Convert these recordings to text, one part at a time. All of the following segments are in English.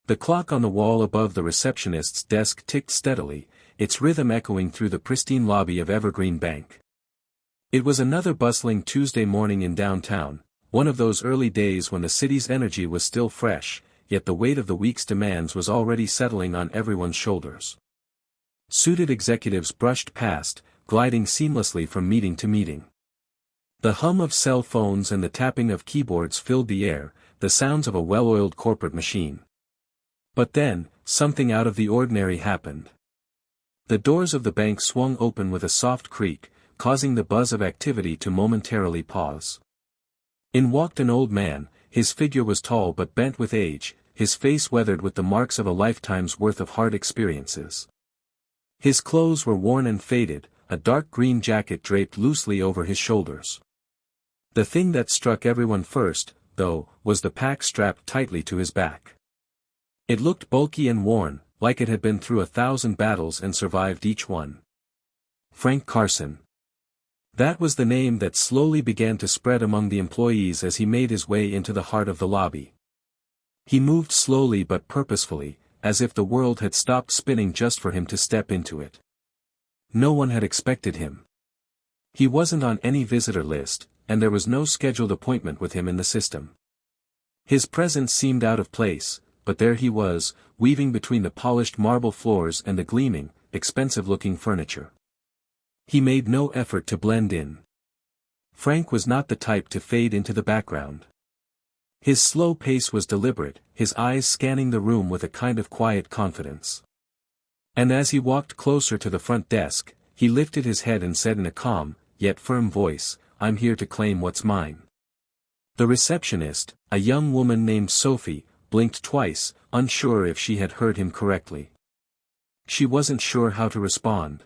The clock on the wall above the receptionist's desk ticked steadily, its rhythm echoing through the pristine lobby of Evergreen Bank. It was another bustling Tuesday morning in downtown, one of those early days when the city's energy was still fresh, yet the weight of the week's demands was already settling on everyone's shoulders. Suited executives brushed past, gliding seamlessly from meeting to meeting. The hum of cell phones and the tapping of keyboards filled the air, the sounds of a well-oiled corporate machine. But then, something out of the ordinary happened. The doors of the bank swung open with a soft creak, causing the buzz of activity to momentarily pause. In walked an old man. His figure was tall but bent with age, his face weathered with the marks of a lifetime's worth of hard experiences. His clothes were worn and faded, a dark green jacket draped loosely over his shoulders. The thing that struck everyone first, though, was the pack strapped tightly to his back. It looked bulky and worn, like it had been through 1,000 battles and survived each one. Frank Carson. That was the name that slowly began to spread among the employees as he made his way into the heart of the lobby. He moved slowly but purposefully, as if the world had stopped spinning just for him to step into it. No one had expected him. He wasn't on any visitor list, and there was no scheduled appointment with him in the system. His presence seemed out of place, but there he was, weaving between the polished marble floors and the gleaming, expensive-looking furniture. He made no effort to blend in. Frank was not the type to fade into the background. His slow pace was deliberate, his eyes scanning the room with a kind of quiet confidence. And as he walked closer to the front desk, he lifted his head and said in a calm, yet firm voice, "I'm here to claim what's mine." The receptionist, a young woman named Sophie, blinked twice, unsure if she had heard him correctly. She wasn't sure how to respond.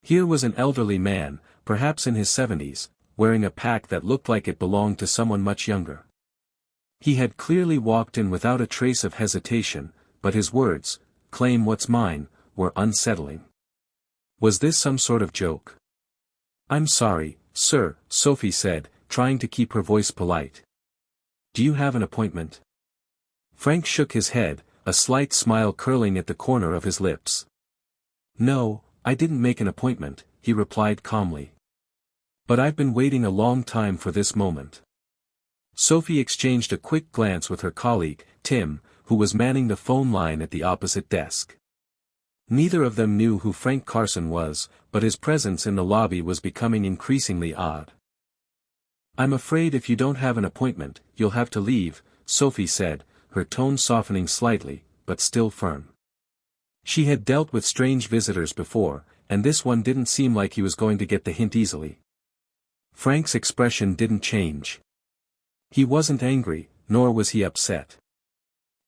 Here was an elderly man, perhaps in his 70s, wearing a pack that looked like it belonged to someone much younger. He had clearly walked in without a trace of hesitation, but his words, "claim what's mine," were unsettling. Was this some sort of joke? "I'm sorry, sir," Sophie said, trying to keep her voice polite. "Do you have an appointment?" Frank shook his head, a slight smile curling at the corner of his lips. "No, I didn't make an appointment," he replied calmly. "But I've been waiting a long time for this moment." Sophie exchanged a quick glance with her colleague, Tim, who was manning the phone line at the opposite desk. Neither of them knew who Frank Carson was, but his presence in the lobby was becoming increasingly odd. "I'm afraid if you don't have an appointment, you'll have to leave," Sophie said, her tone softening slightly, but still firm. She had dealt with strange visitors before, and this one didn't seem like he was going to get the hint easily. Frank's expression didn't change. He wasn't angry, nor was he upset.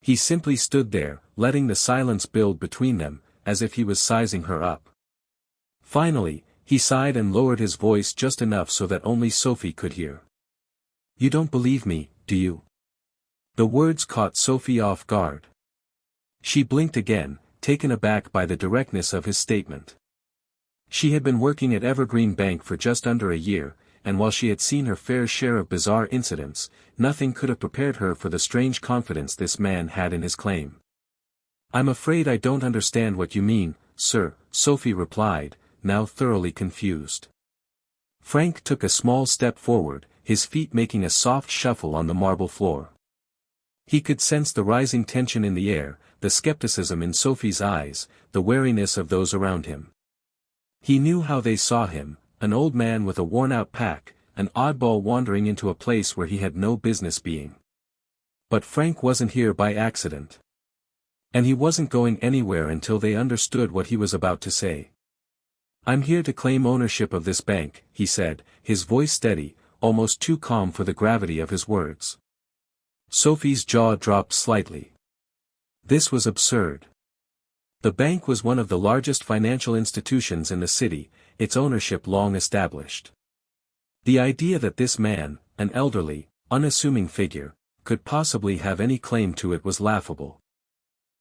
He simply stood there, letting the silence build between them, as if he was sizing her up. Finally, he sighed and lowered his voice just enough so that only Sophie could hear. "You don't believe me, do you?" The words caught Sophie off guard. She blinked again, taken aback by the directness of his statement. She had been working at Evergreen Bank for just under a year, and while she had seen her fair share of bizarre incidents, nothing could have prepared her for the strange confidence this man had in his claim. "I'm afraid I don't understand what you mean, sir," Sophie replied, now thoroughly confused. Frank took a small step forward, his feet making a soft shuffle on the marble floor. He could sense the rising tension in the air, the skepticism in Sophie's eyes, the wariness of those around him. He knew how they saw him, an old man with a worn-out pack, an oddball wandering into a place where he had no business being. But Frank wasn't here by accident. And he wasn't going anywhere until they understood what he was about to say. "I'm here to claim ownership of this bank," he said, his voice steady, almost too calm for the gravity of his words. Sophie's jaw dropped slightly. This was absurd. The bank was one of the largest financial institutions in the city, its ownership long established. The idea that this man, an elderly, unassuming figure, could possibly have any claim to it was laughable.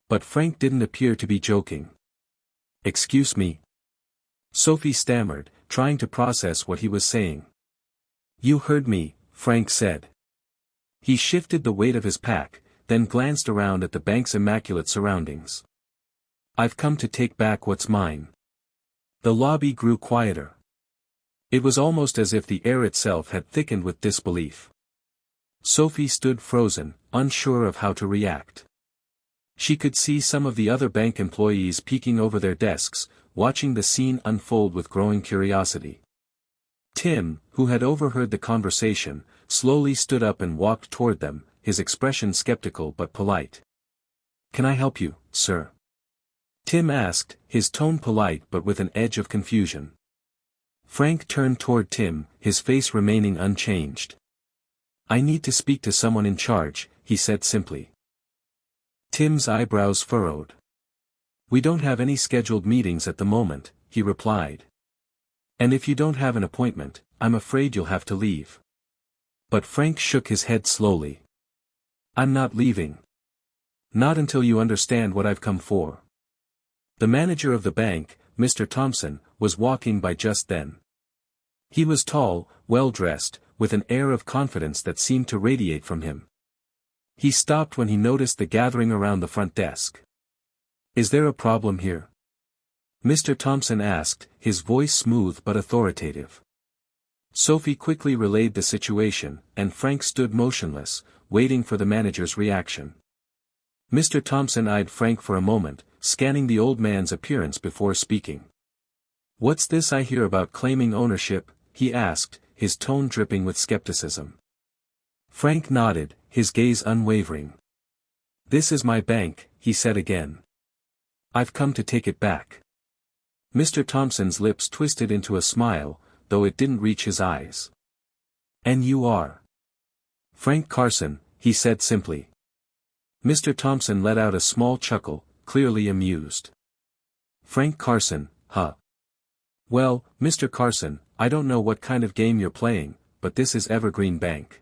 But Frank didn't appear to be joking. "Excuse me?" Sophie stammered, trying to process what he was saying. "You heard me," Frank said. He shifted the weight of his pack, then glanced around at the bank's immaculate surroundings. "I've come to take back what's mine." The lobby grew quieter. It was almost as if the air itself had thickened with disbelief. Sophie stood frozen, unsure of how to react. She could see some of the other bank employees peeking over their desks, watching the scene unfold with growing curiosity. Tim, who had overheard the conversation, slowly stood up and walked toward them, his expression skeptical but polite. "Can I help you, sir?" Tim asked, his tone polite but with an edge of confusion. Frank turned toward Tim, his face remaining unchanged. "I need to speak to someone in charge," he said simply. Tim's eyebrows furrowed. "We don't have any scheduled meetings at the moment," he replied. "And if you don't have an appointment, I'm afraid you'll have to leave." But Frank shook his head slowly. "I'm not leaving. Not until you understand what I've come for." The manager of the bank, Mr. Thompson, was walking by just then. He was tall, well-dressed, with an air of confidence that seemed to radiate from him. He stopped when he noticed the gathering around the front desk. "Is there a problem here?" Mr. Thompson asked, his voice smooth but authoritative. Sophie quickly relayed the situation, and Frank stood motionless, waiting for the manager's reaction. Mr. Thompson eyed Frank for a moment, scanning the old man's appearance before speaking. "What's this I hear about claiming ownership?" he asked, his tone dripping with skepticism. Frank nodded, his gaze unwavering. "This is my bank," he said again. "I've come to take it back." Mr. Thompson's lips twisted into a smile, though it didn't reach his eyes. "And you are?" "Frank Carson," he said simply. Mr. Thompson let out a small chuckle, clearly amused. "Frank Carson, huh? Well, Mr. Carson, I don't know what kind of game you're playing, but this is Evergreen Bank.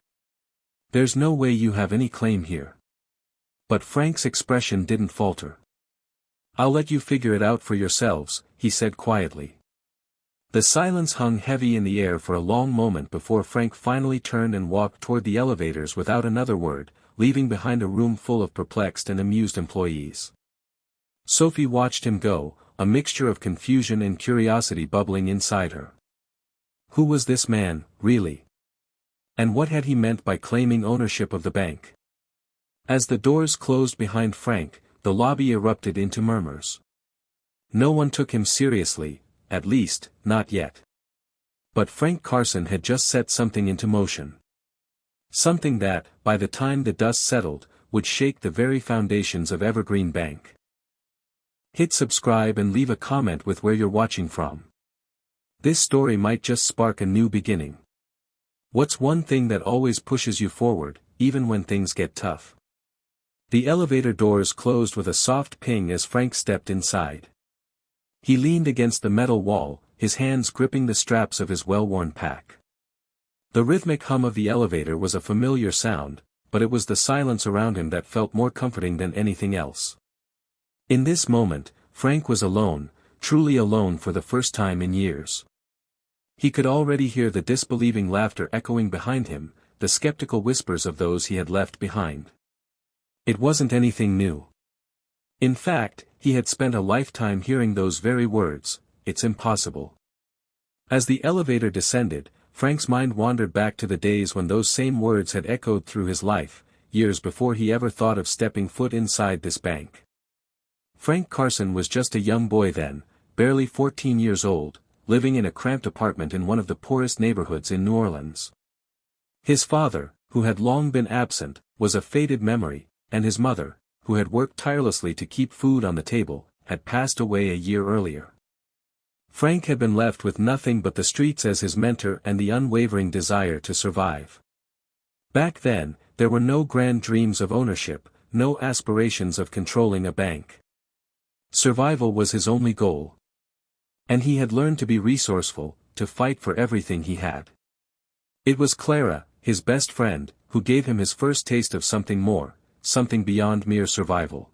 There's no way you have any claim here." But Frank's expression didn't falter. "I'll let you figure it out for yourselves," he said quietly. The silence hung heavy in the air for a long moment before Frank finally turned and walked toward the elevators without another word, leaving behind a room full of perplexed and amused employees. Sophie watched him go, a mixture of confusion and curiosity bubbling inside her. Who was this man, really? And what had he meant by claiming ownership of the bank? As the doors closed behind Frank, the lobby erupted into murmurs. No one took him seriously, at least, not yet. But Frank Carson had just set something into motion. Something that, by the time the dust settled, would shake the very foundations of Evergreen Bank. Hit subscribe and leave a comment with where you're watching from. This story might just spark a new beginning. What's one thing that always pushes you forward, even when things get tough? The elevator doors closed with a soft ping as Frank stepped inside. He leaned against the metal wall, his hands gripping the straps of his well-worn pack. The rhythmic hum of the elevator was a familiar sound, but it was the silence around him that felt more comforting than anything else. In this moment, Frank was alone, truly alone for the first time in years. He could already hear the disbelieving laughter echoing behind him, the skeptical whispers of those he had left behind. It wasn't anything new. In fact, he had spent a lifetime hearing those very words, "It's impossible." As the elevator descended, Frank's mind wandered back to the days when those same words had echoed through his life, years before he ever thought of stepping foot inside this bank. Frank Carson was just a young boy then, barely 14 years old, living in a cramped apartment in one of the poorest neighborhoods in New Orleans. His father, who had long been absent, was a faded memory, and his mother, who had worked tirelessly to keep food on the table, had passed away a year earlier. Frank had been left with nothing but the streets as his mentor and the unwavering desire to survive. Back then, there were no grand dreams of ownership, no aspirations of controlling a bank. Survival was his only goal. And he had learned to be resourceful, to fight for everything he had. It was Clara, his best friend, who gave him his first taste of something more, something beyond mere survival.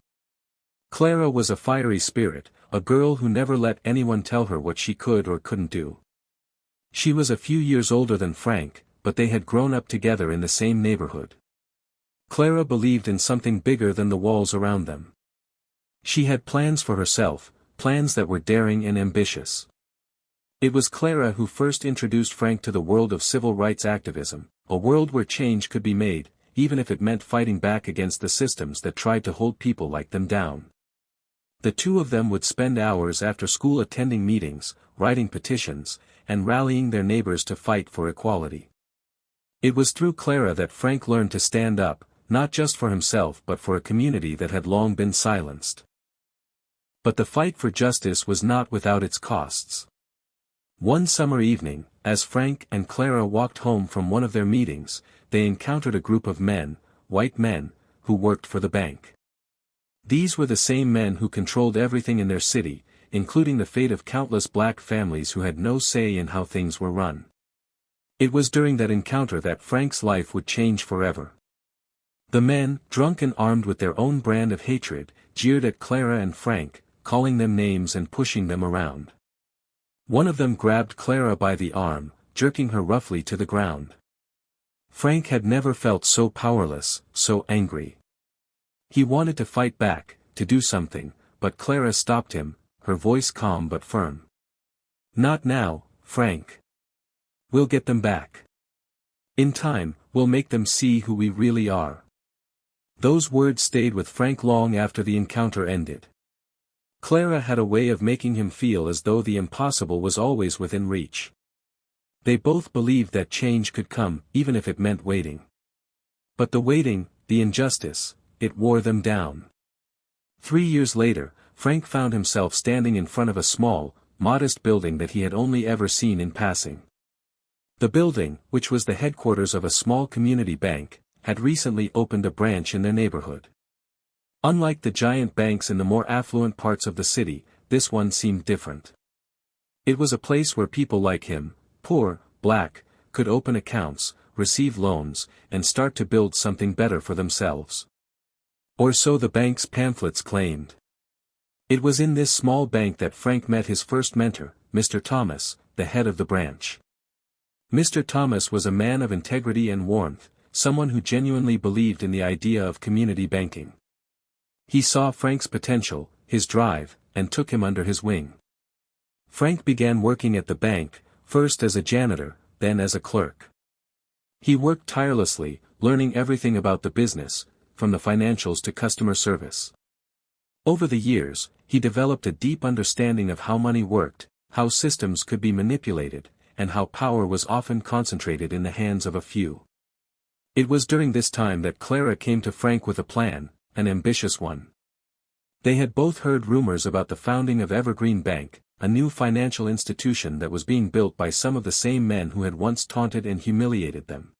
Clara was a fiery spirit, a girl who never let anyone tell her what she could or couldn't do. She was a few years older than Frank, but they had grown up together in the same neighborhood. Clara believed in something bigger than the walls around them. She had plans for herself, plans that were daring and ambitious. It was Clara who first introduced Frank to the world of civil rights activism, a world where change could be made, even if it meant fighting back against the systems that tried to hold people like them down. The two of them would spend hours after school attending meetings, writing petitions, and rallying their neighbors to fight for equality. It was through Clara that Frank learned to stand up, not just for himself but for a community that had long been silenced. But the fight for justice was not without its costs. One summer evening, as Frank and Clara walked home from one of their meetings, they encountered a group of men, white men, who worked for the bank. These were the same men who controlled everything in their city, including the fate of countless black families who had no say in how things were run. It was during that encounter that Frank's life would change forever. The men, drunk and armed with their own brand of hatred, jeered at Clara and Frank, calling them names and pushing them around. One of them grabbed Clara by the arm, jerking her roughly to the ground. Frank had never felt so powerless, so angry. He wanted to fight back, to do something, but Clara stopped him, her voice calm but firm. "Not now, Frank. We'll get them back. In time, we'll make them see who we really are." Those words stayed with Frank long after the encounter ended. Clara had a way of making him feel as though the impossible was always within reach. They both believed that change could come, even if it meant waiting. But the waiting, the injustice, it wore them down. 3 years later, Frank found himself standing in front of a small, modest building that he had only ever seen in passing. The building, which was the headquarters of a small community bank, had recently opened a branch in their neighborhood. Unlike the giant banks in the more affluent parts of the city, this one seemed different. It was a place where people like him, poor, black, could open accounts, receive loans, and start to build something better for themselves. Or so the bank's pamphlets claimed. It was in this small bank that Frank met his first mentor, Mr. Thomas, the head of the branch. Mr. Thomas was a man of integrity and warmth, someone who genuinely believed in the idea of community banking. He saw Frank's potential, his drive, and took him under his wing. Frank began working at the bank, first as a janitor, then as a clerk. He worked tirelessly, learning everything about the business, from the financials to customer service. Over the years, he developed a deep understanding of how money worked, how systems could be manipulated, and how power was often concentrated in the hands of a few. It was during this time that Clara came to Frank with a plan, an ambitious one. They had both heard rumors about the founding of Evergreen Bank, a new financial institution that was being built by some of the same men who had once taunted and humiliated them.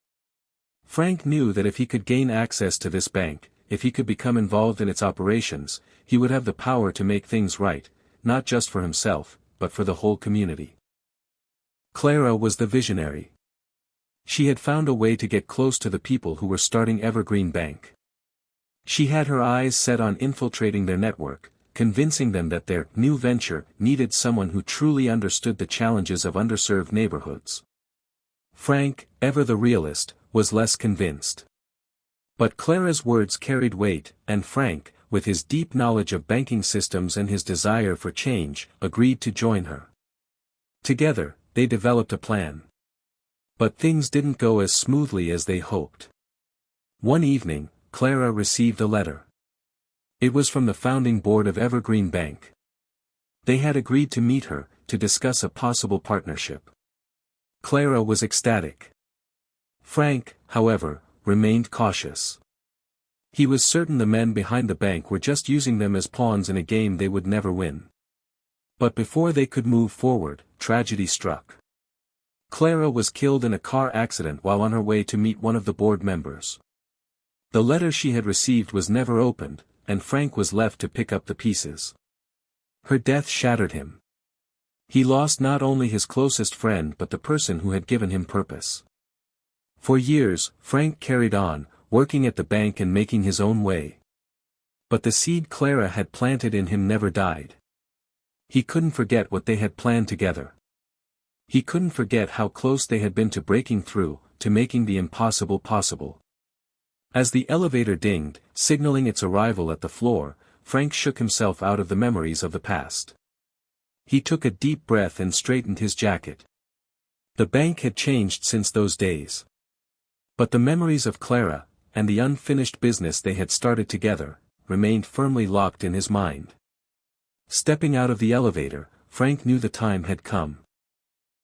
Frank knew that if he could gain access to this bank, if he could become involved in its operations, he would have the power to make things right, not just for himself, but for the whole community. Clara was the visionary. She had found a way to get close to the people who were starting Evergreen Bank. She had her eyes set on infiltrating their network, convincing them that their new venture needed someone who truly understood the challenges of underserved neighborhoods. Frank, ever the realist, was less convinced. But Clara's words carried weight, and Frank, with his deep knowledge of banking systems and his desire for change, agreed to join her. Together, they developed a plan. But things didn't go as smoothly as they hoped. One evening, Clara received a letter. It was from the founding board of Evergreen Bank. They had agreed to meet her, to discuss a possible partnership. Clara was ecstatic. Frank, however, remained cautious. He was certain the men behind the bank were just using them as pawns in a game they would never win. But before they could move forward, tragedy struck. Clara was killed in a car accident while on her way to meet one of the board members. The letter she had received was never opened, and Frank was left to pick up the pieces. Her death shattered him. He lost not only his closest friend but the person who had given him purpose. For years, Frank carried on, working at the bank and making his own way. But the seed Clara had planted in him never died. He couldn't forget what they had planned together. He couldn't forget how close they had been to breaking through, to making the impossible possible. As the elevator dinged, signaling its arrival at the floor, Frank shook himself out of the memories of the past. He took a deep breath and straightened his jacket. The bank had changed since those days. But the memories of Clara, and the unfinished business they had started together, remained firmly locked in his mind. Stepping out of the elevator, Frank knew the time had come.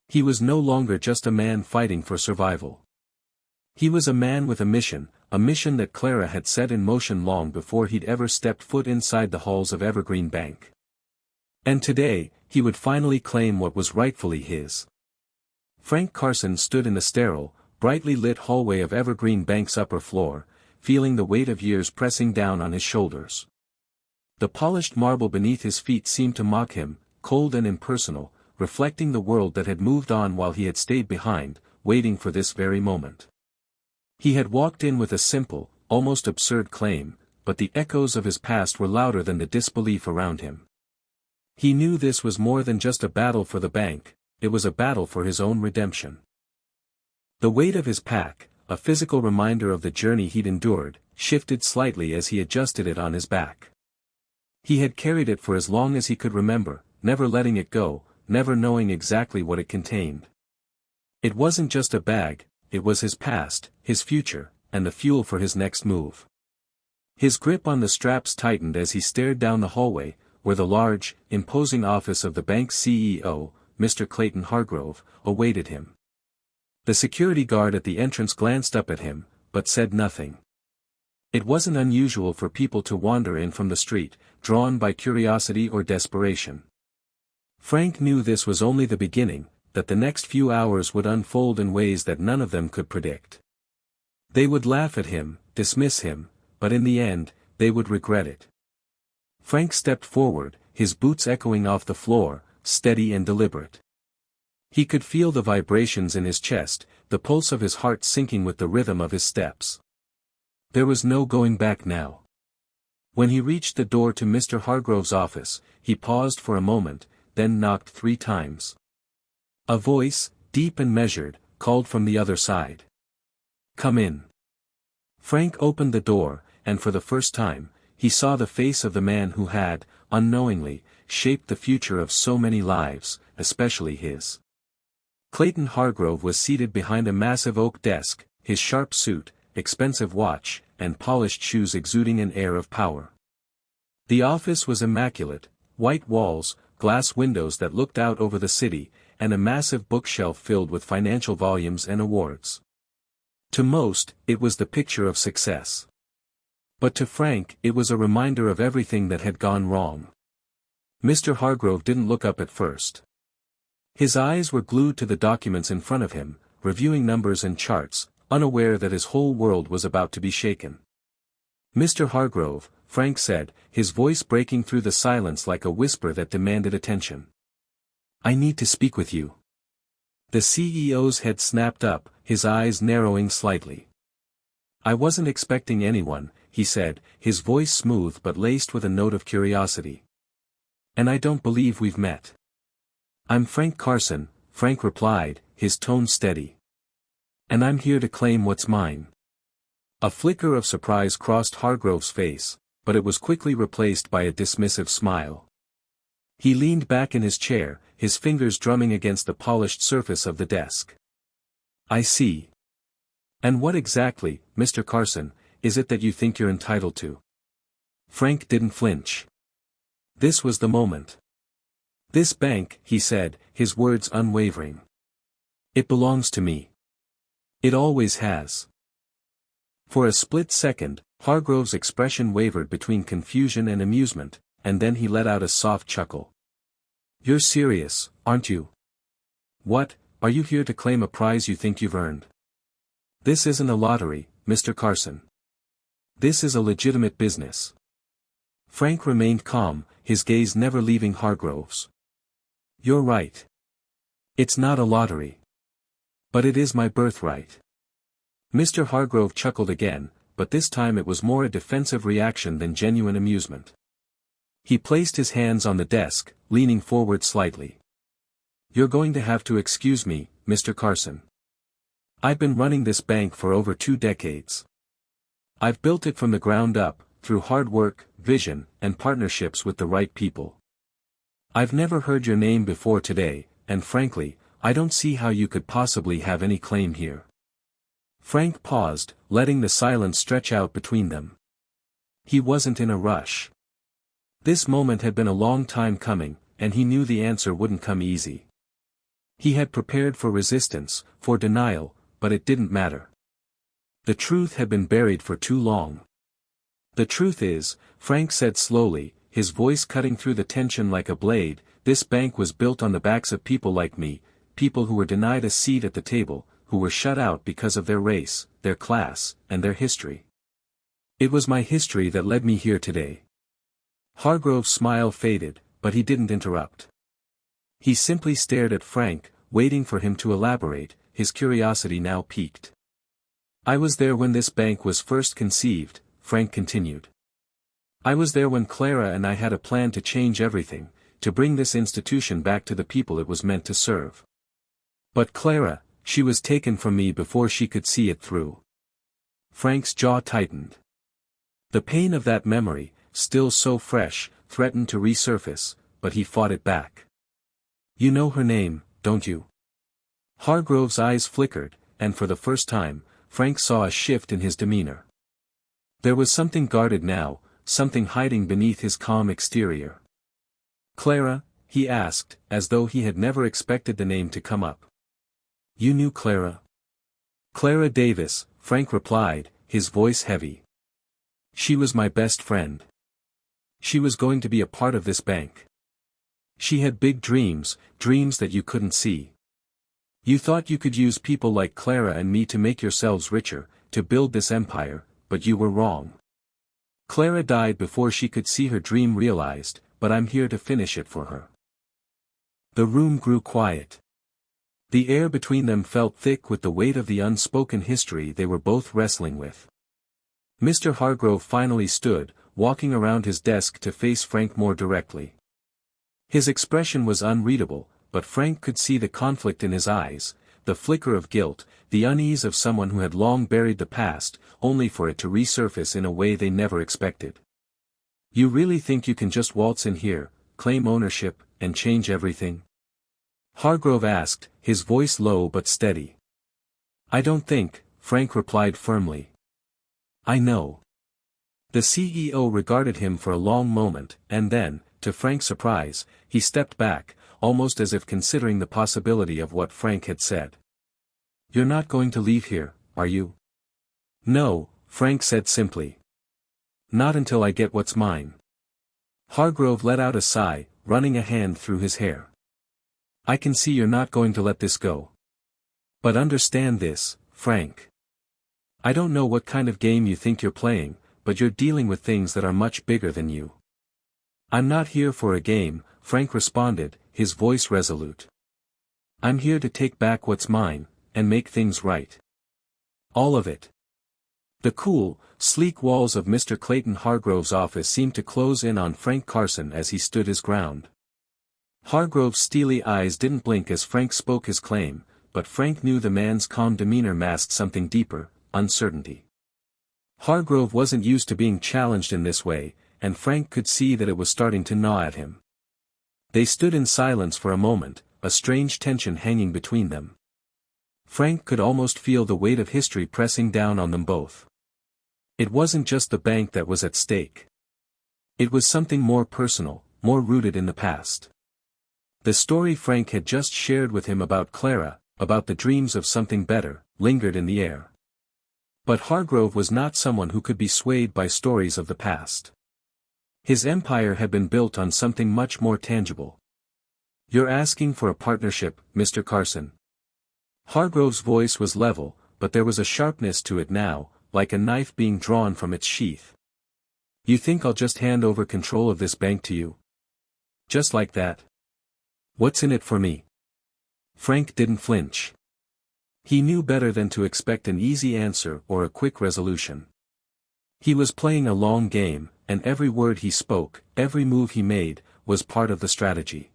He was no longer just a man fighting for survival. He was a man with a mission that Clara had set in motion long before he'd ever stepped foot inside the halls of Evergreen Bank. And today, he would finally claim what was rightfully his. Frank Carson stood in the sterile, brightly lit hallway of Evergreen Bank's upper floor, feeling the weight of years pressing down on his shoulders. The polished marble beneath his feet seemed to mock him, cold and impersonal, reflecting the world that had moved on while he had stayed behind, waiting for this very moment. He had walked in with a simple, almost absurd claim, but the echoes of his past were louder than the disbelief around him. He knew this was more than just a battle for the bank, it was a battle for his own redemption. The weight of his pack, a physical reminder of the journey he'd endured, shifted slightly as he adjusted it on his back. He had carried it for as long as he could remember, never letting it go, never knowing exactly what it contained. It wasn't just a bag, it was his past, his future, and the fuel for his next move. His grip on the straps tightened as he stared down the hallway, where the large, imposing office of the bank's CEO, Mr. Clayton Hargrove, awaited him. The security guard at the entrance glanced up at him, but said nothing. It wasn't unusual for people to wander in from the street, drawn by curiosity or desperation. Frank knew this was only the beginning, that the next few hours would unfold in ways that none of them could predict. They would laugh at him, dismiss him, but in the end, they would regret it. Frank stepped forward, his boots echoing off the floor, steady and deliberate. He could feel the vibrations in his chest, the pulse of his heart syncing with the rhythm of his steps. There was no going back now. When he reached the door to Mr. Hargrove's office, he paused for a moment, then knocked 3 times. A voice, deep and measured, called from the other side. "Come in." Frank opened the door, and for the first time, he saw the face of the man who had, unknowingly, shaped the future of so many lives, especially his. Clayton Hargrove was seated behind a massive oak desk, his sharp suit, expensive watch, and polished shoes exuding an air of power. The office was immaculate, white walls, glass windows that looked out over the city, and a massive bookshelf filled with financial volumes and awards. To most, it was the picture of success. But to Frank, it was a reminder of everything that had gone wrong. Mr. Hargrove didn't look up at first. His eyes were glued to the documents in front of him, reviewing numbers and charts, unaware that his whole world was about to be shaken. "Mr. Hargrove," Frank said, his voice breaking through the silence like a whisper that demanded attention. "I need to speak with you." The CEO's head snapped up, his eyes narrowing slightly. "I wasn't expecting anyone," he said, his voice smooth but laced with a note of curiosity. "And I don't believe we've met." "I'm Frank Carson," Frank replied, his tone steady. "And I'm here to claim what's mine." A flicker of surprise crossed Hargrove's face, but it was quickly replaced by a dismissive smile. He leaned back in his chair, his fingers drumming against the polished surface of the desk. "I see. And what exactly, Mr. Carson, is it that you think you're entitled to?" Frank didn't flinch. This was the moment. "This bank," he said, his words unwavering. "It belongs to me. It always has." For a split second, Hargrove's expression wavered between confusion and amusement, and then he let out a soft chuckle. "You're serious, aren't you? What, are you here to claim a prize you think you've earned?" "This isn't a lottery, Mr. Carson. This is a legitimate business." Frank remained calm, his gaze never leaving Hargrove's. "You're right. It's not a lottery. But it is my birthright." Mr. Hargrove chuckled again, but this time it was more a defensive reaction than genuine amusement. He placed his hands on the desk, leaning forward slightly. "You're going to have to excuse me, Mr. Carson. I've been running this bank for over 2 decades. I've built it from the ground up, through hard work, vision, and partnerships with the right people. I've never heard your name before today, and frankly, I don't see how you could possibly have any claim here." Frank paused, letting the silence stretch out between them. He wasn't in a rush. This moment had been a long time coming, and he knew the answer wouldn't come easy. He had prepared for resistance, for denial, but it didn't matter. The truth had been buried for too long. "The truth is," Frank said slowly, his voice cutting through the tension like a blade, "this bank was built on the backs of people like me, people who were denied a seat at the table, who were shut out because of their race, their class, and their history. It was my history that led me here today." Hargrove's smile faded, but he didn't interrupt. He simply stared at Frank, waiting for him to elaborate, his curiosity now piqued. "I was there when this bank was first conceived," Frank continued. "I was there when Clara and I had a plan to change everything, to bring this institution back to the people it was meant to serve. But Clara, she was taken from me before she could see it through." Frank's jaw tightened. The pain of that memory, still so fresh, threatened to resurface, but he fought it back. "You know her name, don't you?" Hargrove's eyes flickered, and for the first time, Frank saw a shift in his demeanor. There was something guarded now, something hiding beneath his calm exterior. "Clara?" he asked, as though he had never expected the name to come up. "You knew Clara?" "Clara Davis," Frank replied, his voice heavy. "She was my best friend. She was going to be a part of this bank. She had big dreams, dreams that you couldn't see. You thought you could use people like Clara and me to make yourselves richer, to build this empire, but you were wrong. Clara died before she could see her dream realized, but I'm here to finish it for her." The room grew quiet. The air between them felt thick with the weight of the unspoken history they were both wrestling with. Mr. Hargrove finally stood, walking around his desk to face Frank more directly. His expression was unreadable, but Frank could see the conflict in his eyes, the flicker of guilt, the unease of someone who had long buried the past, only for it to resurface in a way they never expected. "You really think you can just waltz in here, claim ownership, and change everything?" Hargrove asked, his voice low but steady. "I don't think," Frank replied firmly. "I know." The CEO regarded him for a long moment, and then, to Frank's surprise, he stepped back, almost as if considering the possibility of what Frank had said. "You're not going to leave here, are you?" "No," Frank said simply. "Not until I get what's mine." Hargrove let out a sigh, running a hand through his hair. "I can see you're not going to let this go. But understand this, Frank. I don't know what kind of game you think you're playing, but you're dealing with things that are much bigger than you." "I'm not here for a game," Frank responded, his voice resolute. "I'm here to take back what's mine, and make things right. All of it." The cool, sleek walls of Mr. Clayton Hargrove's office seemed to close in on Frank Carson as he stood his ground. Hargrove's steely eyes didn't blink as Frank spoke his claim, but Frank knew the man's calm demeanor masked something deeper, uncertainty. Hargrove wasn't used to being challenged in this way, and Frank could see that it was starting to gnaw at him. They stood in silence for a moment, a strange tension hanging between them. Frank could almost feel the weight of history pressing down on them both. It wasn't just the bank that was at stake. It was something more personal, more rooted in the past. The story Frank had just shared with him about Clara, about the dreams of something better, lingered in the air. But Hargrove was not someone who could be swayed by stories of the past. His empire had been built on something much more tangible. "You're asking for a partnership, Mr. Carson." Hargrove's voice was level, but there was a sharpness to it now, like a knife being drawn from its sheath. "You think I'll just hand over control of this bank to you? Just like that? What's in it for me?" Frank didn't flinch. He knew better than to expect an easy answer or a quick resolution. He was playing a long game, and every word he spoke, every move he made, was part of the strategy.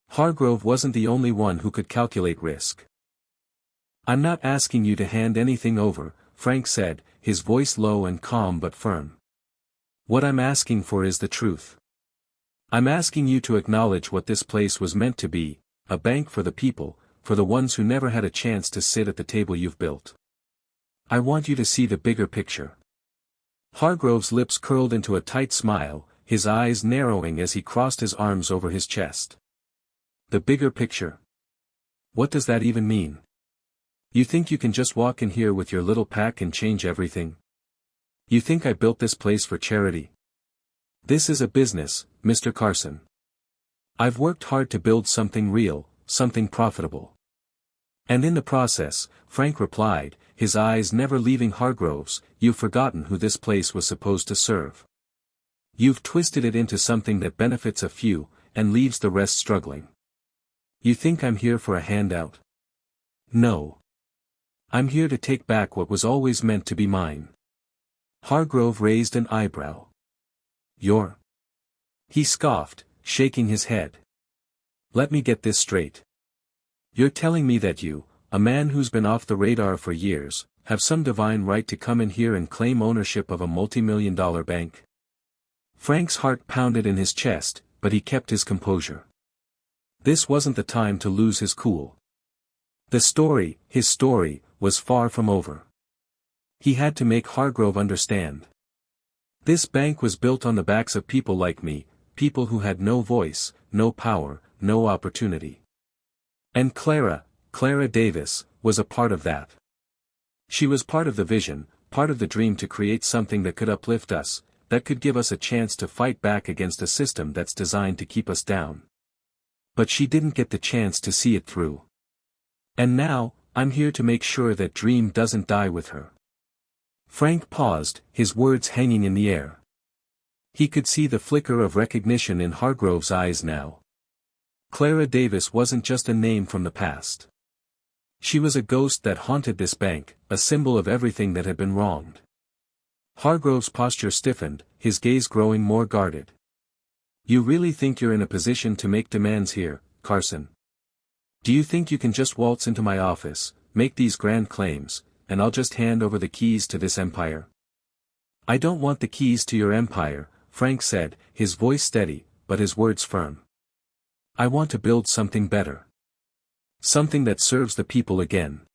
Hargrove wasn't the only one who could calculate risk. "I'm not asking you to hand anything over," Frank said, his voice low and calm but firm. "What I'm asking for is the truth. I'm asking you to acknowledge what this place was meant to be, a bank for the people, for the ones who never had a chance to sit at the table you've built. I want you to see the bigger picture." Hargrove's lips curled into a tight smile, his eyes narrowing as he crossed his arms over his chest. "The bigger picture? What does that even mean? You think you can just walk in here with your little pack and change everything? You think I built this place for charity? This is a business, Mr. Carson. I've worked hard to build something real, something profitable." "And in the process," Frank replied, his eyes never leaving Hargrove's, "you've forgotten who this place was supposed to serve. You've twisted it into something that benefits a few, and leaves the rest struggling. You think I'm here for a handout? No. I'm here to take back what was always meant to be mine." Hargrove raised an eyebrow. "You're—" He scoffed, shaking his head. "Let me get this straight. You're telling me that you, a man who's been off the radar for years, have some divine right to come in here and claim ownership of a multi-million-dollar bank?" Frank's heart pounded in his chest, but he kept his composure. This wasn't the time to lose his cool. His story, was far from over. He had to make Hargrove understand. This bank was built on the backs of people like me, people who had no voice, no power, no opportunity. And Clara Davis, was a part of that. She was part of the vision, part of the dream to create something that could uplift us, that could give us a chance to fight back against a system that's designed to keep us down. But she didn't get the chance to see it through. And now, I'm here to make sure that dream doesn't die with her. Frank paused, his words hanging in the air. He could see the flicker of recognition in Hargrove's eyes now. Clara Davis wasn't just a name from the past. She was a ghost that haunted this bank, a symbol of everything that had been wronged. Hargrove's posture stiffened, his gaze growing more guarded. "You really think you're in a position to make demands here, Carson? Do you think you can just waltz into my office, make these grand claims, and I'll just hand over the keys to this empire?" "I don't want the keys to your empire," Frank said, his voice steady, but his words firm. "I want to build something better. Something that serves the people again.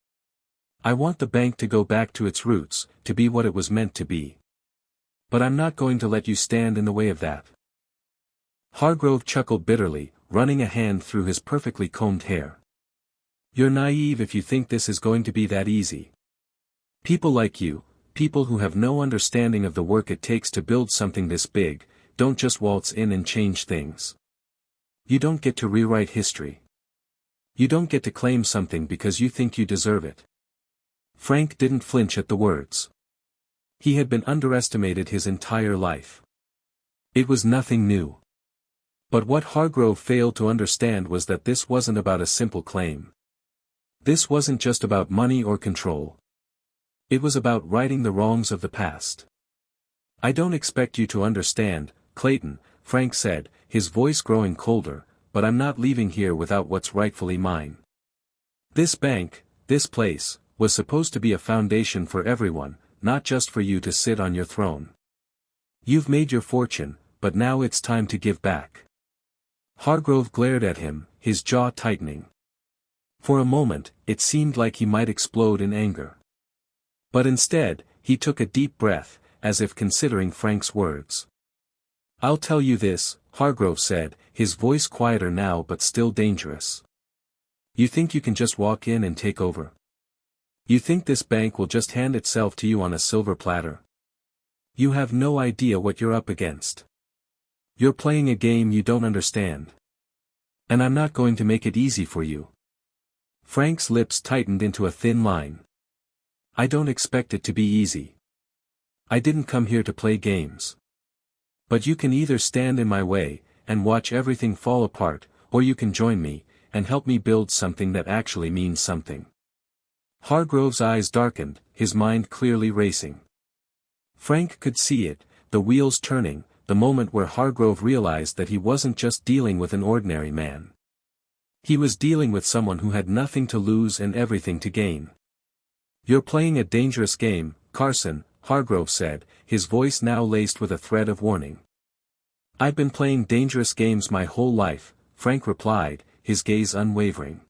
I want the bank to go back to its roots, to be what it was meant to be. But I'm not going to let you stand in the way of that." Hargrove chuckled bitterly, running a hand through his perfectly combed hair. "You're naive if you think this is going to be that easy. People like you, people who have no understanding of the work it takes to build something this big, don't just waltz in and change things. You don't get to rewrite history. You don't get to claim something because you think you deserve it." Frank didn't flinch at the words. He had been underestimated his entire life. It was nothing new. But what Hargrove failed to understand was that this wasn't about a simple claim. This wasn't just about money or control. It was about righting the wrongs of the past. "I don't expect you to understand, Clayton," Frank said, his voice growing colder, "but I'm not leaving here without what's rightfully mine. This bank, this place, was supposed to be a foundation for everyone, not just for you to sit on your throne. You've made your fortune, but now it's time to give back." Hargrove glared at him, his jaw tightening. For a moment, it seemed like he might explode in anger. But instead, he took a deep breath, as if considering Frank's words. "I'll tell you this," Hargrove said, his voice quieter now but still dangerous. "You think you can just walk in and take over? You think this bank will just hand itself to you on a silver platter? You have no idea what you're up against. You're playing a game you don't understand. And I'm not going to make it easy for you." Frank's lips tightened into a thin line. "I don't expect it to be easy. I didn't come here to play games. But you can either stand in my way, and watch everything fall apart, or you can join me, and help me build something that actually means something." Hargrove's eyes darkened, his mind clearly racing. Frank could see it, the wheels turning, the moment where Hargrove realized that he wasn't just dealing with an ordinary man. He was dealing with someone who had nothing to lose and everything to gain. "You're playing a dangerous game, Carson," Hargrove said, his voice now laced with a thread of warning. "I've been playing dangerous games my whole life," Frank replied, his gaze unwavering.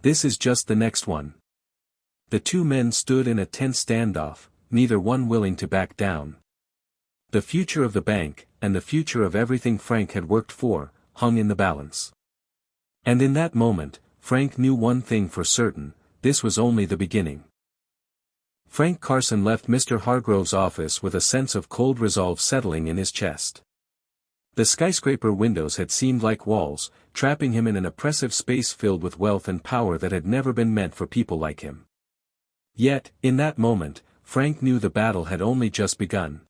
"This is just the next one." The two men stood in a tense standoff, neither one willing to back down. The future of the bank, and the future of everything Frank had worked for, hung in the balance. And in that moment, Frank knew one thing for certain: this was only the beginning. Frank Carson left Mr. Hargrove's office with a sense of cold resolve settling in his chest. The skyscraper windows had seemed like walls, trapping him in an oppressive space filled with wealth and power that had never been meant for people like him. Yet, in that moment, Frank knew the battle had only just begun.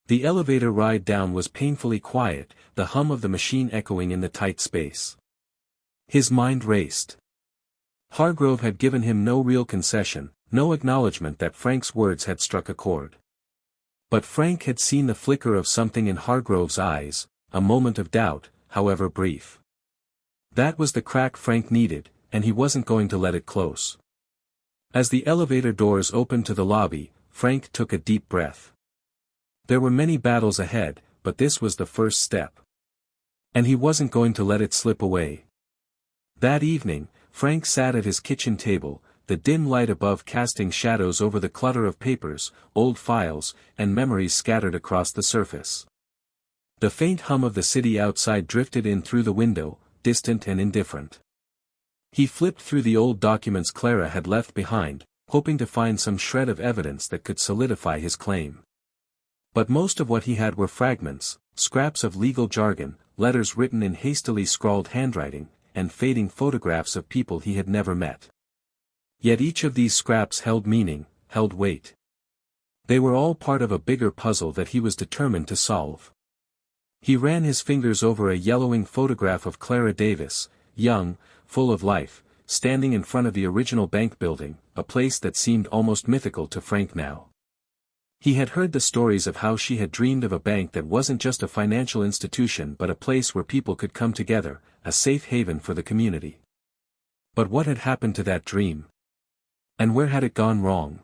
The elevator ride down was painfully quiet, the hum of the machine echoing in the tight space. His mind raced. Hargrove had given him no real concession, no acknowledgement that Frank's words had struck a chord. But Frank had seen the flicker of something in Hargrove's eyes, a moment of doubt, however brief. That was the crack Frank needed, and he wasn't going to let it close. As the elevator doors opened to the lobby, Frank took a deep breath. There were many battles ahead, but this was the first step. And he wasn't going to let it slip away. That evening, Frank sat at his kitchen table, the dim light above casting shadows over the clutter of papers, old files, and memories scattered across the surface. The faint hum of the city outside drifted in through the window, distant and indifferent. He flipped through the old documents Clara had left behind, hoping to find some shred of evidence that could solidify his claim. But most of what he had were fragments, scraps of legal jargon, letters written in hastily scrawled handwriting, and fading photographs of people he had never met. Yet each of these scraps held meaning, held weight. They were all part of a bigger puzzle that he was determined to solve. He ran his fingers over a yellowing photograph of Clara Davis, young, full of life, standing in front of the original bank building, a place that seemed almost mythical to Frank now. He had heard the stories of how she had dreamed of a bank that wasn't just a financial institution but a place where people could come together, a safe haven for the community. But what had happened to that dream? And where had it gone wrong?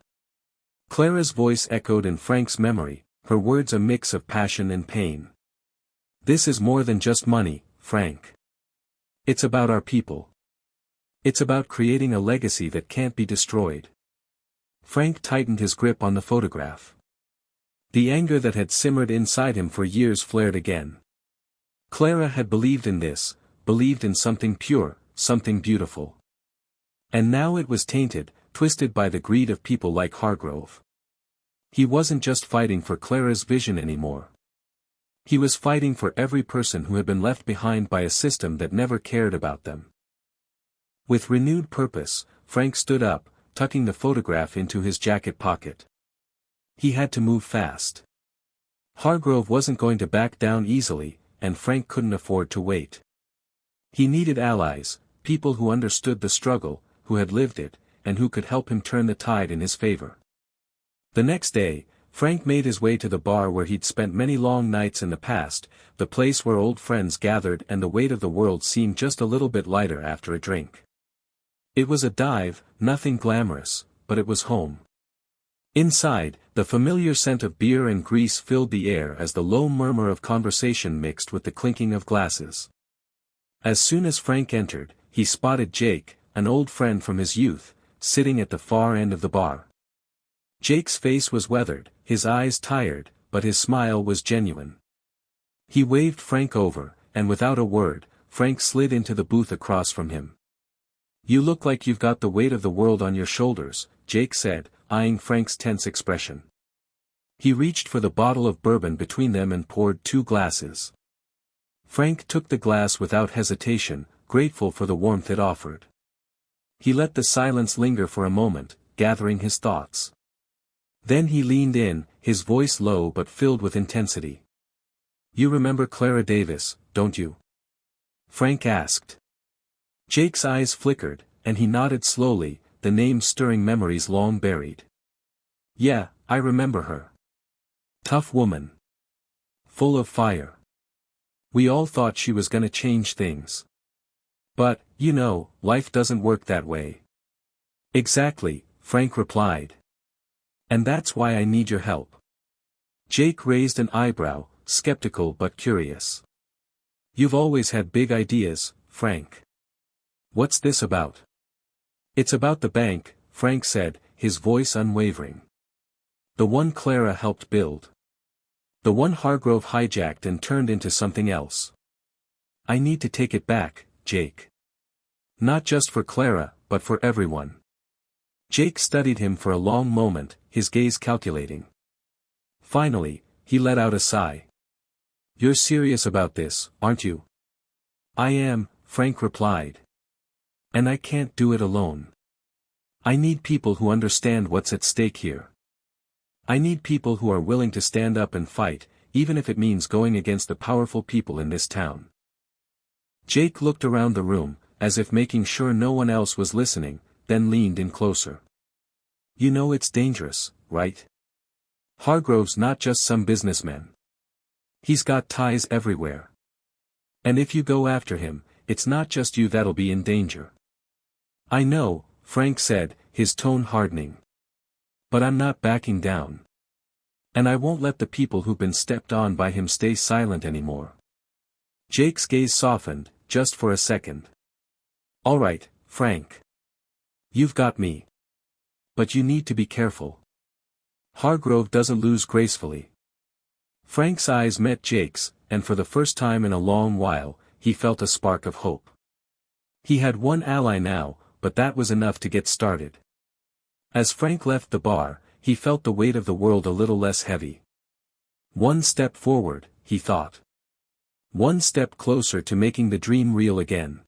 Clara's voice echoed in Frank's memory, her words a mix of passion and pain. "This is more than just money, Frank. It's about our people. It's about creating a legacy that can't be destroyed." Frank tightened his grip on the photograph. The anger that had simmered inside him for years flared again. Clara had believed in this, believed in something pure, something beautiful. And now it was tainted, twisted by the greed of people like Hargrove. He wasn't just fighting for Clara's vision anymore. He was fighting for every person who had been left behind by a system that never cared about them. With renewed purpose, Frank stood up, tucking the photograph into his jacket pocket. He had to move fast. Hargrove wasn't going to back down easily, and Frank couldn't afford to wait. He needed allies, people who understood the struggle, who had lived it, and who could help him turn the tide in his favor. The next day, Frank made his way to the bar where he'd spent many long nights in the past, the place where old friends gathered and the weight of the world seemed just a little bit lighter after a drink. It was a dive, nothing glamorous, but it was home. Inside, the familiar scent of beer and grease filled the air as the low murmur of conversation mixed with the clinking of glasses. As soon as Frank entered, he spotted Jake, an old friend from his youth, sitting at the far end of the bar. Jake's face was weathered, his eyes tired, but his smile was genuine. He waved Frank over, and without a word, Frank slid into the booth across from him. "You look like you've got the weight of the world on your shoulders," Jake said, eyeing Frank's tense expression. He reached for the bottle of bourbon between them and poured 2 glasses. Frank took the glass without hesitation, grateful for the warmth it offered. He let the silence linger for a moment, gathering his thoughts. Then he leaned in, his voice low but filled with intensity. "You remember Clara Davis, don't you?" Frank asked. Jake's eyes flickered, and he nodded slowly, the name stirring memories long buried. "Yeah, I remember her. Tough woman. Full of fire. We all thought she was gonna change things. But, you know, life doesn't work that way." "Exactly," Frank replied. And that's why I need your help. Jake raised an eyebrow, skeptical but curious. You've always had big ideas, Frank. What's this about? It's about the bank, Frank said, his voice unwavering. The one Clara helped build. The one Hargrove hijacked and turned into something else. I need to take it back, Jake. Not just for Clara, but for everyone. Jake studied him for a long moment, his gaze calculating. Finally, he let out a sigh. You're serious about this, aren't you? I am, Frank replied. And I can't do it alone. I need people who understand what's at stake here. I need people who are willing to stand up and fight, even if it means going against the powerful people in this town. Jake looked around the room, as if making sure no one else was listening, then leaned in closer. You know it's dangerous, right? Hargrove's not just some businessman. He's got ties everywhere. And if you go after him, it's not just you that'll be in danger. I know, Frank said, his tone hardening. But I'm not backing down. And I won't let the people who've been stepped on by him stay silent anymore. Jake's gaze softened, just for a second. All right, Frank. You've got me. But you need to be careful. Hargrove doesn't lose gracefully. Frank's eyes met Jake's, and for the first time in a long while, he felt a spark of hope. He had one ally now, but that was enough to get started. As Frank left the bar, he felt the weight of the world a little less heavy. One step forward, he thought. One step closer to making the dream real again.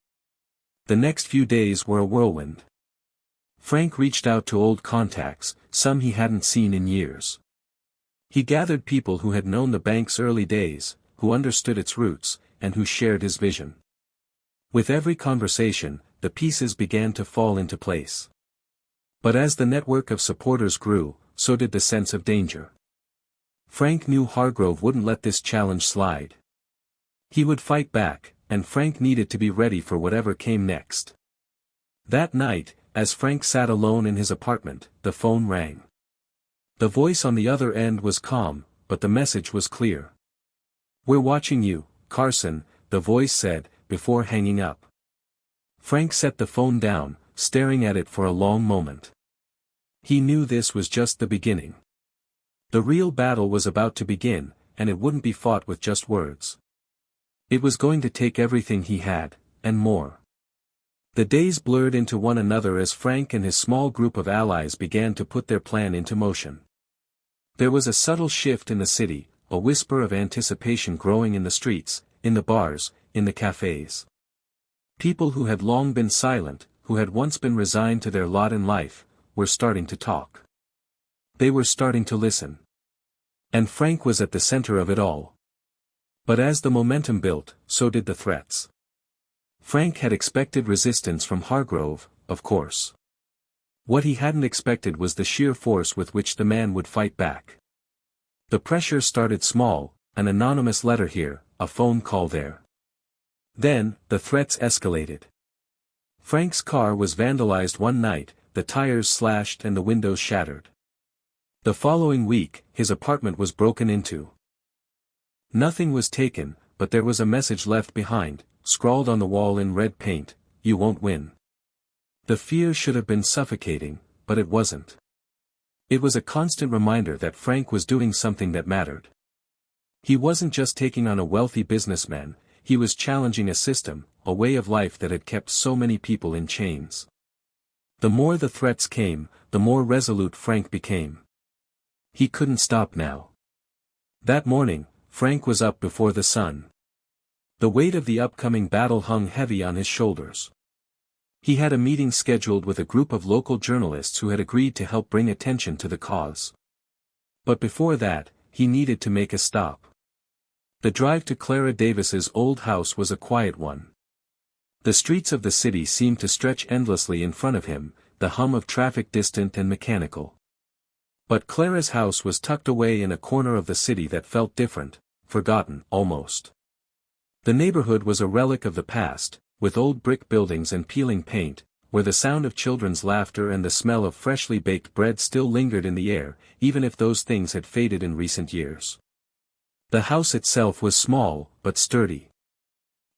The next few days were a whirlwind. Frank reached out to old contacts, some he hadn't seen in years. He gathered people who had known the bank's early days, who understood its roots, and who shared his vision. With every conversation, the pieces began to fall into place. But as the network of supporters grew, so did the sense of danger. Frank knew Hargrove wouldn't let this challenge slide. He would fight back, and Frank needed to be ready for whatever came next. That night, as Frank sat alone in his apartment, the phone rang. The voice on the other end was calm, but the message was clear. We're watching you, Carson, the voice said, before hanging up. Frank set the phone down, staring at it for a long moment. He knew this was just the beginning. The real battle was about to begin, and it wouldn't be fought with just words. It was going to take everything he had, and more. The days blurred into one another as Frank and his small group of allies began to put their plan into motion. There was a subtle shift in the city, a whisper of anticipation growing in the streets, in the bars, in the cafes. People who had long been silent, who had once been resigned to their lot in life, were starting to talk. They were starting to listen. And Frank was at the center of it all. But as the momentum built, so did the threats. Frank had expected resistance from Hargrove, of course. What he hadn't expected was the sheer force with which the man would fight back. The pressure started small, an anonymous letter here, a phone call there. Then, the threats escalated. Frank's car was vandalized one night, the tires slashed and the windows shattered. The following week, his apartment was broken into. Nothing was taken, but there was a message left behind, scrawled on the wall in red paint, "You won't win." The fear should have been suffocating, but it wasn't. It was a constant reminder that Frank was doing something that mattered. He wasn't just taking on a wealthy businessman, he was challenging a system, a way of life that had kept so many people in chains. The more the threats came, the more resolute Frank became. He couldn't stop now. That morning, Frank was up before the sun. The weight of the upcoming battle hung heavy on his shoulders. He had a meeting scheduled with a group of local journalists who had agreed to help bring attention to the cause. But before that, he needed to make a stop. The drive to Clara Davis's old house was a quiet one. The streets of the city seemed to stretch endlessly in front of him, the hum of traffic distant and mechanical. But Clara's house was tucked away in a corner of the city that felt different, forgotten, almost. The neighborhood was a relic of the past, with old brick buildings and peeling paint, where the sound of children's laughter and the smell of freshly baked bread still lingered in the air, even if those things had faded in recent years. The house itself was small, but sturdy.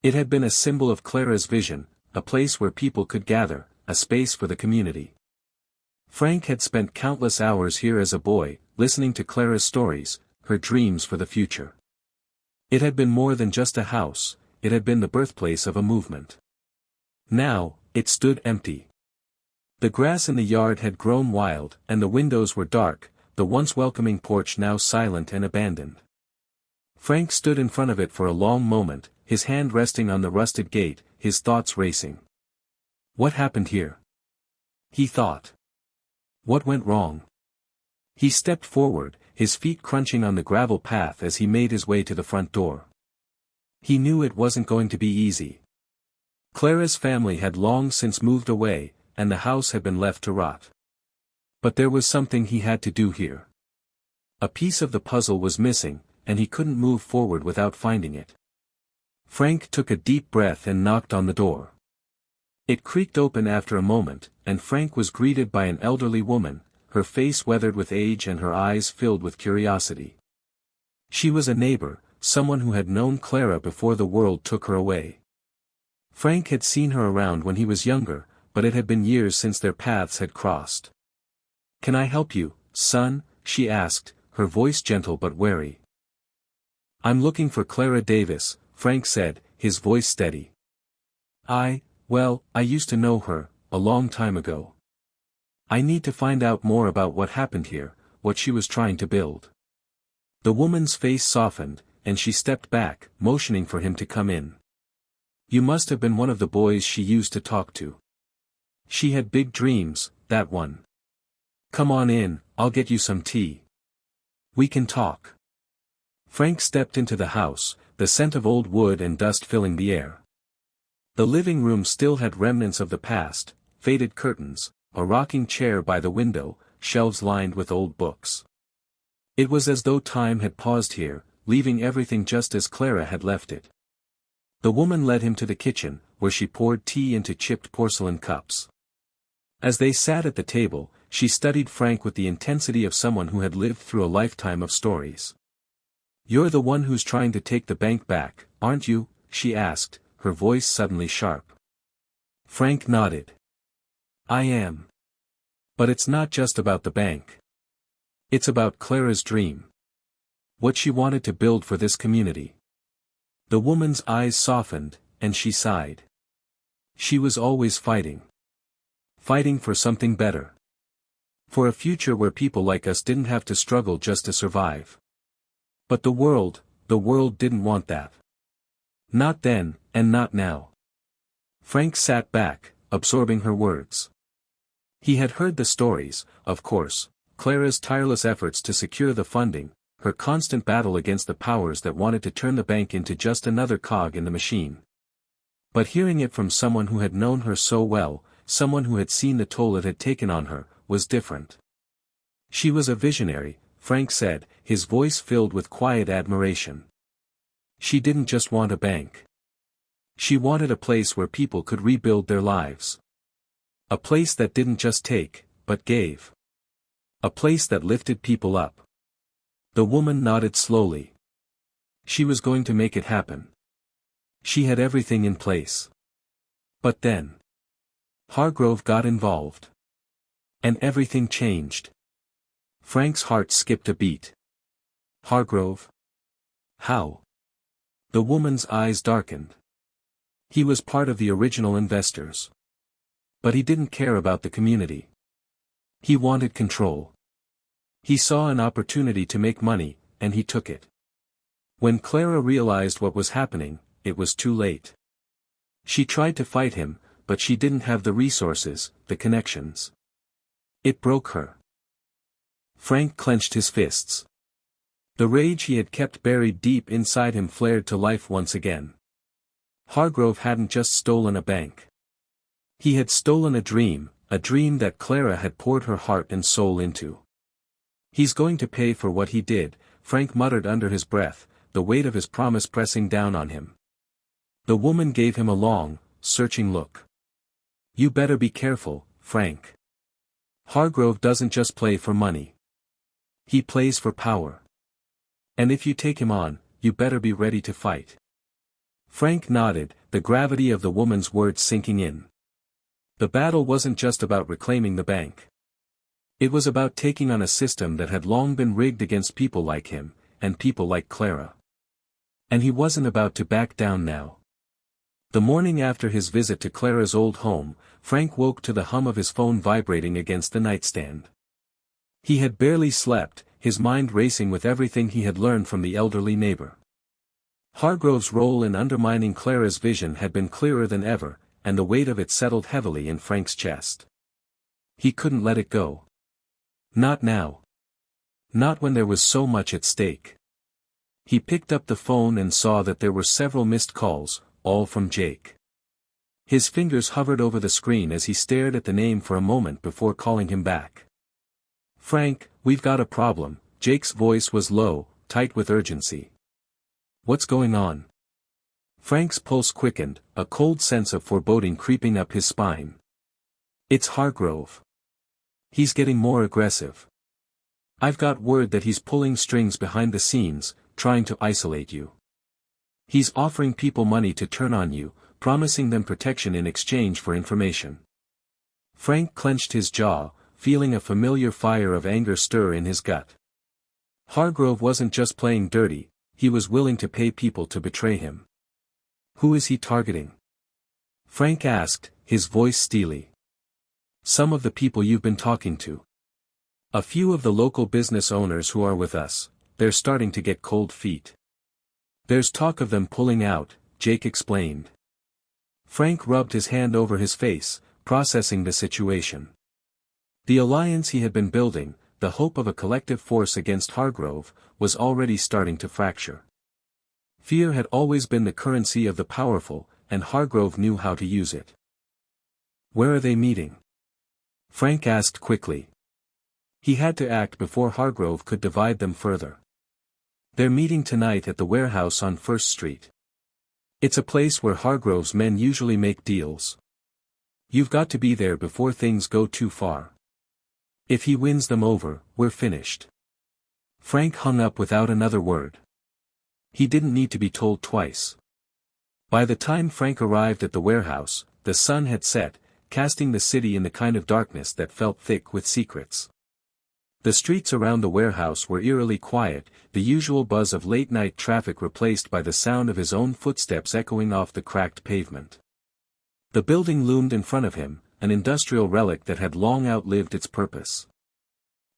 It had been a symbol of Clara's vision, a place where people could gather, a space for the community. Frank had spent countless hours here as a boy, listening to Clara's stories, her dreams for the future. It had been more than just a house, it had been the birthplace of a movement. Now, it stood empty. The grass in the yard had grown wild, and the windows were dark, the once welcoming porch now silent and abandoned. Frank stood in front of it for a long moment, his hand resting on the rusted gate, his thoughts racing. What happened here? He thought. What went wrong? He stepped forward, his feet crunching on the gravel path as he made his way to the front door. He knew it wasn't going to be easy. Clara's family had long since moved away, and the house had been left to rot. But there was something he had to do here. A piece of the puzzle was missing, and he couldn't move forward without finding it. Frank took a deep breath and knocked on the door. It creaked open after a moment, and Frank was greeted by an elderly woman, her face weathered with age and her eyes filled with curiosity. She was a neighbor, someone who had known Clara before the world took her away. Frank had seen her around when he was younger, but it had been years since their paths had crossed. "Can I help you, son?" she asked, her voice gentle but wary. "I'm looking for Clara Davis," Frank said, his voice steady. Well, I used to know her, a long time ago. I need to find out more about what happened here, what she was trying to build." The woman's face softened, and she stepped back, motioning for him to come in. "You must have been one of the boys she used to talk to. She had big dreams, that one. Come on in, I'll get you some tea. We can talk." Frank stepped into the house, the scent of old wood and dust filling the air. The living room still had remnants of the past, faded curtains, a rocking chair by the window, shelves lined with old books. It was as though time had paused here, leaving everything just as Clara had left it. The woman led him to the kitchen, where she poured tea into chipped porcelain cups. As they sat at the table, she studied Frank with the intensity of someone who had lived through a lifetime of stories. "You're the one who's trying to take the bank back, aren't you?" she asked, her voice suddenly sharp. Frank nodded. "I am. But it's not just about the bank. It's about Clara's dream. What she wanted to build for this community." The woman's eyes softened, and she sighed. She was always fighting. Fighting for something better. For a future where people like us didn't have to struggle just to survive. But the world didn't want that. Not then, and not now. Frank sat back, absorbing her words. He had heard the stories, of course, Clara's tireless efforts to secure the funding, her constant battle against the powers that wanted to turn the bank into just another cog in the machine. But hearing it from someone who had known her so well, someone who had seen the toll it had taken on her, was different. She was a visionary, Frank said, his voice filled with quiet admiration. She didn't just want a bank. She wanted a place where people could rebuild their lives. A place that didn't just take, but gave. A place that lifted people up. The woman nodded slowly. She was going to make it happen. She had everything in place. But then Hargrove got involved. And everything changed. Frank's heart skipped a beat. Hargrove? How? The woman's eyes darkened. He was part of the original investors. But he didn't care about the community. He wanted control. He saw an opportunity to make money, and he took it. When Clara realized what was happening, it was too late. She tried to fight him, but she didn't have the resources, the connections. It broke her. Frank clenched his fists. The rage he had kept buried deep inside him flared to life once again. Hargrove hadn't just stolen a bank. He had stolen a dream that Clara had poured her heart and soul into. "He's going to pay for what he did," Frank muttered under his breath, the weight of his promise pressing down on him. The woman gave him a long, searching look. You better be careful, Frank. Hargrove doesn't just play for money. He plays for power. And if you take him on, you better be ready to fight. Frank nodded, the gravity of the woman's words sinking in. The battle wasn't just about reclaiming the bank. It was about taking on a system that had long been rigged against people like him, and people like Clara. And he wasn't about to back down now. The morning after his visit to Clara's old home, Frank woke to the hum of his phone vibrating against the nightstand. He had barely slept, his mind racing with everything he had learned from the elderly neighbor. Hargrove's role in undermining Clara's vision had been clearer than ever, and the weight of it settled heavily in Frank's chest. He couldn't let it go. Not now. Not when there was so much at stake. He picked up the phone and saw that there were several missed calls, all from Jake. His fingers hovered over the screen as he stared at the name for a moment before calling him back. Frank, we've got a problem, Jake's voice was low, tight with urgency. What's going on? Frank's pulse quickened, a cold sense of foreboding creeping up his spine. It's Hargrove. He's getting more aggressive. I've got word that he's pulling strings behind the scenes, trying to isolate you. He's offering people money to turn on you, promising them protection in exchange for information. Frank clenched his jaw, feeling a familiar fire of anger stir in his gut. Hargrove wasn't just playing dirty, he was willing to pay people to betray him. Who is he targeting? Frank asked, his voice steely. Some of the people you've been talking to. A few of the local business owners who are with us, they're starting to get cold feet. There's talk of them pulling out, Jake explained. Frank rubbed his hand over his face, processing the situation. The alliance he had been building, the hope of a collective force against Hargrove, was already starting to fracture. Fear had always been the currency of the powerful, and Hargrove knew how to use it. Where are they meeting? Frank asked quickly. He had to act before Hargrove could divide them further. They're meeting tonight at the warehouse on First Street. It's a place where Hargrove's men usually make deals. You've got to be there before things go too far. If he wins them over, we're finished. Frank hung up without another word. He didn't need to be told twice. By the time Frank arrived at the warehouse, the sun had set, casting the city in the kind of darkness that felt thick with secrets. The streets around the warehouse were eerily quiet, the usual buzz of late-night traffic replaced by the sound of his own footsteps echoing off the cracked pavement. The building loomed in front of him, an industrial relic that had long outlived its purpose.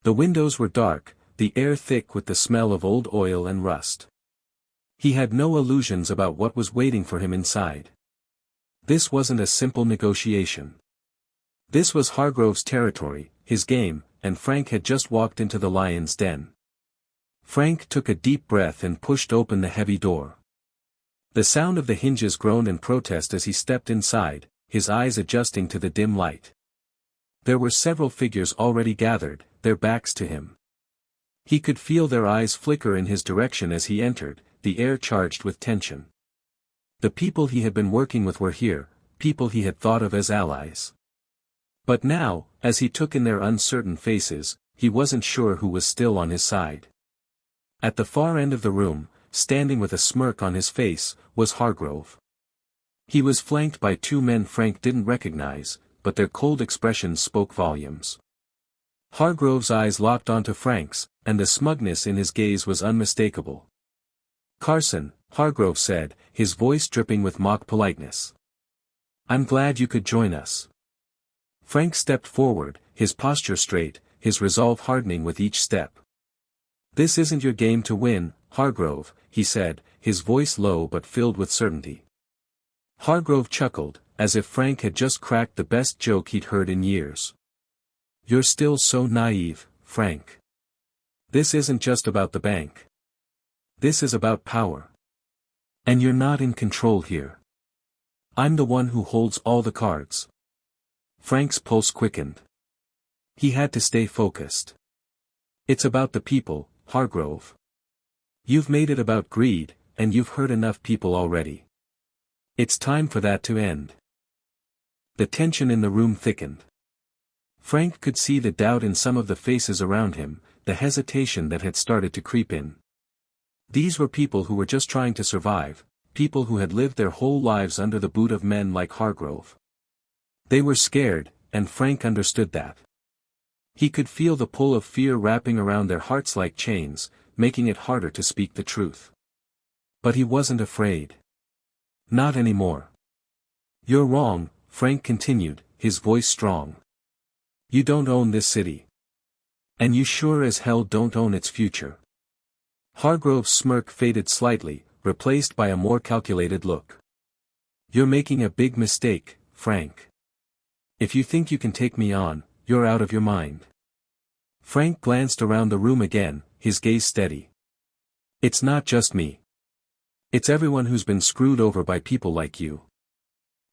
The windows were dark, the air thick with the smell of old oil and rust. He had no illusions about what was waiting for him inside. This wasn't a simple negotiation. This was Hargrove's territory, his game, and Frank had just walked into the lion's den. Frank took a deep breath and pushed open the heavy door. The sound of the hinges groaned in protest as he stepped inside, his eyes adjusting to the dim light. There were several figures already gathered, their backs to him. He could feel their eyes flicker in his direction as he entered, the air charged with tension. The people he had been working with were here, people he had thought of as allies. But now, as he took in their uncertain faces, he wasn't sure who was still on his side. At the far end of the room, standing with a smirk on his face, was Hargrove. He was flanked by two men Frank didn't recognize, but their cold expressions spoke volumes. Hargrove's eyes locked onto Frank's, and the smugness in his gaze was unmistakable. "Carson," Hargrove said, his voice dripping with mock politeness. "I'm glad you could join us." Frank stepped forward, his posture straight, his resolve hardening with each step. "This isn't your game to win, Hargrove," he said, his voice low but filled with certainty. Hargrove chuckled, as if Frank had just cracked the best joke he'd heard in years. "You're still so naive, Frank. This isn't just about the bank. This is about power. And you're not in control here. I'm the one who holds all the cards." Frank's pulse quickened. He had to stay focused. "It's about the people, Hargrove. You've made it about greed, and you've hurt enough people already. It's time for that to end." The tension in the room thickened. Frank could see the doubt in some of the faces around him, the hesitation that had started to creep in. These were people who were just trying to survive, people who had lived their whole lives under the boot of men like Hargrove. They were scared, and Frank understood that. He could feel the pull of fear wrapping around their hearts like chains, making it harder to speak the truth. But he wasn't afraid. Not anymore. "You're wrong," Frank continued, his voice strong. "You don't own this city. And you sure as hell don't own its future." Hargrove's smirk faded slightly, replaced by a more calculated look. "You're making a big mistake, Frank. If you think you can take me on, you're out of your mind." Frank glanced around the room again, his gaze steady. "It's not just me. It's everyone who's been screwed over by people like you.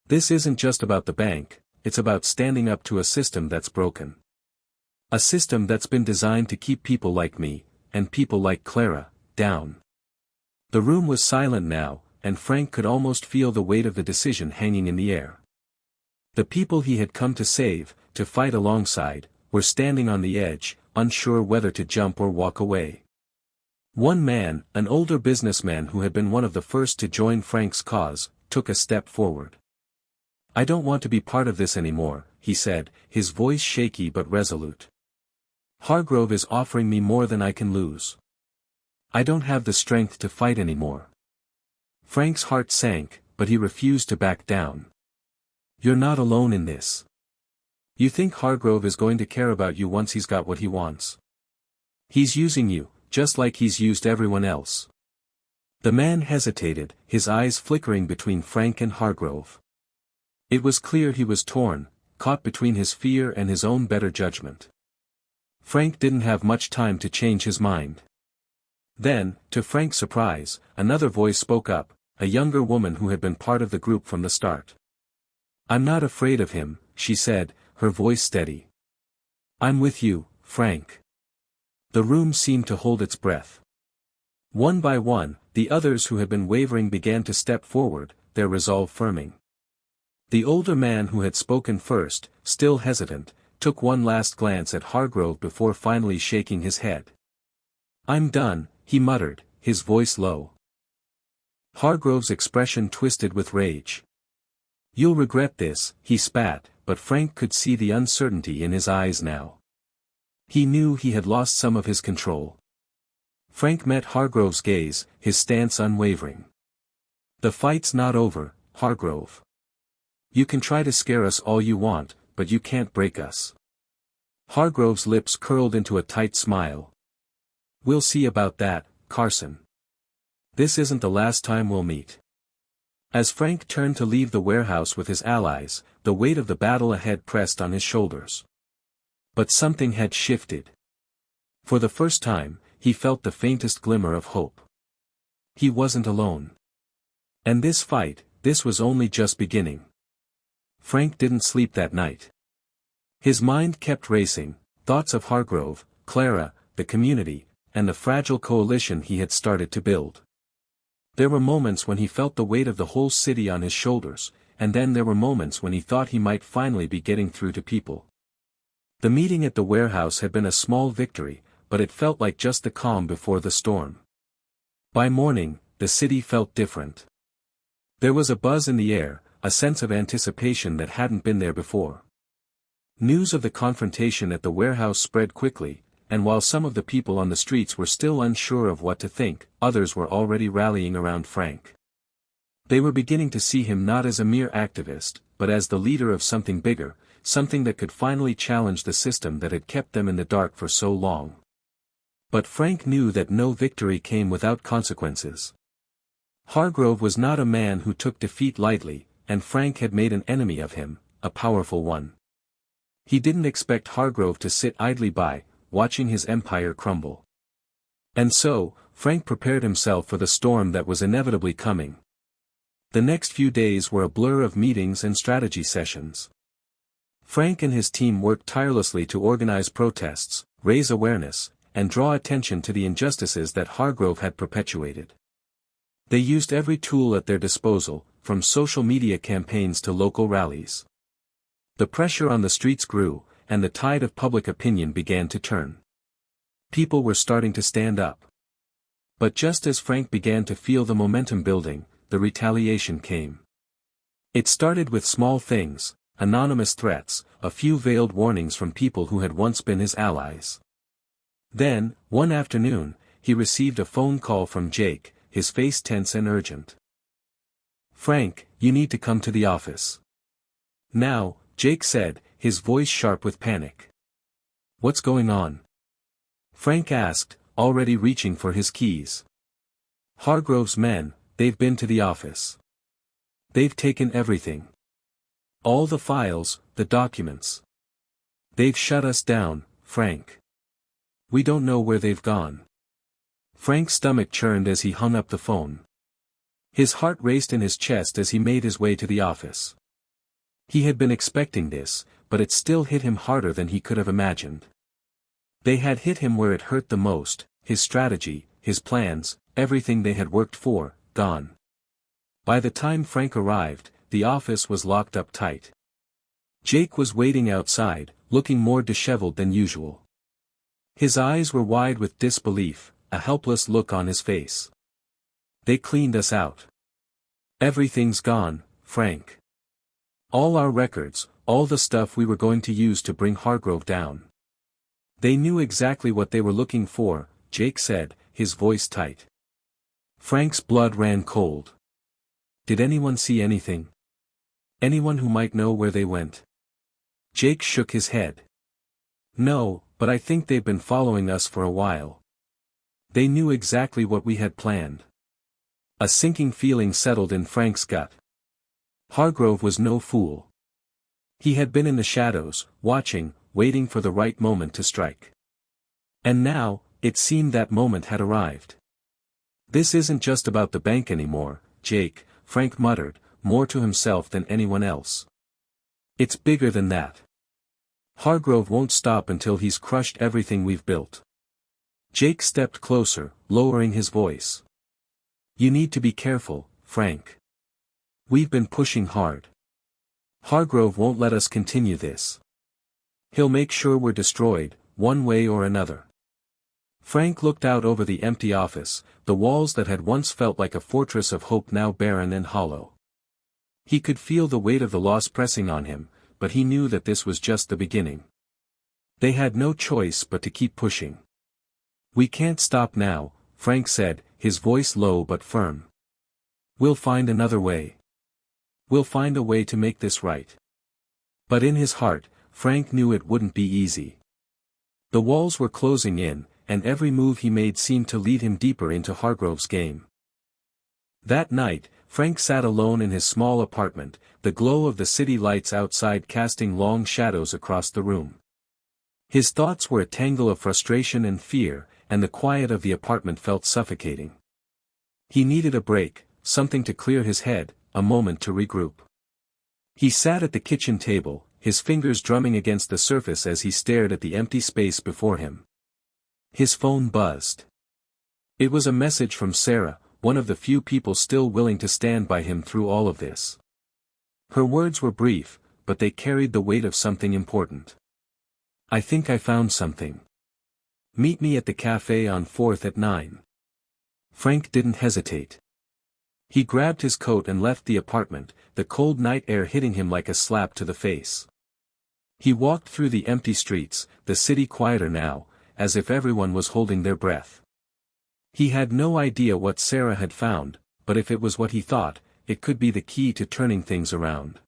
This isn't just about the bank, it's about standing up to a system that's broken. A system that's been designed to keep people like me, and people like Clara, down." The room was silent now, and Frank could almost feel the weight of the decision hanging in the air. The people he had come to save, to fight alongside, were standing on the edge, unsure whether to jump or walk away. One man, an older businessman who had been one of the first to join Frank's cause, took a step forward. "I don't want to be part of this anymore," he said, his voice shaky but resolute. "Hargrove is offering me more than I can lose. I don't have the strength to fight anymore." Frank's heart sank, but he refused to back down. "You're not alone in this. You think Hargrove is going to care about you once he's got what he wants? He's using you, just like he's used everyone else." The man hesitated, his eyes flickering between Frank and Hargrove. It was clear he was torn, caught between his fear and his own better judgment. Frank didn't have much time to change his mind. Then, to Frank's surprise, another voice spoke up, a younger woman who had been part of the group from the start. "I'm not afraid of him," she said, her voice steady. "I'm with you, Frank." The room seemed to hold its breath. One by one, the others who had been wavering began to step forward, their resolve firming. The older man who had spoken first, still hesitant, took one last glance at Hargrove before finally shaking his head. "I'm done," he muttered, his voice low. Hargrove's expression twisted with rage. "You'll regret this," he spat, but Frank could see the uncertainty in his eyes now. He knew he had lost some of his control. Frank met Hargrove's gaze, his stance unwavering. "The fight's not over, Hargrove. You can try to scare us all you want, but you can't break us." Hargrove's lips curled into a tight smile. "We'll see about that, Carson. This isn't the last time we'll meet." As Frank turned to leave the warehouse with his allies, the weight of the battle ahead pressed on his shoulders. But something had shifted. For the first time, he felt the faintest glimmer of hope. He wasn't alone. And this fight, this was only just beginning. Frank didn't sleep that night. His mind kept racing, thoughts of Hargrove, Clara, the community, and the fragile coalition he had started to build. There were moments when he felt the weight of the whole city on his shoulders, and then there were moments when he thought he might finally be getting through to people. The meeting at the warehouse had been a small victory, but it felt like just the calm before the storm. By morning, the city felt different. There was a buzz in the air, a sense of anticipation that hadn't been there before. News of the confrontation at the warehouse spread quickly, and while some of the people on the streets were still unsure of what to think, others were already rallying around Frank. They were beginning to see him not as a mere activist, but as the leader of something bigger, something that could finally challenge the system that had kept them in the dark for so long. But Frank knew that no victory came without consequences. Hargrove was not a man who took defeat lightly, and Frank had made an enemy of him, a powerful one. He didn't expect Hargrove to sit idly by, watching his empire crumble. And so, Frank prepared himself for the storm that was inevitably coming. The next few days were a blur of meetings and strategy sessions. Frank and his team worked tirelessly to organize protests, raise awareness, and draw attention to the injustices that Hargrove had perpetuated. They used every tool at their disposal, from social media campaigns to local rallies. The pressure on the streets grew, and the tide of public opinion began to turn. People were starting to stand up. But just as Frank began to feel the momentum building, the retaliation came. It started with small things, anonymous threats, a few veiled warnings from people who had once been his allies. Then, one afternoon, he received a phone call from Jake, his face tense and urgent. "Frank, you need to come to the office." "Now," Jake said, his voice sharp with panic. "What's going on?" Frank asked, already reaching for his keys. "Hargrove's men, they've been to the office. They've taken everything. All the files, the documents. They've shut us down, Frank. We don't know where they've gone." Frank's stomach churned as he hung up the phone. His heart raced in his chest as he made his way to the office. He had been expecting this, but it still hit him harder than he could have imagined. They had hit him where it hurt the most, his strategy, his plans, everything they had worked for, gone. By the time Frank arrived, the office was locked up tight. Jake was waiting outside, looking more disheveled than usual. His eyes were wide with disbelief, a helpless look on his face. "They cleaned us out. Everything's gone, Frank. All our records, all the stuff we were going to use to bring Hargrove down." "They knew exactly what they were looking for," Jake said, his voice tight. Frank's blood ran cold. "Did anyone see anything? Anyone who might know where they went?" Jake shook his head. "No, but I think they've been following us for a while. They knew exactly what we had planned." A sinking feeling settled in Frank's gut. Hargrove was no fool. He had been in the shadows, watching, waiting for the right moment to strike. And now, it seemed that moment had arrived. "This isn't just about the bank anymore, Jake," Frank muttered, more to himself than anyone else. "It's bigger than that. Hargrove won't stop until he's crushed everything we've built." Jake stepped closer, lowering his voice. "You need to be careful, Frank. We've been pushing hard. Hargrove won't let us continue this. He'll make sure we're destroyed, one way or another." Frank looked out over the empty office, the walls that had once felt like a fortress of hope now barren and hollow. He could feel the weight of the loss pressing on him, but he knew that this was just the beginning. They had no choice but to keep pushing. "We can't stop now," Frank said, his voice low but firm. "We'll find another way. We'll find a way to make this right." But in his heart, Frank knew it wouldn't be easy. The walls were closing in, and every move he made seemed to lead him deeper into Hargrove's game. That night, Frank sat alone in his small apartment, the glow of the city lights outside casting long shadows across the room. His thoughts were a tangle of frustration and fear, and the quiet of the apartment felt suffocating. He needed a break, something to clear his head, a moment to regroup. He sat at the kitchen table, his fingers drumming against the surface as he stared at the empty space before him. His phone buzzed. It was a message from Sarah, one of the few people still willing to stand by him through all of this. Her words were brief, but they carried the weight of something important. "I think I found something. Meet me at the cafe on 4th at 9. Frank didn't hesitate. He grabbed his coat and left the apartment, the cold night air hitting him like a slap to the face. He walked through the empty streets, the city quieter now, as if everyone was holding their breath. He had no idea what Sarah had found, but if it was what he thought, it could be the key to turning things around.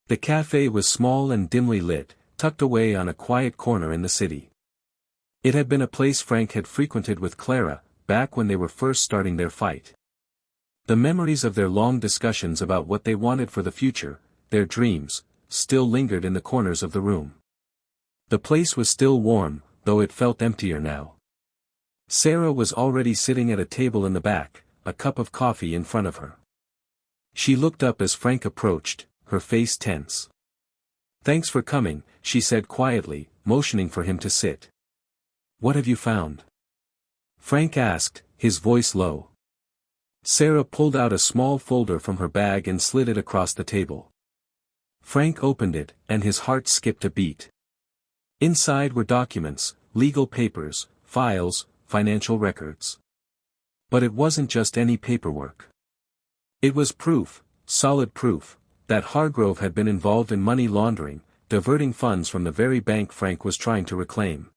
The cafe was small and dimly lit, tucked away on a quiet corner in the city. It had been a place Frank had frequented with Clara, back when they were first starting their fight. The memories of their long discussions about what they wanted for the future, their dreams, still lingered in the corners of the room. The place was still warm, though it felt emptier now. Sarah was already sitting at a table in the back, a cup of coffee in front of her. She looked up as Frank approached, her face tense. "Thanks for coming," she said quietly, motioning for him to sit. "What have you found?" Frank asked, his voice low. Sarah pulled out a small folder from her bag and slid it across the table. Frank opened it, and his heart skipped a beat. Inside were documents, legal papers, files, financial records. But it wasn't just any paperwork. It was proof, solid proof, that Hargrove had been involved in money laundering, diverting funds from the very bank Frank was trying to reclaim.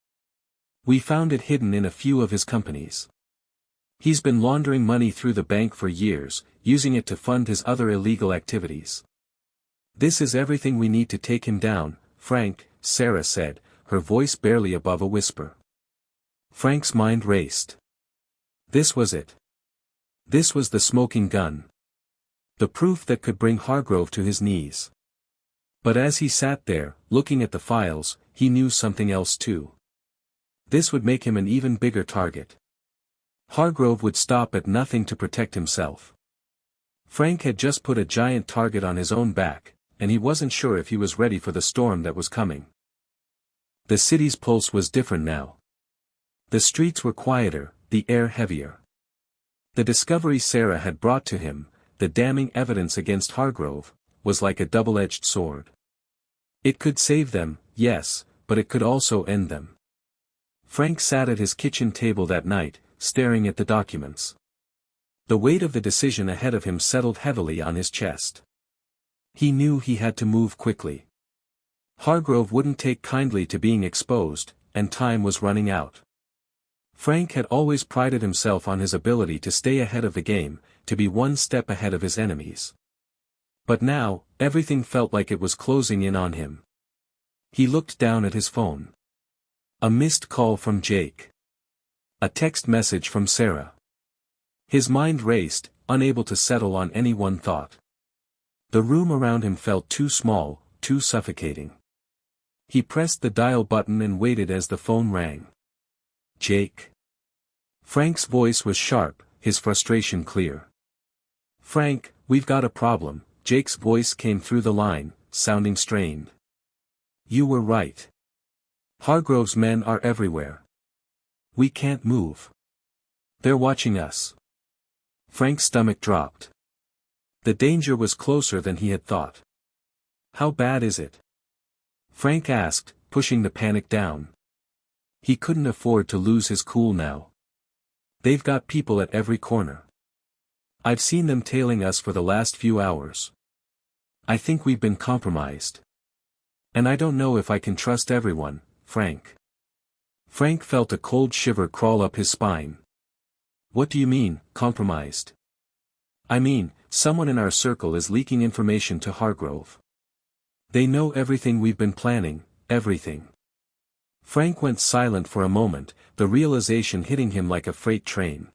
We found it hidden in a few of his companies. He's been laundering money through the bank for years, using it to fund his other illegal activities. This is everything we need to take him down, Frank, Sarah said, her voice barely above a whisper. Frank's mind raced. This was it. This was the smoking gun. The proof that could bring Hargrove to his knees. But as he sat there, looking at the files, he knew something else too. This would make him an even bigger target. Hargrove would stop at nothing to protect himself. Frank had just put a giant target on his own back, and he wasn't sure if he was ready for the storm that was coming. The city's pulse was different now. The streets were quieter, the air heavier. The discovery Sarah had brought to him, the damning evidence against Hargrove, was like a double-edged sword. It could save them, yes, but it could also end them. Frank sat at his kitchen table that night, staring at the documents. The weight of the decision ahead of him settled heavily on his chest. He knew he had to move quickly. Hargrove wouldn't take kindly to being exposed, and time was running out. Frank had always prided himself on his ability to stay ahead of the game, to be one step ahead of his enemies. But now, everything felt like it was closing in on him. He looked down at his phone. A missed call from Jake. A text message from Sarah. His mind raced, unable to settle on any one thought. The room around him felt too small, too suffocating. He pressed the dial button and waited as the phone rang. Jake. Frank's voice was sharp, his frustration clear. Frank, we've got a problem, Jake's voice came through the line, sounding strained. You were right. Hargrove's men are everywhere. We can't move. They're watching us. Frank's stomach dropped. The danger was closer than he had thought. How bad is it? Frank asked, pushing the panic down. He couldn't afford to lose his cool now. They've got people at every corner. I've seen them tailing us for the last few hours. I think we've been compromised. And I don't know if I can trust everyone, Frank. Frank felt a cold shiver crawl up his spine. What do you mean, compromised? I mean, someone in our circle is leaking information to Hargrove. They know everything we've been planning, everything. Frank went silent for a moment, the realization hitting him like a freight train.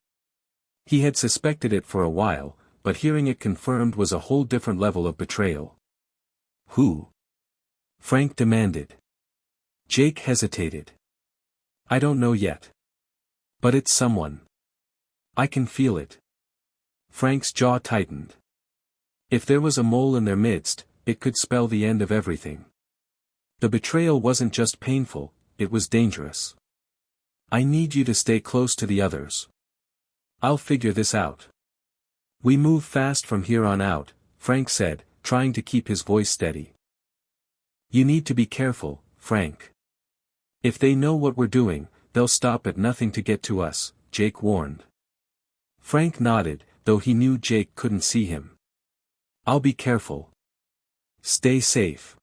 He had suspected it for a while, but hearing it confirmed was a whole different level of betrayal. Who? Frank demanded. Jake hesitated. I don't know yet. But it's someone. I can feel it. Frank's jaw tightened. If there was a mole in their midst, it could spell the end of everything. The betrayal wasn't just painful, it was dangerous. I need you to stay close to the others. I'll figure this out. We move fast from here on out, Frank said, trying to keep his voice steady. You need to be careful, Frank. If they know what we're doing, they'll stop at nothing to get to us, Jake warned. Frank nodded, though he knew Jake couldn't see him. I'll be careful. Stay safe.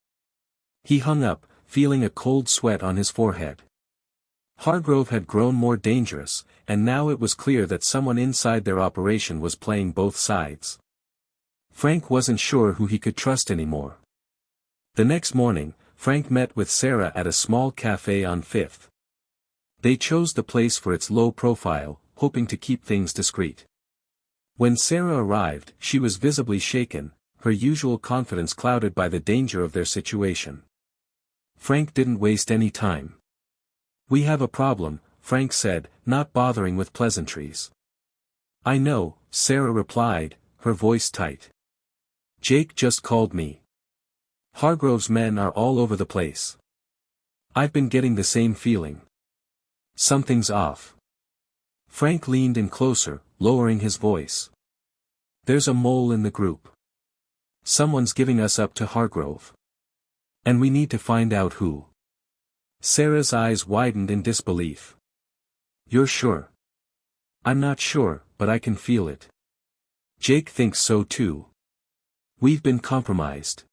He hung up, feeling a cold sweat on his forehead. Hargrove had grown more dangerous, and now it was clear that someone inside their operation was playing both sides. Frank wasn't sure who he could trust anymore. The next morning, Frank met with Sarah at a small cafe on 5th. They chose the place for its low profile, hoping to keep things discreet. When Sarah arrived, she was visibly shaken, her usual confidence clouded by the danger of their situation. Frank didn't waste any time. We have a problem, Frank said, not bothering with pleasantries. I know, Sarah replied, her voice tight. Jake just called me. Hargrove's men are all over the place. I've been getting the same feeling. Something's off. Frank leaned in closer, lowering his voice. There's a mole in the group. Someone's giving us up to Hargrove. And we need to find out who. Sarah's eyes widened in disbelief. You're sure? I'm not sure, but I can feel it. Jake thinks so too. We've been compromised.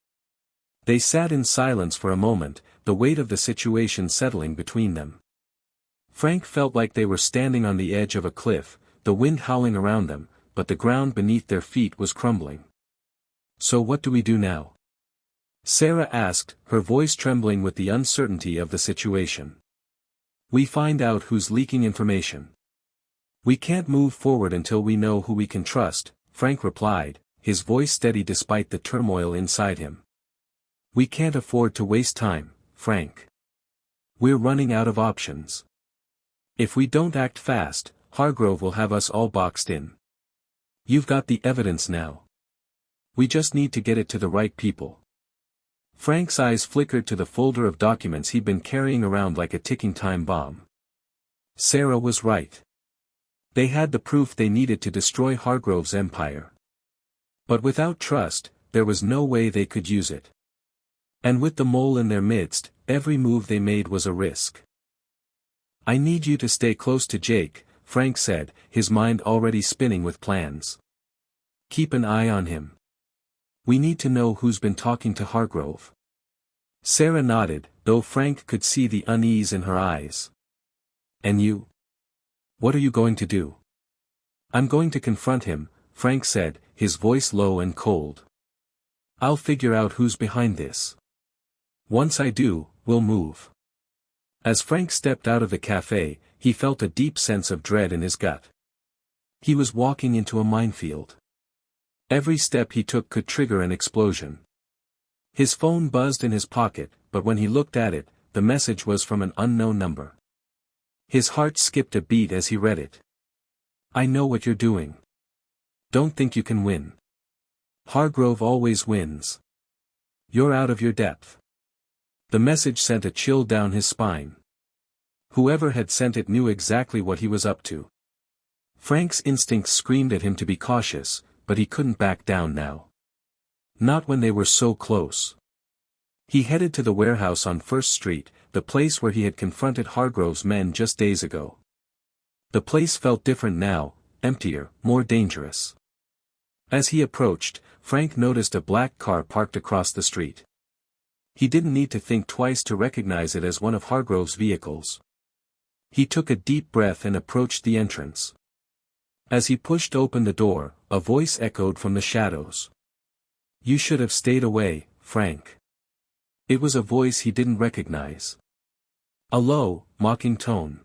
They sat in silence for a moment, the weight of the situation settling between them. Frank felt like they were standing on the edge of a cliff, the wind howling around them, but the ground beneath their feet was crumbling. So what do we do now? Sarah asked, her voice trembling with the uncertainty of the situation. We find out who's leaking information. We can't move forward until we know who we can trust, Frank replied, his voice steady despite the turmoil inside him. We can't afford to waste time, Frank. We're running out of options. If we don't act fast, Hargrove will have us all boxed in. You've got the evidence now. We just need to get it to the right people. Frank's eyes flickered to the folder of documents he'd been carrying around like a ticking time bomb. Sarah was right. They had the proof they needed to destroy Hargrove's empire. But without trust, there was no way they could use it. And with the mole in their midst, every move they made was a risk. I need you to stay close to Jake, Frank said, his mind already spinning with plans. Keep an eye on him. We need to know who's been talking to Hargrove. Sarah nodded, though Frank could see the unease in her eyes. And you? What are you going to do? I'm going to confront him, Frank said, his voice low and cold. I'll figure out who's behind this. Once I do, we'll move. As Frank stepped out of the cafe, he felt a deep sense of dread in his gut. He was walking into a minefield. Every step he took could trigger an explosion. His phone buzzed in his pocket, but when he looked at it, the message was from an unknown number. His heart skipped a beat as he read it. I know what you're doing. Don't think you can win. Hargrove always wins. You're out of your depth. The message sent a chill down his spine. Whoever had sent it knew exactly what he was up to. Frank's instincts screamed at him to be cautious, but he couldn't back down now. Not when they were so close. He headed to the warehouse on First Street, the place where he had confronted Hargrove's men just days ago. The place felt different now, emptier, more dangerous. As he approached, Frank noticed a black car parked across the street. He didn't need to think twice to recognize it as one of Hargrove's vehicles. He took a deep breath and approached the entrance. As he pushed open the door, a voice echoed from the shadows. You should have stayed away, Frank. It was a voice he didn't recognize. A low, mocking tone.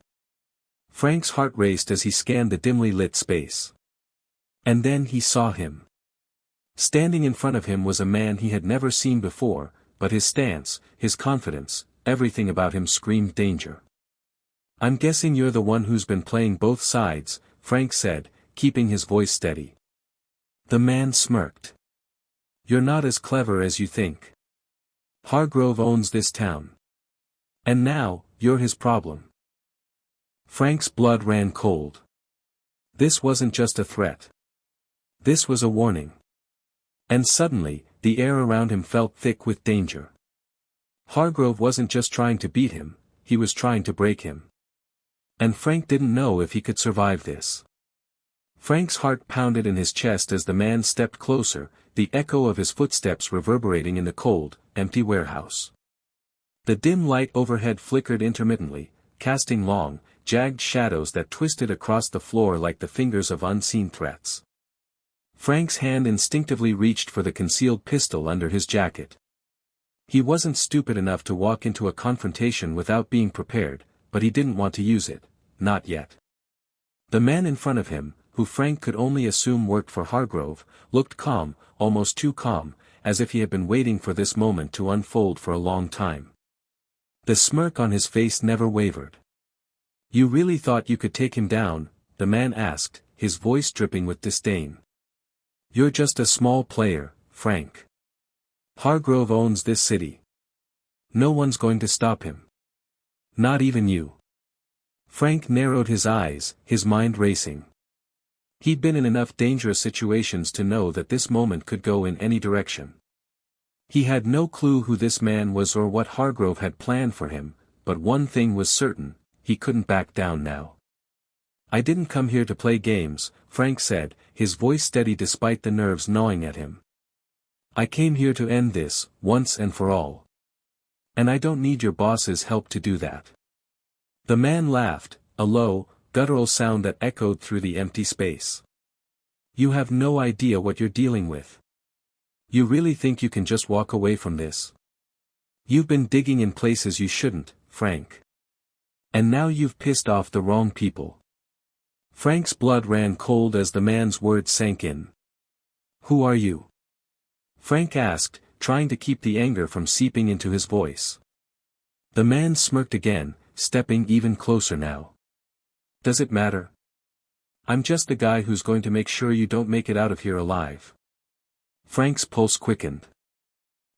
Frank's heart raced as he scanned the dimly lit space. And then he saw him. Standing in front of him was a man he had never seen before, but his stance, his confidence, everything about him screamed danger. I'm guessing you're the one who's been playing both sides, Frank said, keeping his voice steady. The man smirked. You're not as clever as you think. Hargrove owns this town. And now, you're his problem. Frank's blood ran cold. This wasn't just a threat. This was a warning. And suddenly, the air around him felt thick with danger. Hargrove wasn't just trying to beat him, he was trying to break him. And Frank didn't know if he could survive this. Frank's heart pounded in his chest as the man stepped closer, the echo of his footsteps reverberating in the cold, empty warehouse. The dim light overhead flickered intermittently, casting long, jagged shadows that twisted across the floor like the fingers of unseen threats. Frank's hand instinctively reached for the concealed pistol under his jacket. He wasn't stupid enough to walk into a confrontation without being prepared, but he didn't want to use it, not yet. The man in front of him, who Frank could only assume worked for Hargrove, looked calm, almost too calm, as if he had been waiting for this moment to unfold for a long time. The smirk on his face never wavered. You really thought you could take him down? The man asked, his voice dripping with disdain. You're just a small player, Frank. Hargrove owns this city. No one's going to stop him. Not even you. Frank narrowed his eyes, his mind racing. He'd been in enough dangerous situations to know that this moment could go in any direction. He had no clue who this man was or what Hargrove had planned for him, but one thing was certain, he couldn't back down now. "I didn't come here to play games," Frank said, his voice steady despite the nerves gnawing at him. "I came here to end this, once and for all. And I don't need your boss's help to do that." The man laughed, a low, guttural sound that echoed through the empty space. "You have no idea what you're dealing with. You really think you can just walk away from this? You've been digging in places you shouldn't, Frank. And now you've pissed off the wrong people." Frank's blood ran cold as the man's words sank in. "Who are you?" Frank asked, trying to keep the anger from seeping into his voice. The man smirked again, stepping even closer now. "Does it matter? I'm just the guy who's going to make sure you don't make it out of here alive." Frank's pulse quickened.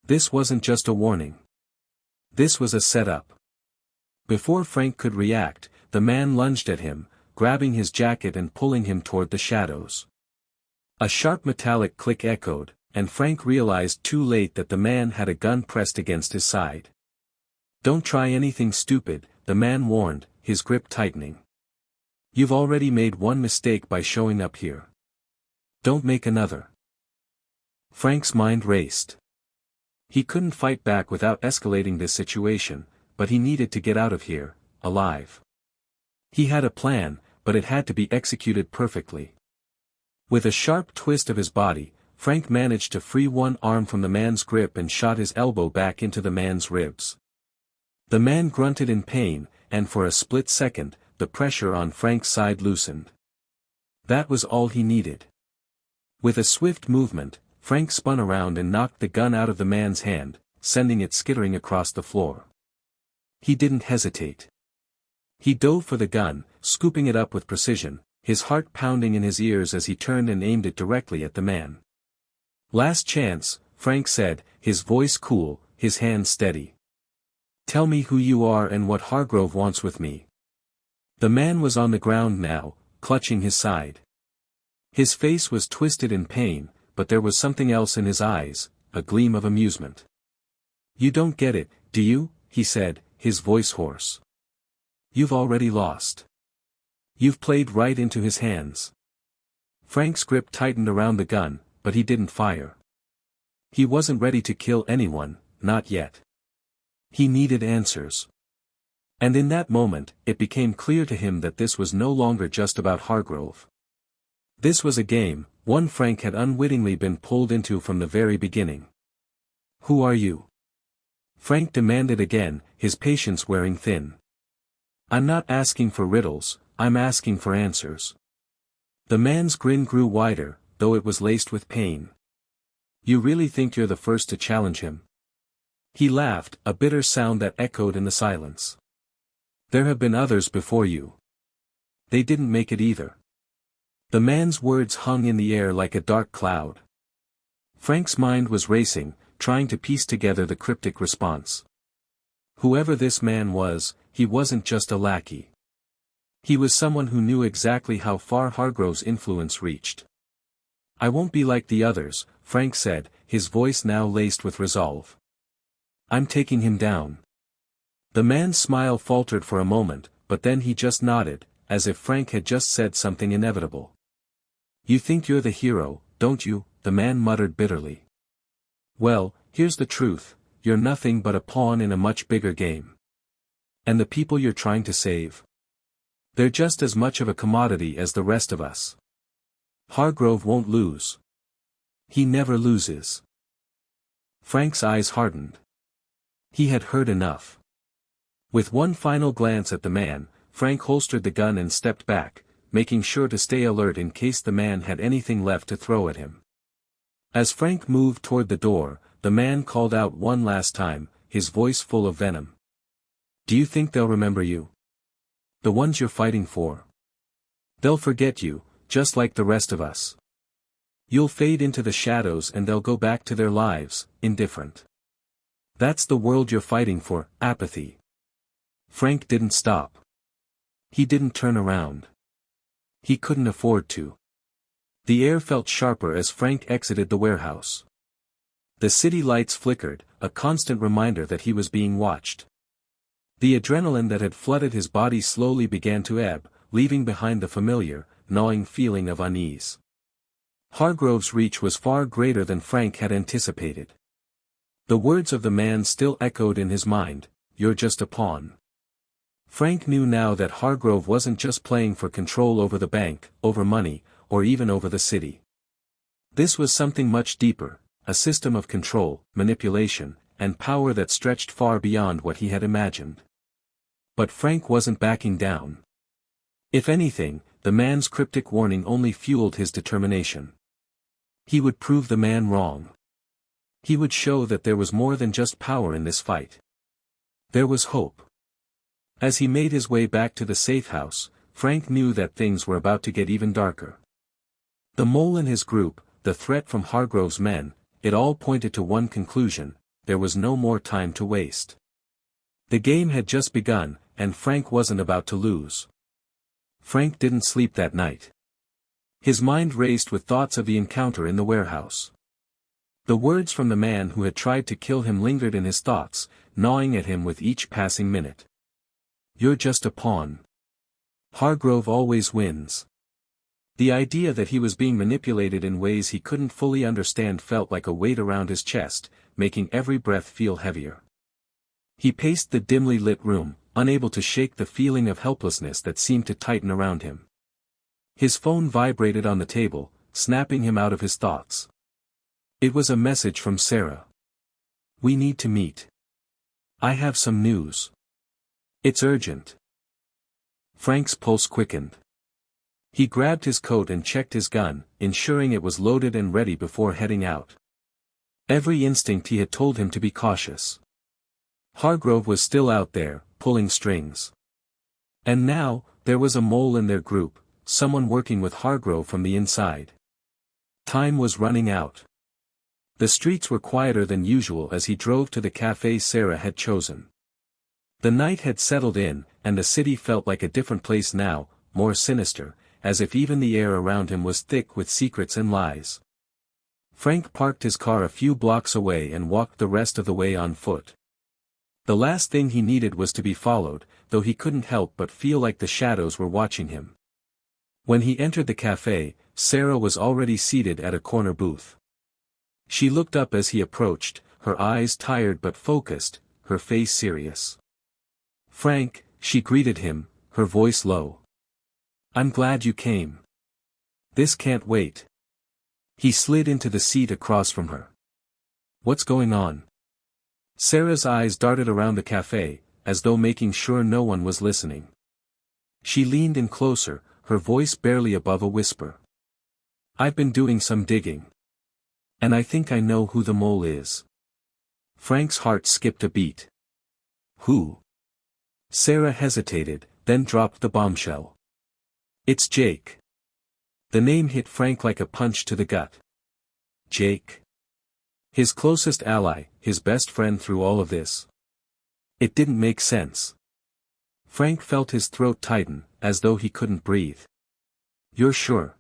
This wasn't just a warning. This was a setup. Before Frank could react, the man lunged at him, grabbing his jacket and pulling him toward the shadows. A sharp metallic click echoed, and Frank realized too late that the man had a gun pressed against his side. "Don't try anything stupid," the man warned, his grip tightening. "You've already made one mistake by showing up here. Don't make another." Frank's mind raced. He couldn't fight back without escalating this situation, but he needed to get out of here, alive. He had a plan, but it had to be executed perfectly. With a sharp twist of his body, Frank managed to free one arm from the man's grip and shot his elbow back into the man's ribs. The man grunted in pain, and for a split second, the pressure on Frank's side loosened. That was all he needed. With a swift movement, Frank spun around and knocked the gun out of the man's hand, sending it skittering across the floor. He didn't hesitate. He dove for the gun, scooping it up with precision, his heart pounding in his ears as he turned and aimed it directly at the man. "Last chance," Frank said, his voice cool, his hands steady. "Tell me who you are and what Hargrove wants with me." The man was on the ground now, clutching his side. His face was twisted in pain, but there was something else in his eyes, a gleam of amusement. "You don't get it, do you?" he said, his voice hoarse. "You've already lost. You've played right into his hands." Frank's grip tightened around the gun, but he didn't fire. He wasn't ready to kill anyone, not yet. He needed answers. And in that moment, it became clear to him that this was no longer just about Hargrove. This was a game, one Frank had unwittingly been pulled into from the very beginning. "Who are you?" Frank demanded again, his patience wearing thin. "I'm not asking for riddles, I'm asking for answers." The man's grin grew wider, though it was laced with pain. "You really think you're the first to challenge him?" He laughed, a bitter sound that echoed in the silence. "There have been others before you. They didn't make it either." The man's words hung in the air like a dark cloud. Frank's mind was racing, trying to piece together the cryptic response. Whoever this man was, he wasn't just a lackey. He was someone who knew exactly how far Hargrove's influence reached. "I won't be like the others," Frank said, his voice now laced with resolve. "I'm taking him down." The man's smile faltered for a moment, but then he just nodded, as if Frank had just said something inevitable. "You think you're the hero, don't you?" the man muttered bitterly. "Well, here's the truth, you're nothing but a pawn in a much bigger game. And the people you're trying to save? They're just as much of a commodity as the rest of us. Hargrove won't lose. He never loses." Frank's eyes hardened. He had heard enough. With one final glance at the man, Frank holstered the gun and stepped back, making sure to stay alert in case the man had anything left to throw at him. As Frank moved toward the door, the man called out one last time, his voice full of venom. "Do you think they'll remember you? The ones you're fighting for? They'll forget you, just like the rest of us. You'll fade into the shadows and they'll go back to their lives, indifferent. That's the world you're fighting for, apathy." Frank didn't stop. He didn't turn around. He couldn't afford to. The air felt sharper as Frank exited the warehouse. The city lights flickered, a constant reminder that he was being watched. The adrenaline that had flooded his body slowly began to ebb, leaving behind the familiar, gnawing feeling of unease. Hargrove's reach was far greater than Frank had anticipated. The words of the man still echoed in his mind, "You're just a pawn." Frank knew now that Hargrove wasn't just playing for control over the bank, over money, or even over the city. This was something much deeper, a system of control, manipulation, and power that stretched far beyond what he had imagined. But Frank wasn't backing down. If anything, the man's cryptic warning only fueled his determination. He would prove the man wrong. He would show that there was more than just power in this fight. There was hope. As he made his way back to the safe house, Frank knew that things were about to get even darker. The mole and his group, the threat from Hargrove's men, it all pointed to one conclusion: there was no more time to waste. The game had just begun, and Frank wasn't about to lose. Frank didn't sleep that night. His mind raced with thoughts of the encounter in the warehouse. The words from the man who had tried to kill him lingered in his thoughts, gnawing at him with each passing minute. "You're just a pawn. Hargrove always wins." The idea that he was being manipulated in ways he couldn't fully understand felt like a weight around his chest, making every breath feel heavier. He paced the dimly lit room, unable to shake the feeling of helplessness that seemed to tighten around him. His phone vibrated on the table, snapping him out of his thoughts. It was a message from Sarah. "We need to meet. I have some news. It's urgent." Frank's pulse quickened. He grabbed his coat and checked his gun, ensuring it was loaded and ready before heading out. Every instinct he had told him to be cautious. Hargrove was still out there, pulling strings. And now, there was a mole in their group, someone working with Hargrove from the inside. Time was running out. The streets were quieter than usual as he drove to the cafe Sarah had chosen. The night had settled in, and the city felt like a different place now, more sinister, as if even the air around him was thick with secrets and lies. Frank parked his car a few blocks away and walked the rest of the way on foot. The last thing he needed was to be followed, though he couldn't help but feel like the shadows were watching him. When he entered the cafe, Sarah was already seated at a corner booth. She looked up as he approached, her eyes tired but focused, her face serious. "Frank," she greeted him, her voice low. "I'm glad you came. This can't wait." He slid into the seat across from her. "What's going on?" Sarah's eyes darted around the cafe, as though making sure no one was listening. She leaned in closer, her voice barely above a whisper. "I've been doing some digging. And I think I know who the mole is." Frank's heart skipped a beat. "Who?" Sarah hesitated, then dropped the bombshell. "It's Jake." The name hit Frank like a punch to the gut. Jake. His closest ally, his best friend through all of this. It didn't make sense. Frank felt his throat tighten, as though he couldn't breathe. "You're sure?"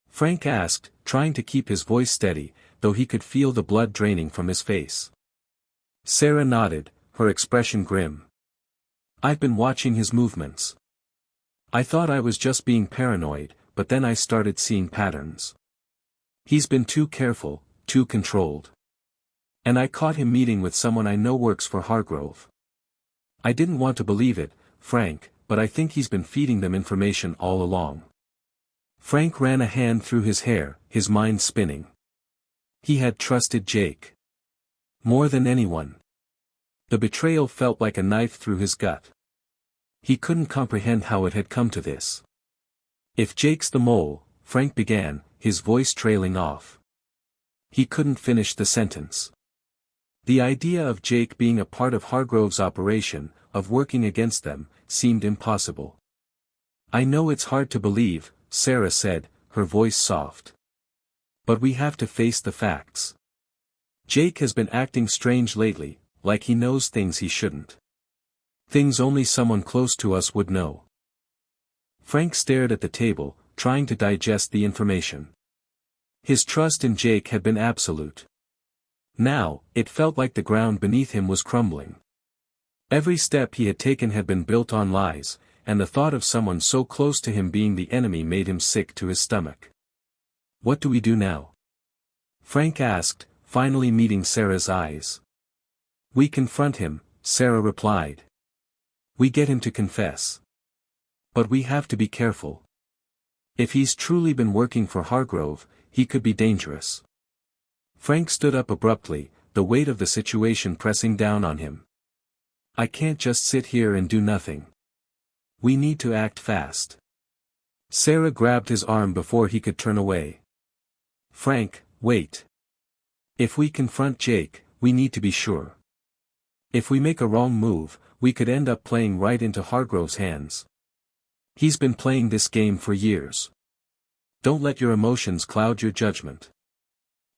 Frank asked, trying to keep his voice steady, though he could feel the blood draining from his face. Sarah nodded, her expression grim. "I've been watching his movements. I thought I was just being paranoid, but then I started seeing patterns. He's been too careful, too controlled. And I caught him meeting with someone I know works for Hargrove. I didn't want to believe it, Frank, but I think he's been feeding them information all along." Frank ran a hand through his hair, his mind spinning. He had trusted Jake. More than anyone. The betrayal felt like a knife through his gut. He couldn't comprehend how it had come to this. "If Jake's the mole," Frank began, his voice trailing off. He couldn't finish the sentence. The idea of Jake being a part of Hargrove's operation, of working against them, seemed impossible. "I know it's hard to believe," Sarah said, her voice soft. "But we have to face the facts. Jake has been acting strange lately, like he knows things he shouldn't. Things only someone close to us would know." Frank stared at the table, trying to digest the information. His trust in Jake had been absolute. Now, it felt like the ground beneath him was crumbling. Every step he had taken had been built on lies, and the thought of someone so close to him being the enemy made him sick to his stomach. "What do we do now?" Frank asked, finally meeting Sarah's eyes. "We confront him," Sarah replied. "We get him to confess. But we have to be careful. If he's truly been working for Hargrove, he could be dangerous." Frank stood up abruptly, the weight of the situation pressing down on him. "I can't just sit here and do nothing. We need to act fast." Sarah grabbed his arm before he could turn away. "Frank, wait. If we confront Jake, we need to be sure. If we make a wrong move, we could end up playing right into Hargrove's hands. He's been playing this game for years. Don't let your emotions cloud your judgment."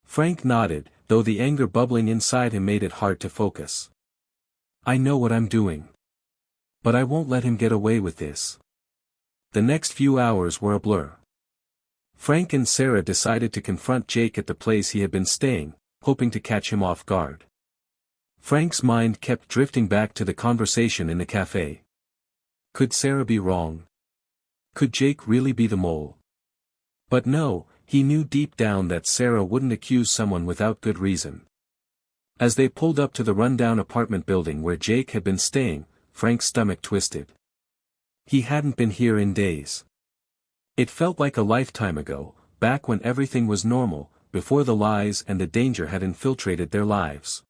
Frank nodded, though the anger bubbling inside him made it hard to focus. "I know what I'm doing. But I won't let him get away with this." The next few hours were a blur. Frank and Sarah decided to confront Jake at the place he had been staying, hoping to catch him off guard. Frank's mind kept drifting back to the conversation in the cafe. Could Sarah be wrong? Could Jake really be the mole? But no, he knew deep down that Sarah wouldn't accuse someone without good reason. As they pulled up to the rundown apartment building where Jake had been staying, Frank's stomach twisted. He hadn't been here in days. It felt like a lifetime ago, back when everything was normal, before the lies and the danger had infiltrated their lives.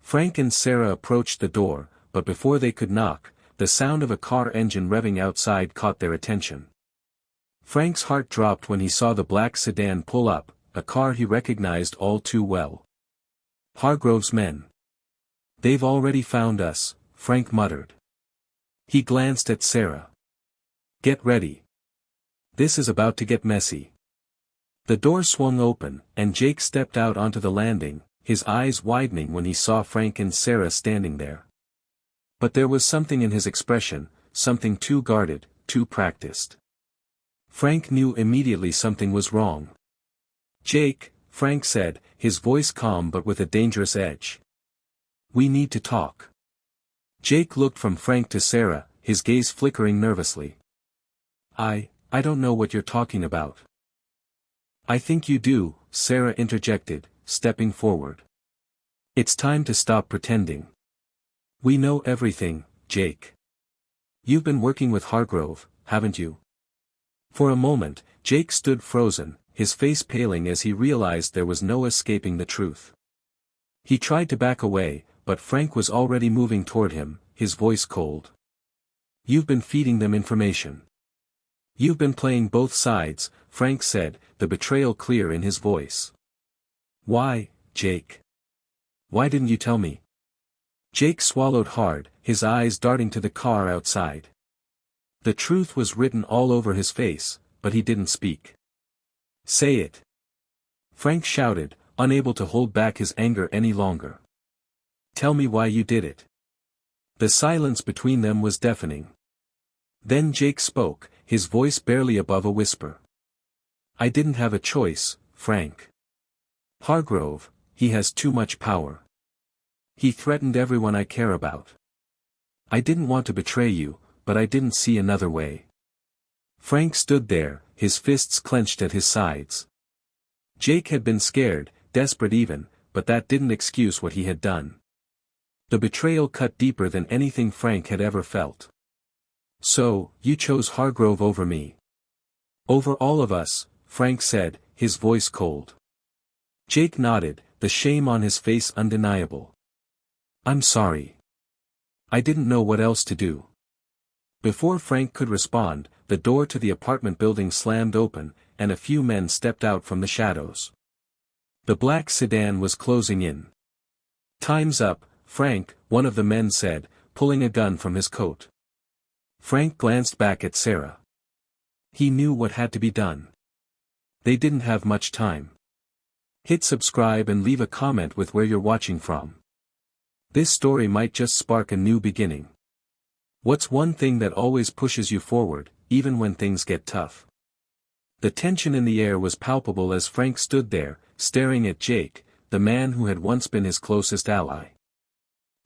Frank and Sarah approached the door, but before they could knock, the sound of a car engine revving outside caught their attention. Frank's heart dropped when he saw the black sedan pull up, a car he recognized all too well. Hargrove's men. "They've already found us," Frank muttered. He glanced at Sarah. "Get ready. This is about to get messy." The door swung open, and Jake stepped out onto the landing, his eyes widening when he saw Frank and Sarah standing there. But there was something in his expression, something too guarded, too practiced. Frank knew immediately something was wrong. "Jake," Frank said, his voice calm but with a dangerous edge. "We need to talk." Jake looked from Frank to Sarah, his gaze flickering nervously. I don't know what you're talking about." "I think you do," Sarah interjected, stepping forward. "It's time to stop pretending. We know everything, Jake. You've been working with Hargrove, haven't you?" For a moment, Jake stood frozen, his face paling as he realized there was no escaping the truth. He tried to back away, but Frank was already moving toward him, his voice cold. "You've been feeding them information. You've been playing both sides," Frank said, the betrayal clear in his voice. "Why, Jake? Why didn't you tell me?" Jake swallowed hard, his eyes darting to the car outside. The truth was written all over his face, but he didn't speak. "Say it!" Frank shouted, unable to hold back his anger any longer. "Tell me why you did it." The silence between them was deafening. Then Jake spoke, his voice barely above a whisper. "I didn't have a choice, Frank. Hargrove, he has too much power. He threatened everyone I care about. I didn't want to betray you, but I didn't see another way." Frank stood there, his fists clenched at his sides. Jake had been scared, desperate even, but that didn't excuse what he had done. The betrayal cut deeper than anything Frank had ever felt. "So, you chose Hargrove over me?" "Over all of us," Frank said, his voice cold. Jake nodded, the shame on his face undeniable. "I'm sorry. I didn't know what else to do." Before Frank could respond, the door to the apartment building slammed open, and a few men stepped out from the shadows. The black sedan was closing in. "Time's up, Frank," one of the men said, pulling a gun from his coat. Frank glanced back at Sarah. He knew what had to be done. They didn't have much time. Hit subscribe and leave a comment with where you're watching from. This story might just spark a new beginning. What's one thing that always pushes you forward, even when things get tough? The tension in the air was palpable as Frank stood there, staring at Jake, the man who had once been his closest ally.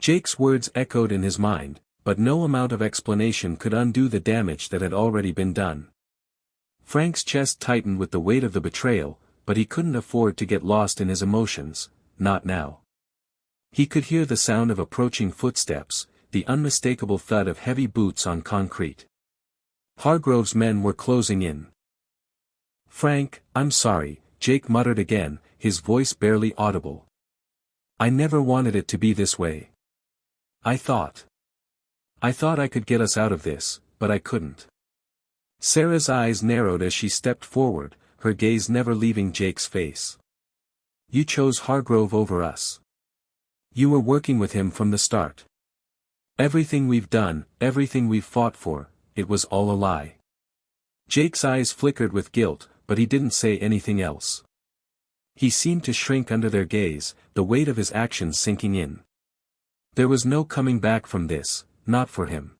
Jake's words echoed in his mind, but no amount of explanation could undo the damage that had already been done. Frank's chest tightened with the weight of the betrayal, but he couldn't afford to get lost in his emotions, not now. He could hear the sound of approaching footsteps, the unmistakable thud of heavy boots on concrete. Hargrove's men were closing in. "Frank, I'm sorry," Jake muttered again, his voice barely audible. "I never wanted it to be this way. I thought I could get us out of this, but I couldn't." Sarah's eyes narrowed as she stepped forward, her gaze never leaving Jake's face. "You chose Hargrove over us. You were working with him from the start. Everything we've done, everything we've fought for, it was all a lie." Jake's eyes flickered with guilt, but he didn't say anything else. He seemed to shrink under their gaze, the weight of his actions sinking in. There was no coming back from this, not for him.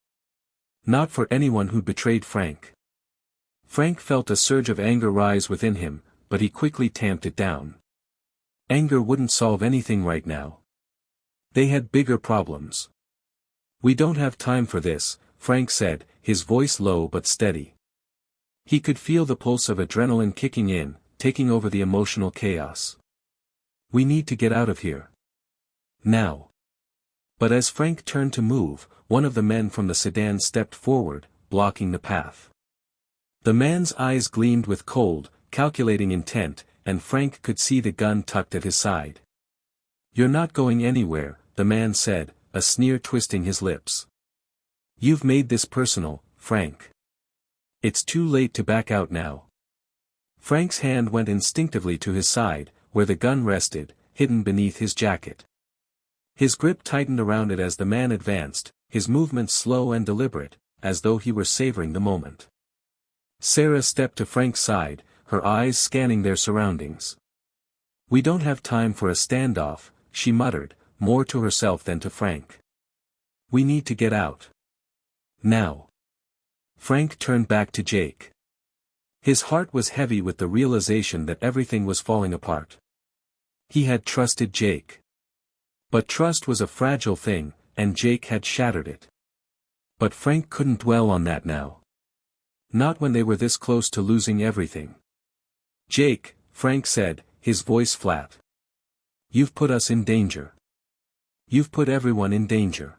Not for anyone who'd betrayed Frank. Frank felt a surge of anger rise within him, but he quickly tamped it down. Anger wouldn't solve anything right now. They had bigger problems. "We don't have time for this," Frank said, his voice low but steady. He could feel the pulse of adrenaline kicking in, taking over the emotional chaos. "We need to get out of here. Now." But as Frank turned to move, one of the men from the sedan stepped forward, blocking the path. The man's eyes gleamed with cold, calculating intent, and Frank could see the gun tucked at his side. "You're not going anywhere," the man said, a sneer twisting his lips. "You've made this personal, Frank. It's too late to back out now." Frank's hand went instinctively to his side, where the gun rested, hidden beneath his jacket. His grip tightened around it as the man advanced, his movements slow and deliberate, as though he were savoring the moment. Sarah stepped to Frank's side, her eyes scanning their surroundings. "We don't have time for a standoff," she muttered, more to herself than to Frank. "We need to get out. Now." Frank turned back to Jake. His heart was heavy with the realization that everything was falling apart. He had trusted Jake. But trust was a fragile thing, and Jake had shattered it. But Frank couldn't dwell on that now. Not when they were this close to losing everything. "Jake," Frank said, his voice flat. "You've put us in danger. You've put everyone in danger.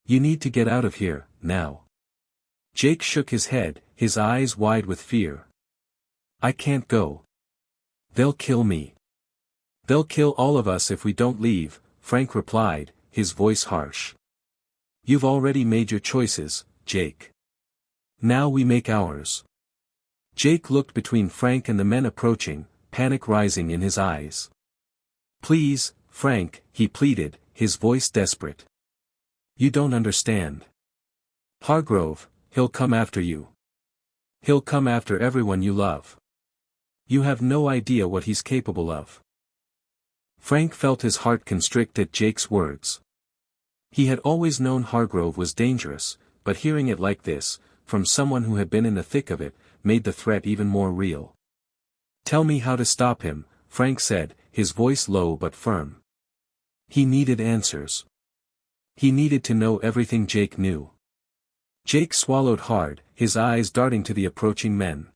You need to get out of here, now." Jake shook his head, his eyes wide with fear. "I can't go. They'll kill me. They'll kill all of us if we don't leave," Frank replied, his voice harsh. "You've already made your choices, Jake. Now we make ours." Jake looked between Frank and the men approaching, panic rising in his eyes. "Please, Frank," he pleaded, his voice desperate. "You don't understand. Hargrove, he'll come after you. He'll come after everyone you love. You have no idea what he's capable of." Frank felt his heart constrict at Jake's words. He had always known Hargrove was dangerous, but hearing it like this, from someone who had been in the thick of it, made the threat even more real. "Tell me how to stop him," Frank said, his voice low but firm. He needed answers. He needed to know everything Jake knew. Jake swallowed hard, his eyes darting to the approaching men.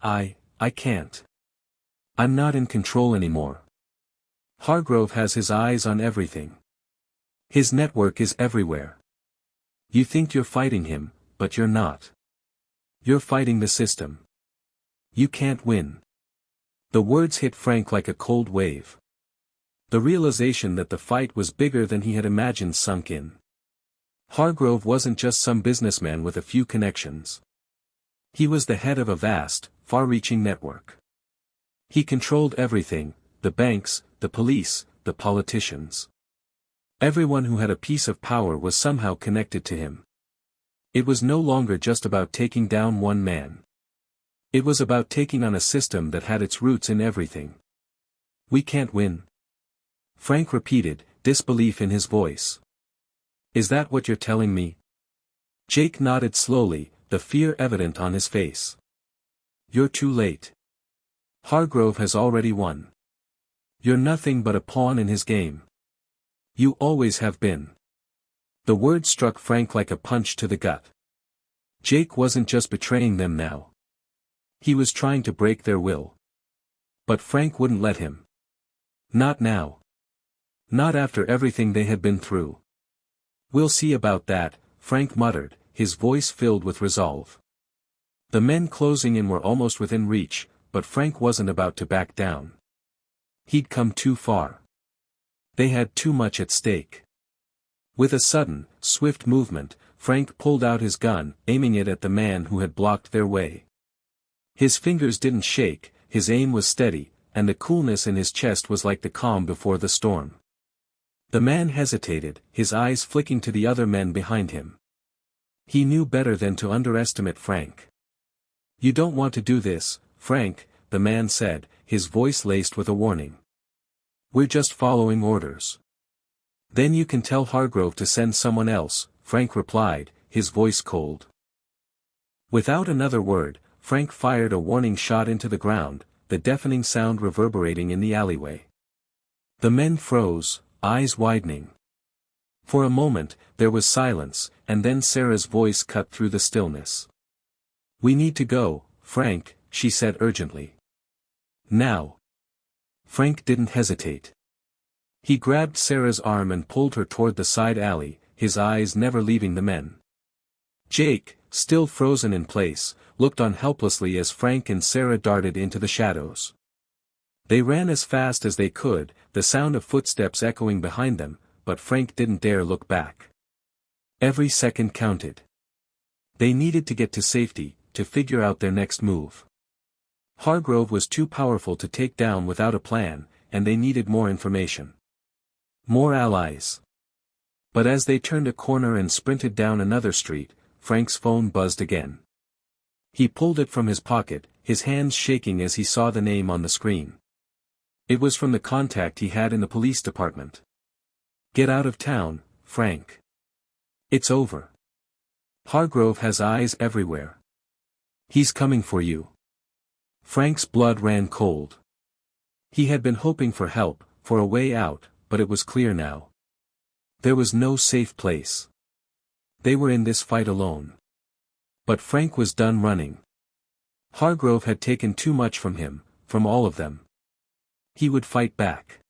I can't. I'm not in control anymore. Hargrove has his eyes on everything. His network is everywhere. You think you're fighting him, but you're not. You're fighting the system. You can't win." The words hit Frank like a cold wave. The realization that the fight was bigger than he had imagined sunk in. Hargrove wasn't just some businessman with a few connections. He was the head of a vast, far-reaching network. He controlled everything, the banks, the police, the politicians. Everyone who had a piece of power was somehow connected to him. It was no longer just about taking down one man. It was about taking on a system that had its roots in everything. "We can't win," Frank repeated, disbelief in his voice. "Is that what you're telling me?" Jake nodded slowly, the fear evident on his face. You're too late. Hargrove has already won. You're nothing but a pawn in his game. You always have been. The word struck Frank like a punch to the gut. Jake wasn't just betraying them now. He was trying to break their will. But Frank wouldn't let him. Not now. Not after everything they had been through. We'll see about that, Frank muttered, his voice filled with resolve. The men closing in were almost within reach, but Frank wasn't about to back down. He'd come too far. They had too much at stake. With a sudden, swift movement, Frank pulled out his gun, aiming it at the man who had blocked their way. His fingers didn't shake, his aim was steady, and the coolness in his chest was like the calm before the storm. The man hesitated, his eyes flicking to the other men behind him. He knew better than to underestimate Frank. You don't want to do this, Frank, the man said, his voice laced with a warning. We're just following orders. Then you can tell Hargrove to send someone else, Frank replied, his voice cold. Without another word, Frank fired a warning shot into the ground, the deafening sound reverberating in the alleyway. The men froze, eyes widening. For a moment, there was silence, and then Sarah's voice cut through the stillness. We need to go, Frank, she said urgently. Now. Frank didn't hesitate. He grabbed Sarah's arm and pulled her toward the side alley, his eyes never leaving the men. Jake, still frozen in place, looked on helplessly as Frank and Sarah darted into the shadows. They ran as fast as they could, the sound of footsteps echoing behind them, but Frank didn't dare look back. Every second counted. They needed to get to safety, to figure out their next move. Hargrove was too powerful to take down without a plan, and they needed more information. More allies. But as they turned a corner and sprinted down another street, Frank's phone buzzed again. He pulled it from his pocket, his hands shaking as he saw the name on the screen. It was from the contact he had in the police department. Get out of town, Frank. It's over. Hargrove has eyes everywhere. He's coming for you. Frank's blood ran cold. He had been hoping for help, for a way out, but it was clear now. There was no safe place. They were in this fight alone. But Frank was done running. Hargrove had taken too much from him, from all of them. He would fight back.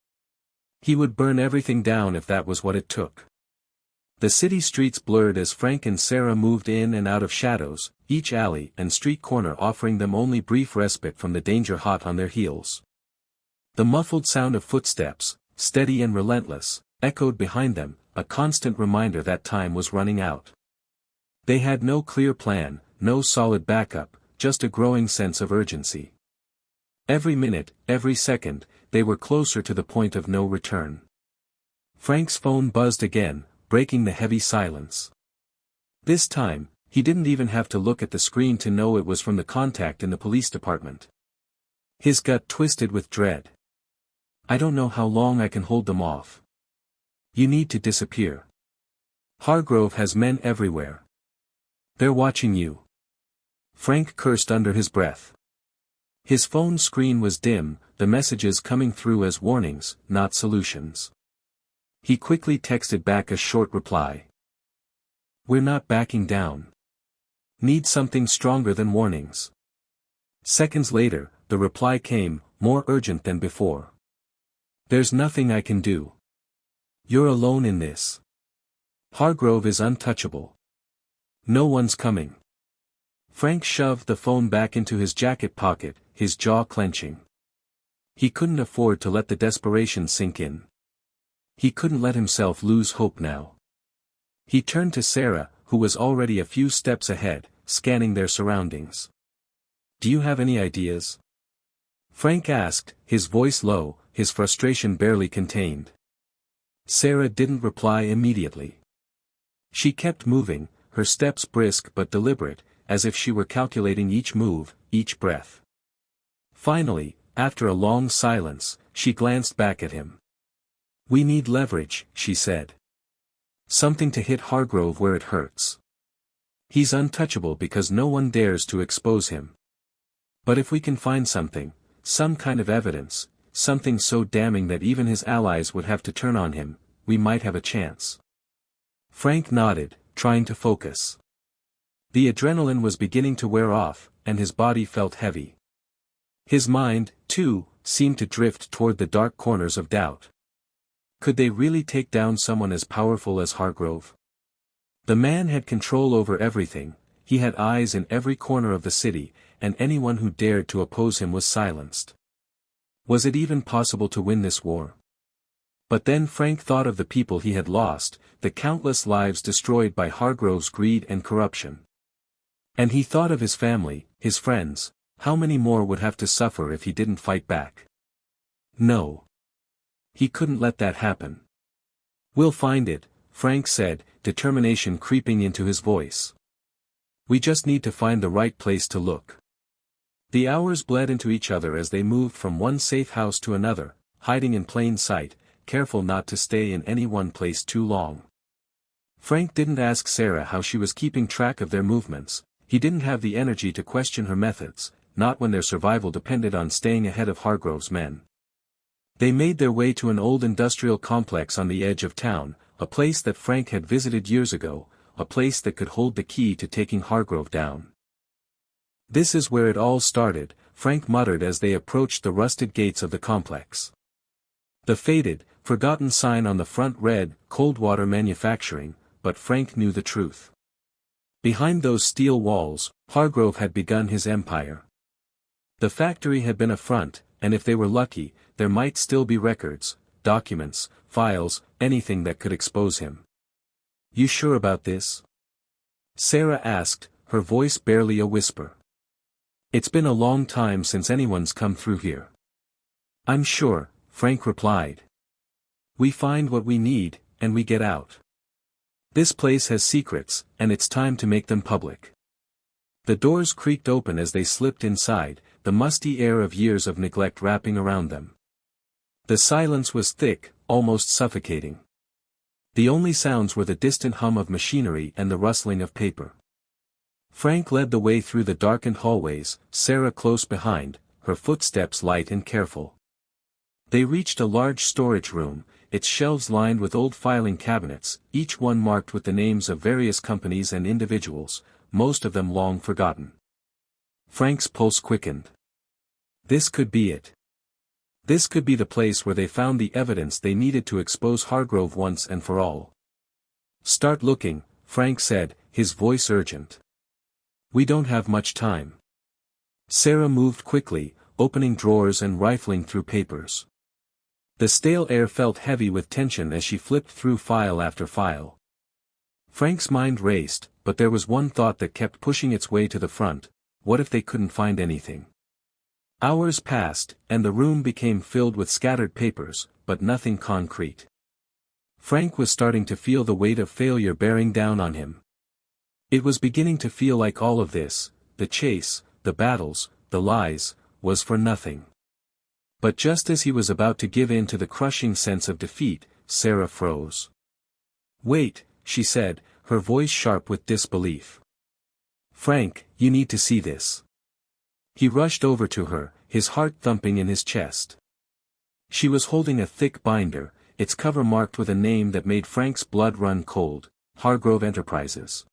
He would burn everything down if that was what it took. The city streets blurred as Frank and Sarah moved in and out of shadows, each alley and street corner offering them only brief respite from the danger hot on their heels. The muffled sound of footsteps, steady and relentless, echoed behind them, a constant reminder that time was running out. They had no clear plan, no solid backup, just a growing sense of urgency. Every minute, every second, they were closer to the point of no return. Frank's phone buzzed again, breaking the heavy silence. This time, he didn't even have to look at the screen to know it was from the contact in the police department. His gut twisted with dread. I don't know how long I can hold them off. You need to disappear. Hargrove has men everywhere. They're watching you. Frank cursed under his breath. His phone screen was dim, the messages coming through as warnings, not solutions. He quickly texted back a short reply. We're not backing down. Need something stronger than warnings. Seconds later, the reply came, more urgent than before. There's nothing I can do. You're alone in this. Hargrove is untouchable. No one's coming. Frank shoved the phone back into his jacket pocket, his jaw clenching. He couldn't afford to let the desperation sink in. He couldn't let himself lose hope now. He turned to Sarah, who was already a few steps ahead, scanning their surroundings. Do you have any ideas? Frank asked, his voice low, his frustration barely contained. Sarah didn't reply immediately. She kept moving, her steps brisk but deliberate, as if she were calculating each move, each breath. Finally, after a long silence, she glanced back at him. We need leverage, she said. Something to hit Hargrove where it hurts. He's untouchable because no one dares to expose him. But if we can find something, some kind of evidence, something so damning that even his allies would have to turn on him, we might have a chance. Frank nodded, trying to focus. The adrenaline was beginning to wear off, and his body felt heavy. His mind, too, seemed to drift toward the dark corners of doubt. Could they really take down someone as powerful as Hargrove? The man had control over everything, he had eyes in every corner of the city, and anyone who dared to oppose him was silenced. Was it even possible to win this war? But then Frank thought of the people he had lost, the countless lives destroyed by Hargrove's greed and corruption. And he thought of his family, his friends, how many more would have to suffer if he didn't fight back? No. He couldn't let that happen. We'll find it, Frank said, determination creeping into his voice. We just need to find the right place to look. The hours bled into each other as they moved from one safe house to another, hiding in plain sight, careful not to stay in any one place too long. Frank didn't ask Sarah how she was keeping track of their movements, he didn't have the energy to question her methods, not when their survival depended on staying ahead of Hargrove's men. They made their way to an old industrial complex on the edge of town, a place that Frank had visited years ago, a place that could hold the key to taking Hargrove down. This is where it all started, Frank muttered as they approached the rusted gates of the complex. The faded, forgotten sign on the front read, Coldwater Manufacturing, but Frank knew the truth. Behind those steel walls, Hargrove had begun his empire. The factory had been a front, and if they were lucky, there might still be records, documents, files, anything that could expose him. You sure about this? Sarah asked, her voice barely a whisper. It's been a long time since anyone's come through here. I'm sure, Frank replied. We find what we need, and we get out. This place has secrets, and it's time to make them public. The doors creaked open as they slipped inside, the musty air of years of neglect wrapping around them. The silence was thick, almost suffocating. The only sounds were the distant hum of machinery and the rustling of paper. Frank led the way through the darkened hallways, Sarah close behind, her footsteps light and careful. They reached a large storage room, its shelves lined with old filing cabinets, each one marked with the names of various companies and individuals, most of them long forgotten. Frank's pulse quickened. This could be it. This could be the place where they found the evidence they needed to expose Hargrove once and for all. Start looking, Frank said, his voice urgent. We don't have much time. Sarah moved quickly, opening drawers and rifling through papers. The stale air felt heavy with tension as she flipped through file after file. Frank's mind raced, but there was one thought that kept pushing its way to the front: what if they couldn't find anything? Hours passed, and the room became filled with scattered papers, but nothing concrete. Frank was starting to feel the weight of failure bearing down on him. It was beginning to feel like all of this, the chase, the battles, the lies, was for nothing. But just as he was about to give in to the crushing sense of defeat, Sarah froze. Wait, she said, her voice sharp with disbelief. Frank, you need to see this. He rushed over to her, his heart thumping in his chest. She was holding a thick binder, its cover marked with a name that made Frank's blood run cold: Hargrove Enterprises.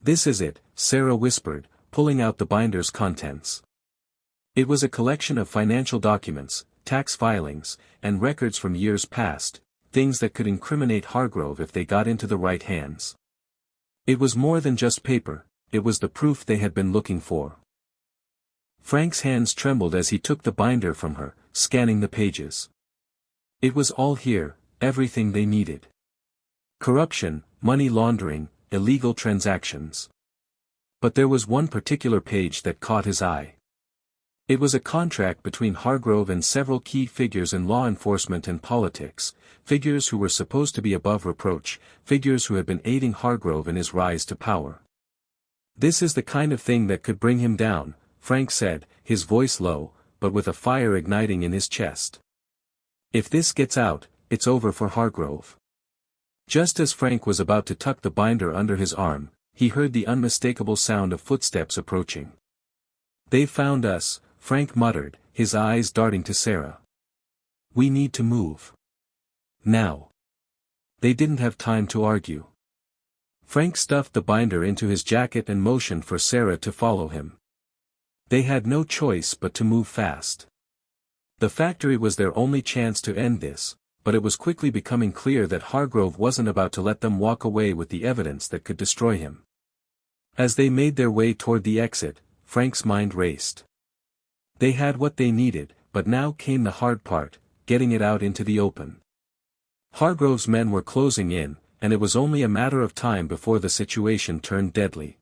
This is it, Sarah whispered, pulling out the binder's contents. It was a collection of financial documents, tax filings, and records from years past, things that could incriminate Hargrove if they got into the right hands. It was more than just paper, it was the proof they had been looking for. Frank's hands trembled as he took the binder from her, scanning the pages. It was all here, everything they needed. Corruption, money laundering, illegal transactions. But there was one particular page that caught his eye. It was a contract between Hargrove and several key figures in law enforcement and politics, figures who were supposed to be above reproach, figures who had been aiding Hargrove in his rise to power. This is the kind of thing that could bring him down, Frank said, his voice low, but with a fire igniting in his chest. If this gets out, it's over for Hargrove. Just as Frank was about to tuck the binder under his arm, he heard the unmistakable sound of footsteps approaching. "They found us," Frank muttered, his eyes darting to Sarah. "We need to move. Now." They didn't have time to argue. Frank stuffed the binder into his jacket and motioned for Sarah to follow him. They had no choice but to move fast. The factory was their only chance to end this, but it was quickly becoming clear that Hargrove wasn't about to let them walk away with the evidence that could destroy him. As they made their way toward the exit, Frank's mind raced. They had what they needed, but now came the hard part, getting it out into the open. Hargrove's men were closing in, and it was only a matter of time before the situation turned deadly.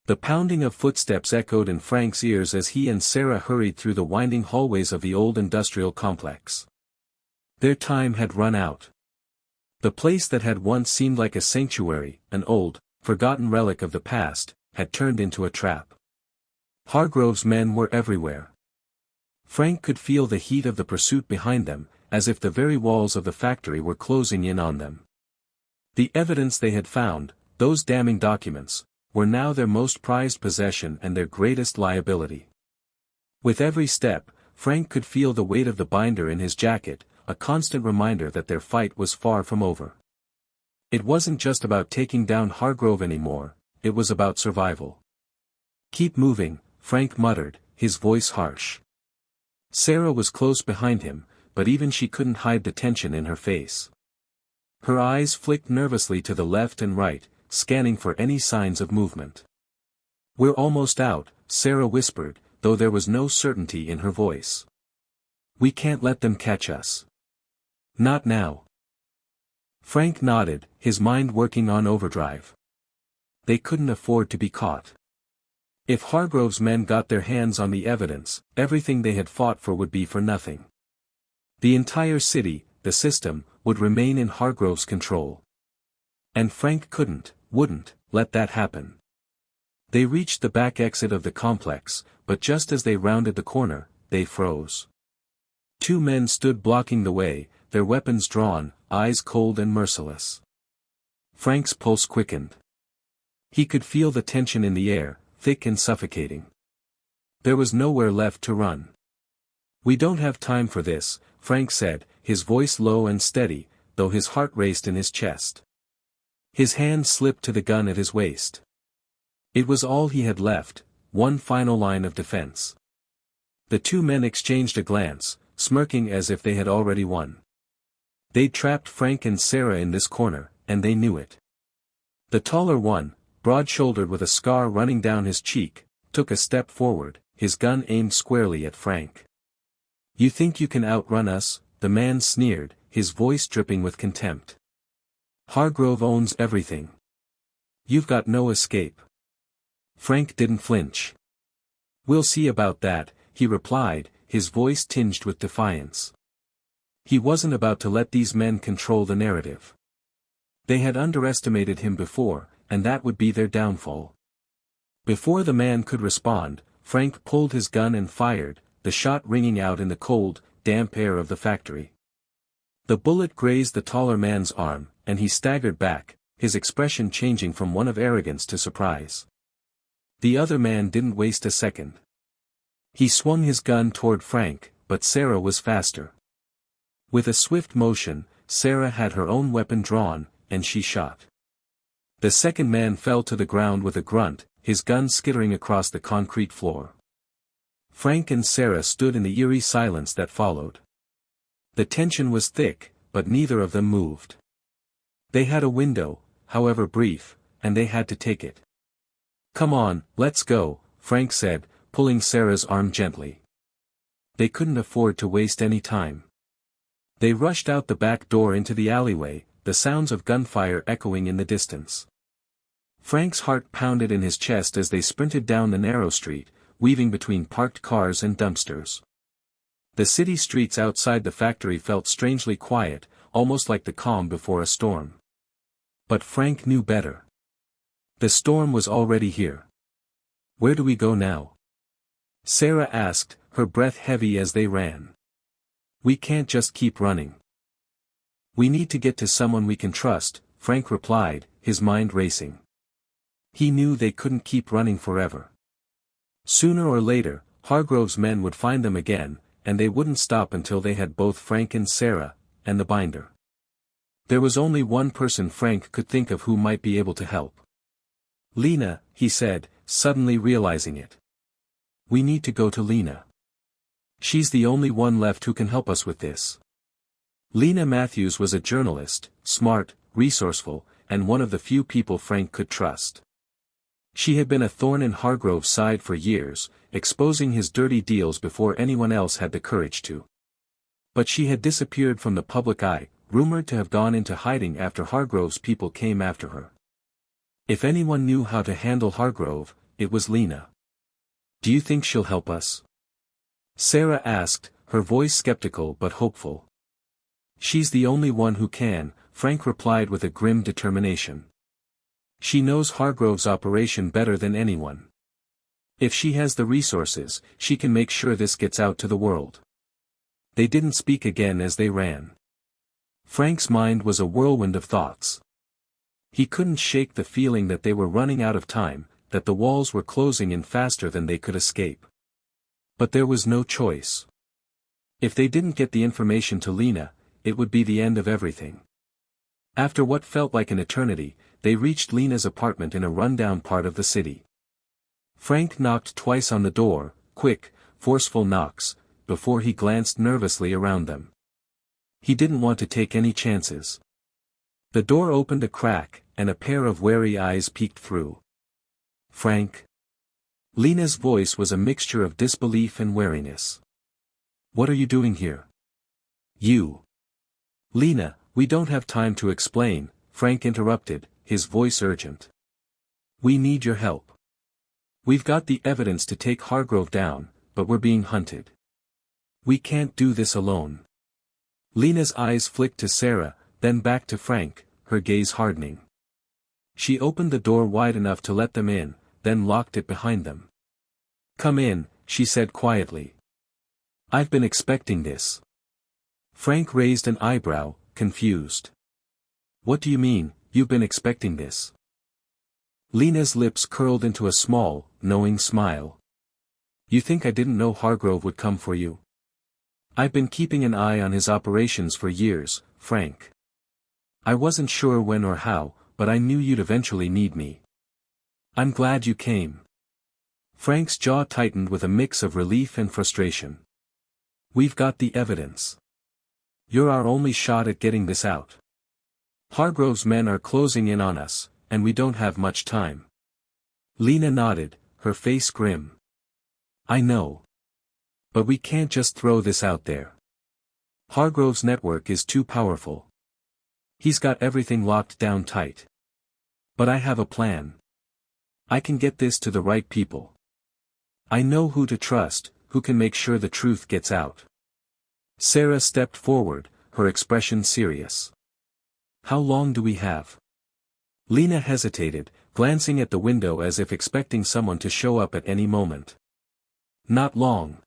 The pounding of footsteps echoed in Frank's ears as he and Sarah hurried through the winding hallways of the old industrial complex. Their time had run out. The place that had once seemed like a sanctuary, an old, forgotten relic of the past, had turned into a trap. Hargrove's men were everywhere. Frank could feel the heat of the pursuit behind them, as if the very walls of the factory were closing in on them. The evidence they had found, those damning documents, were now their most prized possession and their greatest liability. With every step, Frank could feel the weight of the binder in his jacket, a constant reminder that their fight was far from over. It wasn't just about taking down Hargrove anymore, it was about survival. "Keep moving," Frank muttered, his voice harsh. Sarah was close behind him, but even she couldn't hide the tension in her face. Her eyes flicked nervously to the left and right, scanning for any signs of movement. "We're almost out," Sarah whispered, though there was no certainty in her voice. "We can't let them catch us." "Not now." Frank nodded, his mind working on overdrive. They couldn't afford to be caught. If Hargrove's men got their hands on the evidence, everything they had fought for would be for nothing. The entire city, the system, would remain in Hargrove's control. And Frank wouldn't, let that happen. They reached the back exit of the complex, but just as they rounded the corner, they froze. Two men stood blocking the way, their weapons drawn, eyes cold and merciless. Frank's pulse quickened. He could feel the tension in the air, thick and suffocating. There was nowhere left to run. "We don't have time for this," Frank said, his voice low and steady, though his heart raced in his chest. His hand slipped to the gun at his waist. It was all he had left, one final line of defense. The two men exchanged a glance, smirking as if they had already won. They'd trapped Frank and Sarah in this corner, and they knew it. The taller one, broad-shouldered with a scar running down his cheek, took a step forward, his gun aimed squarely at Frank. "You think you can outrun us?" the man sneered, his voice dripping with contempt. "Hargrove owns everything. You've got no escape." Frank didn't flinch. "We'll see about that," he replied, his voice tinged with defiance. He wasn't about to let these men control the narrative. They had underestimated him before, and that would be their downfall. Before the man could respond, Frank pulled his gun and fired, the shot ringing out in the cold, damp air of the factory. The bullet grazed the taller man's arm, and he staggered back, his expression changing from one of arrogance to surprise. The other man didn't waste a second. He swung his gun toward Frank, but Sarah was faster. With a swift motion, Sarah had her own weapon drawn, and she shot. The second man fell to the ground with a grunt, his gun skittering across the concrete floor. Frank and Sarah stood in the eerie silence that followed. The tension was thick, but neither of them moved. They had a window, however brief, and they had to take it. "Come on, let's go," Frank said, pulling Sarah's arm gently. They couldn't afford to waste any time. They rushed out the back door into the alleyway, the sounds of gunfire echoing in the distance. Frank's heart pounded in his chest as they sprinted down the narrow street, weaving between parked cars and dumpsters. The city streets outside the factory felt strangely quiet, almost like the calm before a storm. But Frank knew better. The storm was already here. "Where do we go now?" Sarah asked, her breath heavy as they ran. "We can't just keep running. We need to get to someone we can trust," Frank replied, his mind racing. He knew they couldn't keep running forever. Sooner or later, Hargrove's men would find them again, and they wouldn't stop until they had both Frank and Sarah, and the binder. There was only one person Frank could think of who might be able to help. Lena, he said, suddenly realizing it. We need to go to Lena. She's the only one left who can help us with this. Lena Matthews was a journalist, smart, resourceful, and one of the few people Frank could trust. She had been a thorn in Hargrove's side for years, exposing his dirty deals before anyone else had the courage to. But she had disappeared from the public eye, rumored to have gone into hiding after Hargrove's people came after her. If anyone knew how to handle Hargrove, it was Lena. Do you think she'll help us? Sarah asked, her voice skeptical but hopeful. She's the only one who can, Frank replied with a grim determination. She knows Hargrove's operation better than anyone. If she has the resources, she can make sure this gets out to the world. They didn't speak again as they ran. Frank's mind was a whirlwind of thoughts. He couldn't shake the feeling that they were running out of time, that the walls were closing in faster than they could escape. But there was no choice. If they didn't get the information to Lena, it would be the end of everything. After what felt like an eternity, they reached Lena's apartment in a rundown part of the city. Frank knocked twice on the door, quick, forceful knocks, before he glanced nervously around them. He didn't want to take any chances. The door opened a crack, and a pair of wary eyes peeked through. Frank? Lena's voice was a mixture of disbelief and wariness. What are you doing here? You. Lena, we don't have time to explain, Frank interrupted, his voice urgent. We need your help. We've got the evidence to take Hargrove down, but we're being hunted. We can't do this alone. Lena's eyes flicked to Sarah, then back to Frank, her gaze hardening. She opened the door wide enough to let them in, then locked it behind them. Come in, she said quietly. I've been expecting this. Frank raised an eyebrow, confused. What do you mean, you've been expecting this? Lena's lips curled into a small, knowing smile. You think I didn't know Hargrove would come for you? I've been keeping an eye on his operations for years, Frank. I wasn't sure when or how, but I knew you'd eventually need me. I'm glad you came. Frank's jaw tightened with a mix of relief and frustration. We've got the evidence. You're our only shot at getting this out. Hargrove's men are closing in on us, and we don't have much time. Lena nodded, her face grim. I know. But we can't just throw this out there. Hargrove's network is too powerful. He's got everything locked down tight. But I have a plan. I can get this to the right people. I know who to trust, who can make sure the truth gets out. Sarah stepped forward, her expression serious. How long do we have? Lena hesitated, glancing at the window as if expecting someone to show up at any moment. Not long.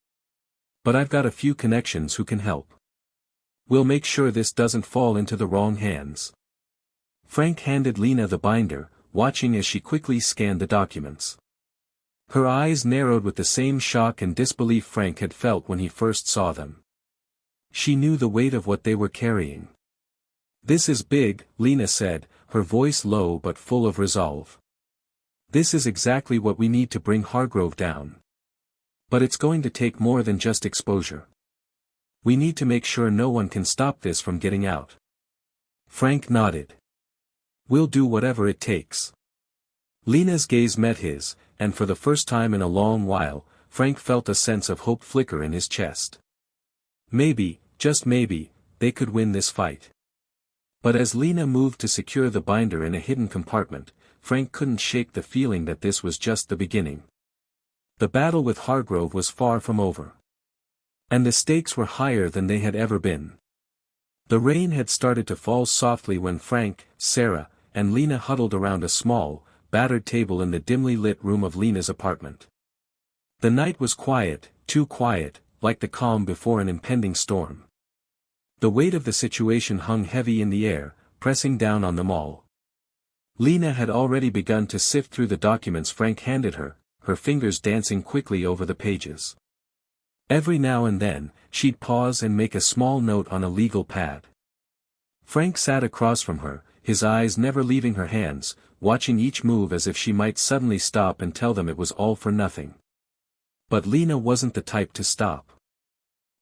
But I've got a few connections who can help. We'll make sure this doesn't fall into the wrong hands. Frank handed Lena the binder, watching as she quickly scanned the documents. Her eyes narrowed with the same shock and disbelief Frank had felt when he first saw them. She knew the weight of what they were carrying. This is big, Lena said, her voice low but full of resolve. This is exactly what we need to bring Hargrove down. But it's going to take more than just exposure. We need to make sure no one can stop this from getting out. Frank nodded. We'll do whatever it takes. Lena's gaze met his, and for the first time in a long while, Frank felt a sense of hope flicker in his chest. Maybe, just maybe, they could win this fight. But as Lena moved to secure the binder in a hidden compartment, Frank couldn't shake the feeling that this was just the beginning. The battle with Hargrove was far from over. And the stakes were higher than they had ever been. The rain had started to fall softly when Frank, Sarah, and Lena huddled around a small, battered table in the dimly lit room of Lena's apartment. The night was quiet, too quiet, like the calm before an impending storm. The weight of the situation hung heavy in the air, pressing down on them all. Lena had already begun to sift through the documents Frank handed her, her fingers dancing quickly over the pages. Every now and then, she'd pause and make a small note on a legal pad. Frank sat across from her, his eyes never leaving her hands, watching each move as if she might suddenly stop and tell them it was all for nothing. But Lena wasn't the type to stop.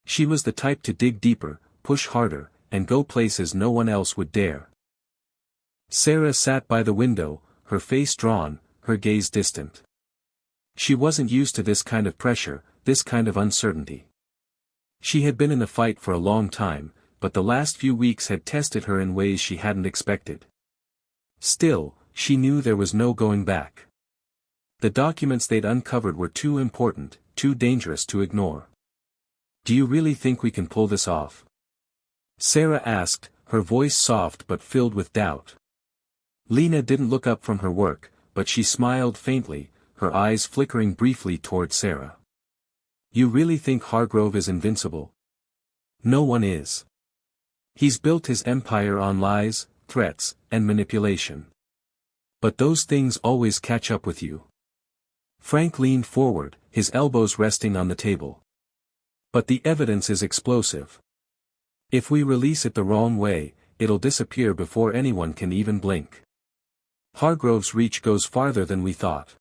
She was the type to dig deeper, push harder, and go places no one else would dare. Sarah sat by the window, her face drawn, her gaze distant. She wasn't used to this kind of pressure, this kind of uncertainty. She had been in the fight for a long time, but the last few weeks had tested her in ways she hadn't expected. Still, she knew there was no going back. The documents they'd uncovered were too important, too dangerous to ignore. "Do you really think we can pull this off?" Sarah asked, her voice soft but filled with doubt. Lena didn't look up from her work, but she smiled faintly, her eyes flickering briefly toward Sarah. "You really think Hargrove is invincible?" "No one is. He's built his empire on lies, threats, and manipulation. But those things always catch up with you." Frank leaned forward, his elbows resting on the table. "But the evidence is explosive. If we release it the wrong way, it'll disappear before anyone can even blink. Hargrove's reach goes farther than we thought.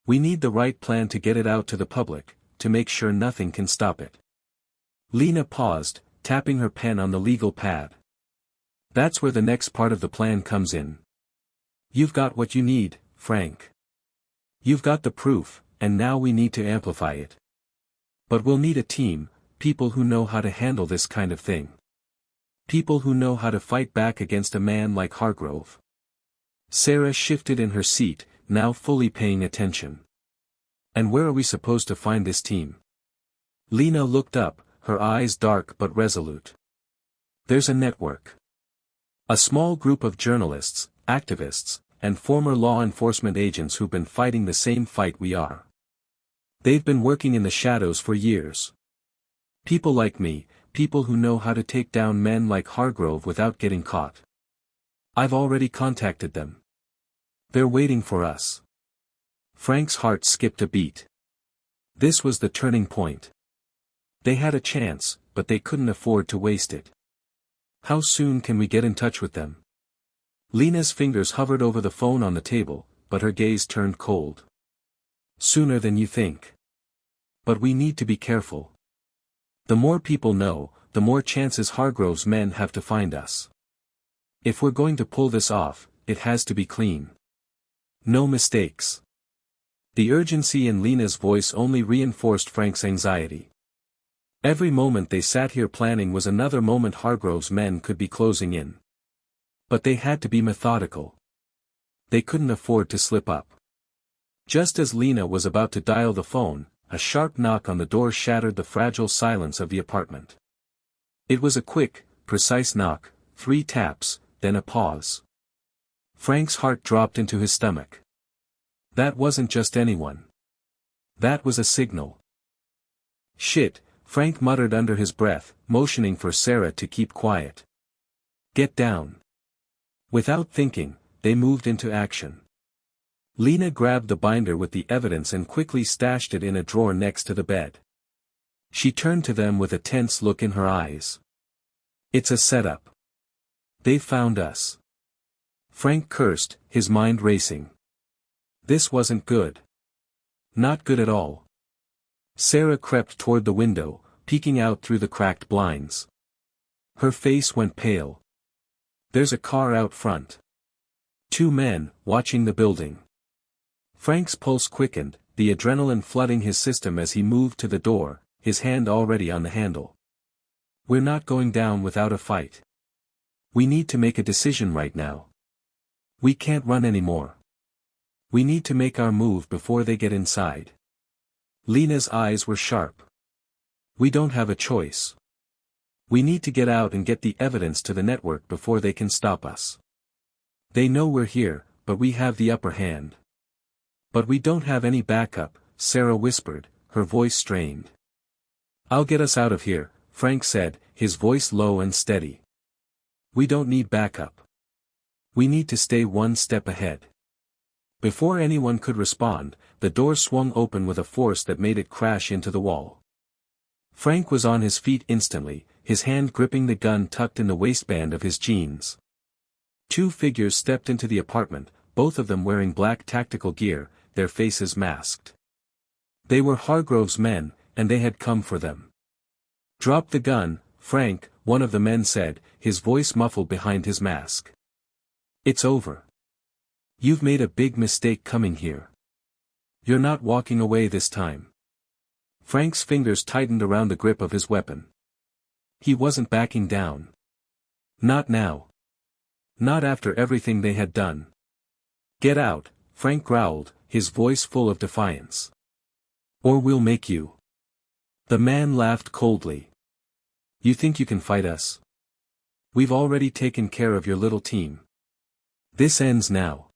We need the right plan to get it out to the public, to make sure nothing can stop it." Lena paused, tapping her pen on the legal pad. "That's where the next part of the plan comes in. You've got what you need, Frank. You've got the proof, and now we need to amplify it. But we'll need a team, people who know how to handle this kind of thing. People who know how to fight back against a man like Hargrove." Sarah shifted in her seat, now fully paying attention. "And where are we supposed to find this team?" Lena looked up, her eyes dark but resolute. "There's a network. A small group of journalists, activists, and former law enforcement agents who've been fighting the same fight we are. They've been working in the shadows for years. People like me, people who know how to take down men like Hargrove without getting caught. I've already contacted them. They're waiting for us." Frank's heart skipped a beat. This was the turning point. They had a chance, but they couldn't afford to waste it. "How soon can we get in touch with them?" Lena's fingers hovered over the phone on the table, but her gaze turned cold. "Sooner than you think. But we need to be careful. The more people know, the more chances Hargrove's men have to find us. If we're going to pull this off, it has to be clean. No mistakes." The urgency in Lena's voice only reinforced Frank's anxiety. Every moment they sat here planning was another moment Hargrove's men could be closing in. But they had to be methodical. They couldn't afford to slip up. Just as Lena was about to dial the phone, a sharp knock on the door shattered the fragile silence of the apartment. It was a quick, precise knock, 3 taps, then a pause. Frank's heart dropped into his stomach. That wasn't just anyone. That was a signal. "Shit," Frank muttered under his breath, motioning for Sarah to keep quiet. "Get down." Without thinking, they moved into action. Lena grabbed the binder with the evidence and quickly stashed it in a drawer next to the bed. She turned to them with a tense look in her eyes. "It's a setup. They found us." Frank cursed, his mind racing. This wasn't good. Not good at all. Sarah crept toward the window, peeking out through the cracked blinds. Her face went pale. "There's a car out front. 2 men, watching the building." Frank's pulse quickened, the adrenaline flooding his system as he moved to the door, his hand already on the handle. "We're not going down without a fight. We need to make a decision right now. We can't run anymore. We need to make our move before they get inside." Lena's eyes were sharp. "We don't have a choice. We need to get out and get the evidence to the network before they can stop us. They know we're here, but we have the upper hand." "But we don't have any backup," Sarah whispered, her voice strained. "I'll get us out of here," Frank said, his voice low and steady. "We don't need backup. We need to stay one step ahead." Before anyone could respond, the door swung open with a force that made it crash into the wall. Frank was on his feet instantly, his hand gripping the gun tucked in the waistband of his jeans. Two figures stepped into the apartment, both of them wearing black tactical gear, their faces masked. They were Hargrove's men, and they had come for them. "Drop the gun, Frank," one of the men said, his voice muffled behind his mask. "It's over. You've made a big mistake coming here. You're not walking away this time." Frank's fingers tightened around the grip of his weapon. He wasn't backing down. Not now. Not after everything they had done. "Get out," Frank growled, his voice full of defiance. "Or we'll make you." The man laughed coldly. "You think you can fight us? We've already taken care of your little team. This ends now."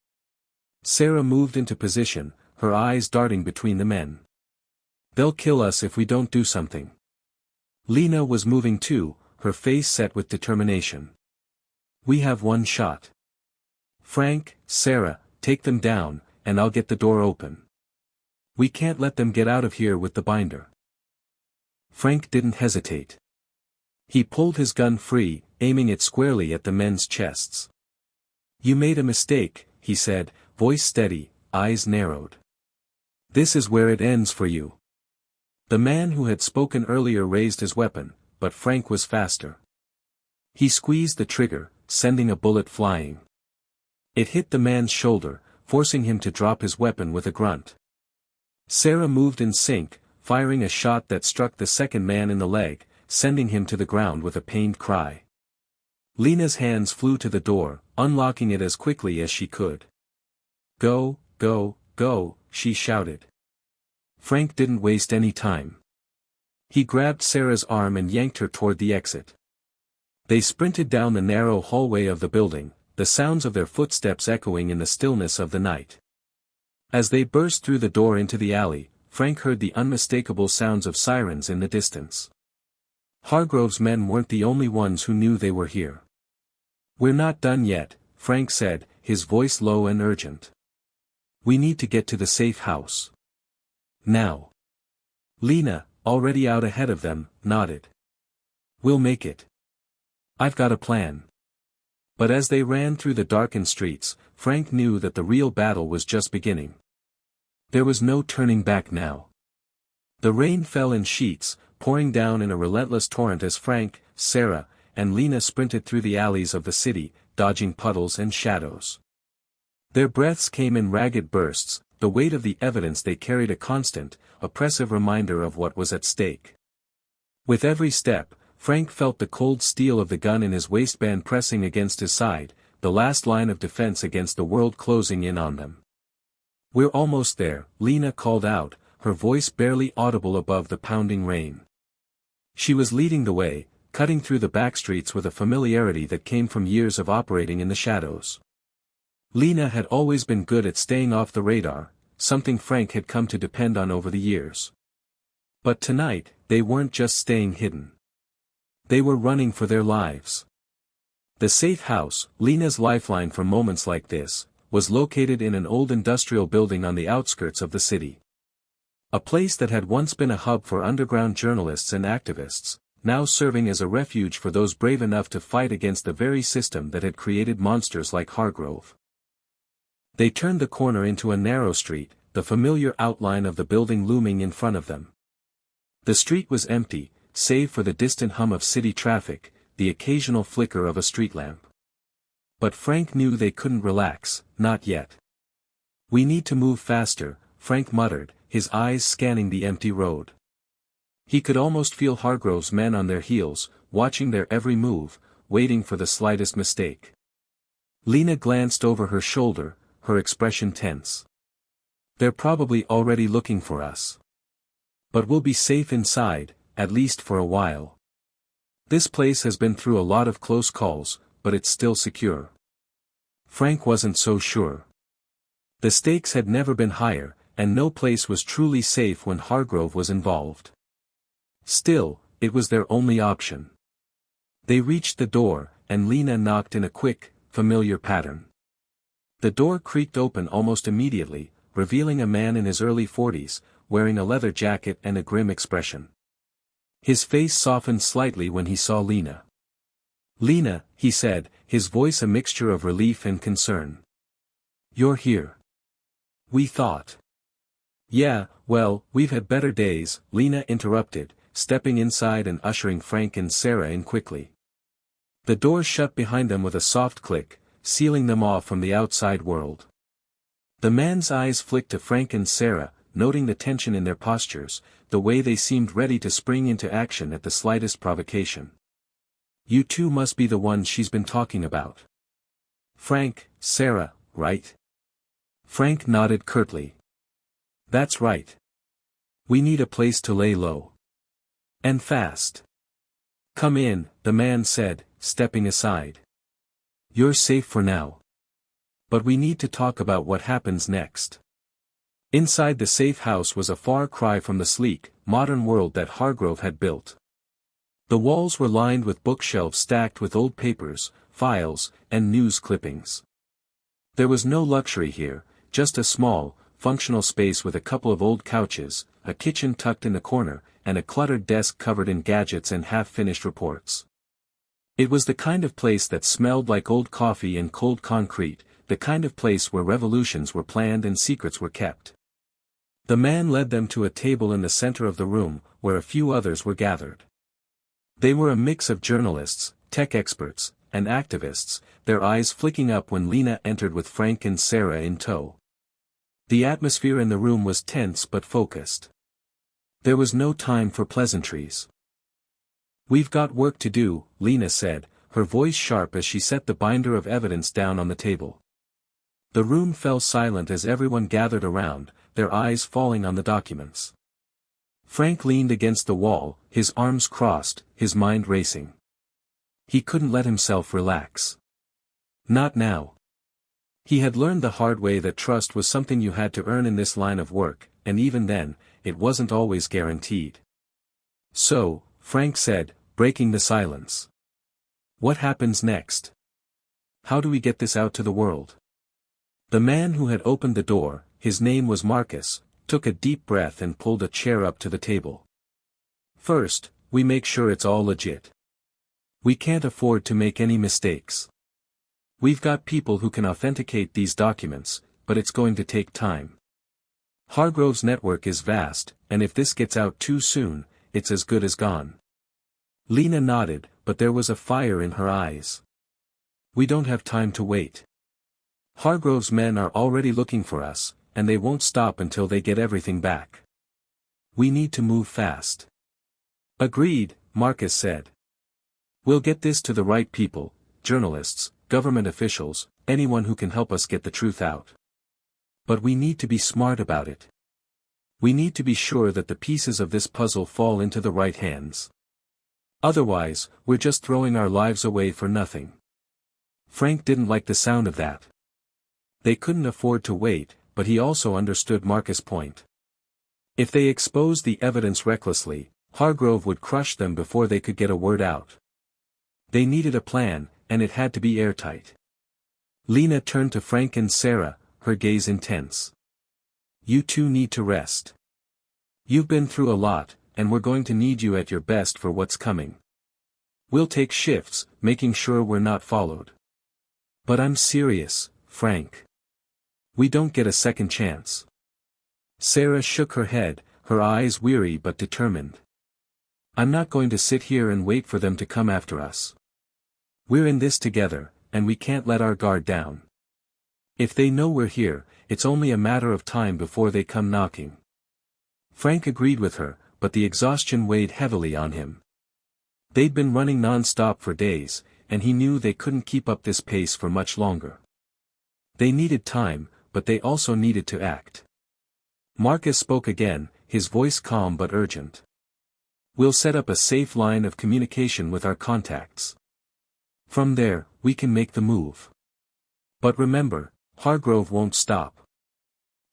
Sarah moved into position, her eyes darting between the men. "They'll kill us if we don't do something." Lena was moving too, her face set with determination. "We have one shot. Frank, Sarah, take them down, and I'll get the door open. We can't let them get out of here with the binder." Frank didn't hesitate. He pulled his gun free, aiming it squarely at the men's chests. "You made a mistake," he said, voice steady, eyes narrowed. "This is where it ends for you." The man who had spoken earlier raised his weapon, but Frank was faster. He squeezed the trigger, sending a bullet flying. It hit the man's shoulder, forcing him to drop his weapon with a grunt. Sarah moved in sync, firing a shot that struck the second man in the leg, sending him to the ground with a pained cry. Lena's hands flew to the door, unlocking it as quickly as she could. "Go, go, go," she shouted. Frank didn't waste any time. He grabbed Sarah's arm and yanked her toward the exit. They sprinted down the narrow hallway of the building, the sounds of their footsteps echoing in the stillness of the night. As they burst through the door into the alley, Frank heard the unmistakable sounds of sirens in the distance. Hargrove's men weren't the only ones who knew they were here. "We're not done yet," Frank said, his voice low and urgent. "We need to get to the safe house. Now." Lena, already out ahead of them, nodded. "We'll make it. I've got a plan." But as they ran through the darkened streets, Frank knew that the real battle was just beginning. There was no turning back now. The rain fell in sheets, pouring down in a relentless torrent as Frank, Sarah, and Lena sprinted through the alleys of the city, dodging puddles and shadows. Their breaths came in ragged bursts, the weight of the evidence they carried a constant, oppressive reminder of what was at stake. With every step, Frank felt the cold steel of the gun in his waistband pressing against his side, the last line of defense against the world closing in on them. "We're almost there," Lena called out, her voice barely audible above the pounding rain. She was leading the way, cutting through the back streets with a familiarity that came from years of operating in the shadows. Lena had always been good at staying off the radar, something Frank had come to depend on over the years. But tonight, they weren't just staying hidden. They were running for their lives. The safe house, Lena's lifeline for moments like this, was located in an old industrial building on the outskirts of the city. A place that had once been a hub for underground journalists and activists, now serving as a refuge for those brave enough to fight against the very system that had created monsters like Hargrove. They turned the corner into a narrow street, the familiar outline of the building looming in front of them. The street was empty, save for the distant hum of city traffic, the occasional flicker of a street lamp. But Frank knew they couldn't relax, not yet. "We need to move faster," Frank muttered, his eyes scanning the empty road. He could almost feel Hargrove's men on their heels, watching their every move, waiting for the slightest mistake. Lena glanced over her shoulder, her expression tense. "They're probably already looking for us. But we'll be safe inside, at least for a while. This place has been through a lot of close calls, but it's still secure." Frank wasn't so sure. The stakes had never been higher, and no place was truly safe when Hargrove was involved. Still, it was their only option. They reached the door, and Lena knocked in a quick, familiar pattern. The door creaked open almost immediately, revealing a man in his early 40s, wearing a leather jacket and a grim expression. His face softened slightly when he saw Lena. "Lena," he said, his voice a mixture of relief and concern. "You're here." "We thought." "Yeah, well, we've had better days," Lena interrupted, stepping inside and ushering Frank and Sarah in quickly. The door shut behind them with a soft click, sealing them off from the outside world. The man's eyes flicked to Frank and Sarah, noting the tension in their postures, the way they seemed ready to spring into action at the slightest provocation. "You two must be the ones she's been talking about." "Frank, Sarah, right?" Frank nodded curtly. "That's right. We need a place to lay low. And fast." "Come in," the man said, stepping aside. "You're safe for now. But we need to talk about what happens next." Inside the safe house was a far cry from the sleek, modern world that Hargrove had built. The walls were lined with bookshelves stacked with old papers, files, and news clippings. There was no luxury here, just a small, functional space with a couple of old couches, a kitchen tucked in the corner, and a cluttered desk covered in gadgets and half-finished reports. It was the kind of place that smelled like old coffee and cold concrete, the kind of place where revolutions were planned and secrets were kept. The man led them to a table in the center of the room, where a few others were gathered. They were a mix of journalists, tech experts, and activists, their eyes flicking up when Lena entered with Frank and Sarah in tow. The atmosphere in the room was tense but focused. There was no time for pleasantries. "We've got work to do," Lena said, her voice sharp as she set the binder of evidence down on the table. The room fell silent as everyone gathered around, their eyes falling on the documents. Frank leaned against the wall, his arms crossed, his mind racing. He couldn't let himself relax. Not now. He had learned the hard way that trust was something you had to earn in this line of work, and even then, it wasn't always guaranteed. "So," Frank said, breaking the silence. "What happens next? How do we get this out to the world?" The man who had opened the door, his name was Marcus, took a deep breath and pulled a chair up to the table. "First, we make sure it's all legit. We can't afford to make any mistakes. We've got people who can authenticate these documents, but it's going to take time. Hargrove's network is vast, and if this gets out too soon, it's as good as gone." Lena nodded, but there was a fire in her eyes. "We don't have time to wait. Hargrove's men are already looking for us, and they won't stop until they get everything back. We need to move fast." "Agreed," Marcus said. "We'll get this to the right people, journalists, government officials, anyone who can help us get the truth out. But we need to be smart about it. We need to be sure that the pieces of this puzzle fall into the right hands. Otherwise, we're just throwing our lives away for nothing." Frank didn't like the sound of that. They couldn't afford to wait, but he also understood Marcus' point. If they exposed the evidence recklessly, Hargrove would crush them before they could get a word out. They needed a plan, and it had to be airtight. Lena turned to Frank and Sarah, her gaze intense. "You two need to rest. You've been through a lot, and we're going to need you at your best for what's coming. We'll take shifts, making sure we're not followed." "But I'm serious, Frank. We don't get a second chance." Sarah shook her head, her eyes weary but determined. "I'm not going to sit here and wait for them to come after us. We're in this together, and we can't let our guard down. If they know we're here, it's only a matter of time before they come knocking." Frank agreed with her, but the exhaustion weighed heavily on him. They'd been running non-stop for days, and he knew they couldn't keep up this pace for much longer. They needed time, but they also needed to act. Marcus spoke again, his voice calm but urgent. "We'll set up a safe line of communication with our contacts. From there, we can make the move. But remember, Hargrove won't stop.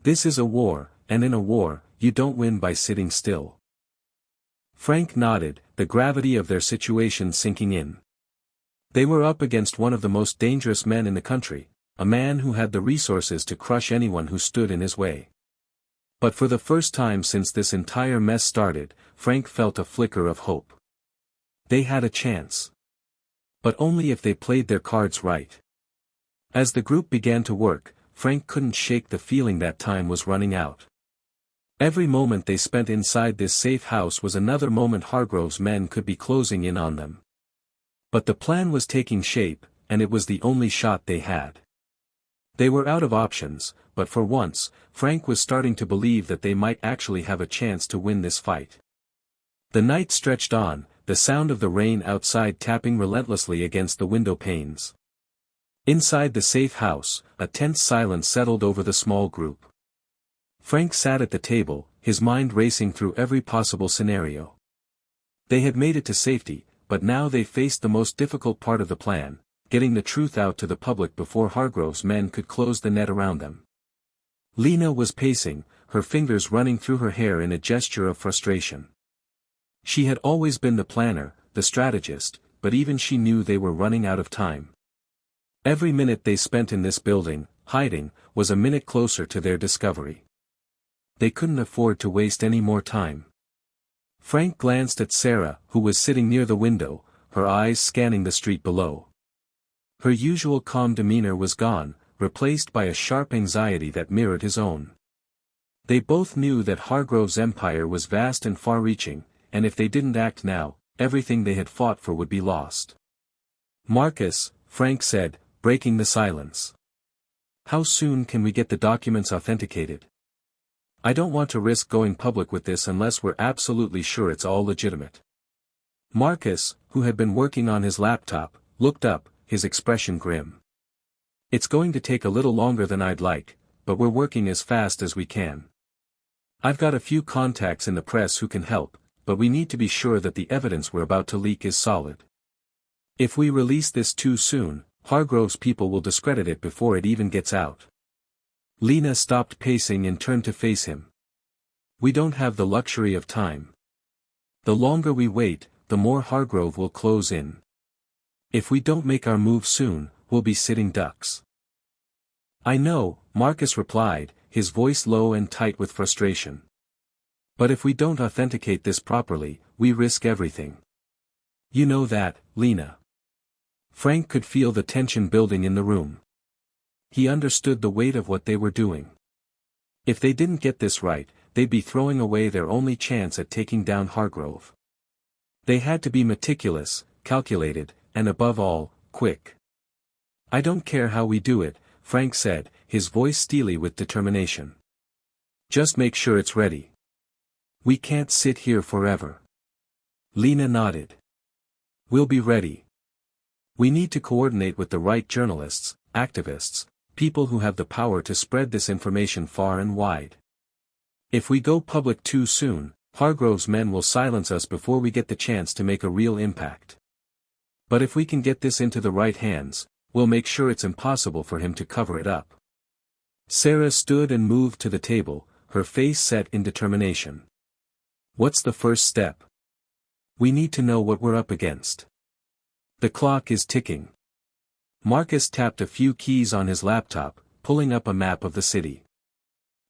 This is a war, and in a war, you don't win by sitting still." Frank nodded, the gravity of their situation sinking in. They were up against one of the most dangerous men in the country, a man who had the resources to crush anyone who stood in his way. But for the first time since this entire mess started, Frank felt a flicker of hope. They had a chance. But only if they played their cards right. As the group began to work, Frank couldn't shake the feeling that time was running out. Every moment they spent inside this safe house was another moment Hargrove's men could be closing in on them. But the plan was taking shape, and it was the only shot they had. They were out of options, but for once, Frank was starting to believe that they might actually have a chance to win this fight. The night stretched on, the sound of the rain outside tapping relentlessly against the window panes. Inside the safe house, a tense silence settled over the small group. Frank sat at the table, his mind racing through every possible scenario. They had made it to safety, but now they faced the most difficult part of the plan, getting the truth out to the public before Hargrove's men could close the net around them. Lena was pacing, her fingers running through her hair in a gesture of frustration. She had always been the planner, the strategist, but even she knew they were running out of time. Every minute they spent in this building, hiding, was a minute closer to their discovery. They couldn't afford to waste any more time. Frank glanced at Sarah, who was sitting near the window, her eyes scanning the street below. Her usual calm demeanor was gone, replaced by a sharp anxiety that mirrored his own. They both knew that Hargrove's empire was vast and far-reaching, and if they didn't act now, everything they had fought for would be lost. "Marcus," Frank said, breaking the silence. "How soon can we get the documents authenticated? I don't want to risk going public with this unless we're absolutely sure it's all legitimate." Marcus, who had been working on his laptop, looked up, his expression grim. "It's going to take a little longer than I'd like, but we're working as fast as we can. I've got a few contacts in the press who can help, but we need to be sure that the evidence we're about to leak is solid. If we release this too soon, Hargrove's people will discredit it before it even gets out." Lena stopped pacing and turned to face him. "We don't have the luxury of time. The longer we wait, the more Hargrove will close in. If we don't make our move soon, we'll be sitting ducks." "I know," Marcus replied, his voice low and tight with frustration. "But if we don't authenticate this properly, we risk everything. You know that, Lena." Frank could feel the tension building in the room. He understood the weight of what they were doing. If they didn't get this right, they'd be throwing away their only chance at taking down Hargrove. They had to be meticulous, calculated, and above all, quick. "I don't care how we do it," Frank said, his voice steely with determination. "Just make sure it's ready. We can't sit here forever." Lena nodded. "We'll be ready. We need to coordinate with the right journalists, activists, people who have the power to spread this information far and wide. If we go public too soon, Hargrove's men will silence us before we get the chance to make a real impact. But if we can get this into the right hands, we'll make sure it's impossible for him to cover it up." Sarah stood and moved to the table, her face set in determination. "What's the first step? We need to know what we're up against." "The clock is ticking." Marcus tapped a few keys on his laptop, pulling up a map of the city.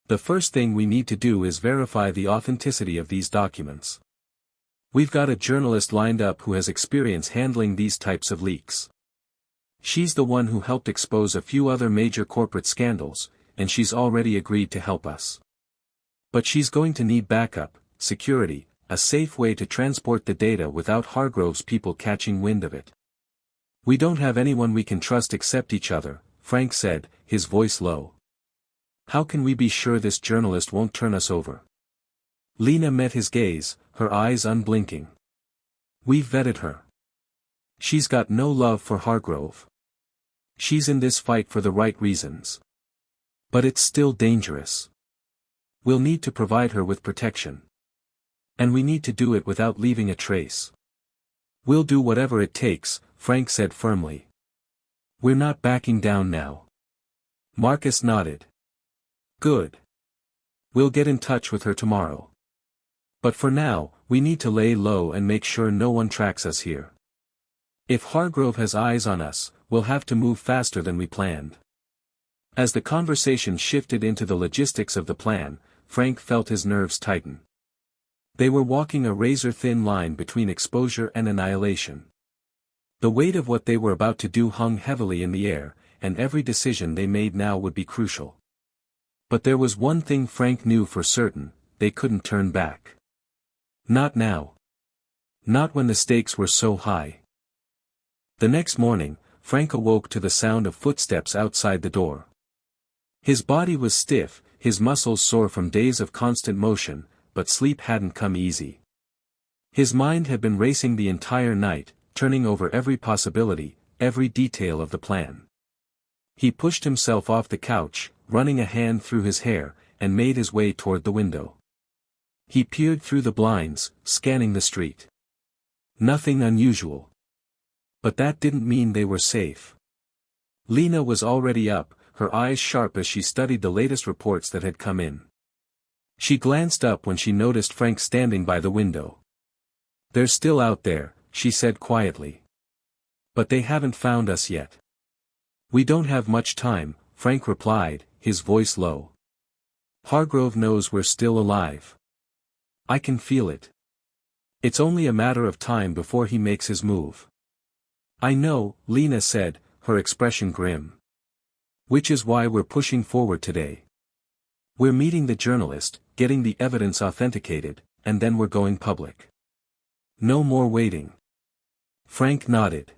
"The first thing we need to do is verify the authenticity of these documents. We've got a journalist lined up who has experience handling these types of leaks. She's the one who helped expose a few other major corporate scandals, and she's already agreed to help us. But she's going to need backup, security, a safe way to transport the data without Hargrove's people catching wind of it. We don't have anyone we can trust except each other," Frank said, his voice low. "How can we be sure this journalist won't turn us over?" Lena met his gaze, her eyes unblinking. "We've vetted her. She's got no love for Hargrove. She's in this fight for the right reasons. But it's still dangerous. We'll need to provide her with protection. And we need to do it without leaving a trace." "We'll do whatever it takes," Frank said firmly. "We're not backing down now." Marcus nodded. "Good. We'll get in touch with her tomorrow. But for now, we need to lay low and make sure no one tracks us here. If Hargrove has eyes on us, we'll have to move faster than we planned." As the conversation shifted into the logistics of the plan, Frank felt his nerves tighten. They were walking a razor-thin line between exposure and annihilation. The weight of what they were about to do hung heavily in the air, and every decision they made now would be crucial. But there was one thing Frank knew for certain: they couldn't turn back. Not now. Not when the stakes were so high. The next morning, Frank awoke to the sound of footsteps outside the door. His body was stiff, his muscles sore from days of constant motion, but sleep hadn't come easy. His mind had been racing the entire night, turning over every possibility, every detail of the plan. He pushed himself off the couch, running a hand through his hair, and made his way toward the window. He peered through the blinds, scanning the street. Nothing unusual. But that didn't mean they were safe. Lena was already up, her eyes sharp as she studied the latest reports that had come in. She glanced up when she noticed Frank standing by the window. "They're still out there," she said quietly. "But they haven't found us yet." "We don't have much time," Frank replied, his voice low. "Hargrove knows we're still alive. I can feel it. It's only a matter of time before he makes his move." "I know," Lena said, her expression grim. "Which is why we're pushing forward today. We're meeting the journalist, getting the evidence authenticated, and then we're going public. No more waiting." Frank nodded.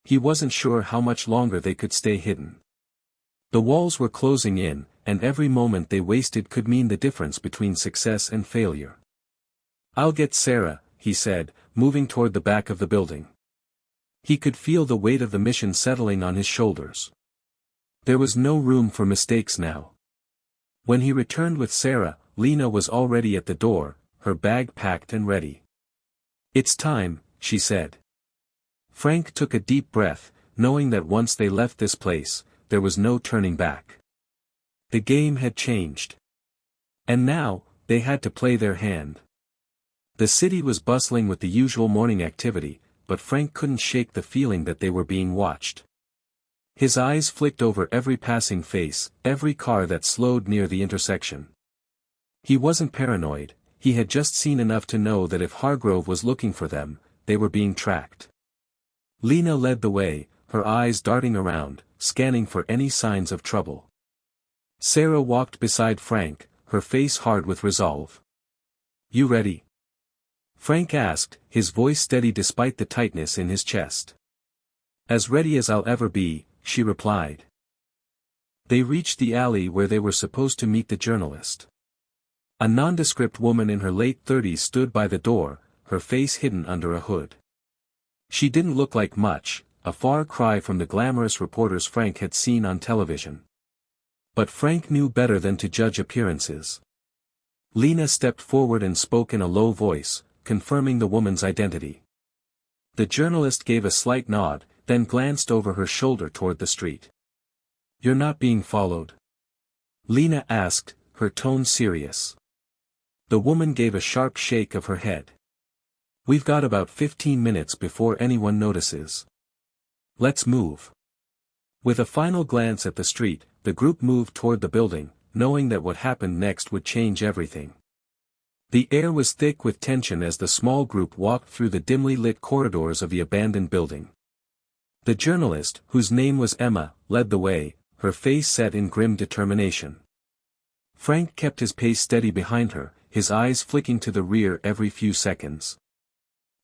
He wasn't sure how much longer they could stay hidden. The walls were closing in, and every moment they wasted could mean the difference between success and failure. "I'll get Sarah," he said, moving toward the back of the building. He could feel the weight of the mission settling on his shoulders. There was no room for mistakes now. When he returned with Sarah, Lena was already at the door, her bag packed and ready. "It's time," she said. Frank took a deep breath, knowing that once they left this place, there was no turning back. The game had changed. And now, they had to play their hand. The city was bustling with the usual morning activity, but Frank couldn't shake the feeling that they were being watched. His eyes flicked over every passing face, every car that slowed near the intersection. He wasn't paranoid, he had just seen enough to know that if Hargrove was looking for them, they were being tracked. Lena led the way, her eyes darting around, scanning for any signs of trouble. Sarah walked beside Frank, her face hard with resolve. "You ready?" Frank asked, his voice steady despite the tightness in his chest. "As ready as I'll ever be," she replied. They reached the alley where they were supposed to meet the journalist. A nondescript woman in her late 30s stood by the door, her face hidden under a hood. She didn't look like much, a far cry from the glamorous reporters Frank had seen on television. But Frank knew better than to judge appearances. Lena stepped forward and spoke in a low voice, confirming the woman's identity. The journalist gave a slight nod, then glanced over her shoulder toward the street. "You're not being followed?" Lena asked, her tone serious. The woman gave a sharp shake of her head. "We've got about 15 minutes before anyone notices. Let's move." With a final glance at the street, the group moved toward the building, knowing that what happened next would change everything. The air was thick with tension as the small group walked through the dimly lit corridors of the abandoned building. The journalist, whose name was Emma, led the way, her face set in grim determination. Frank kept his pace steady behind her, his eyes flicking to the rear every few seconds.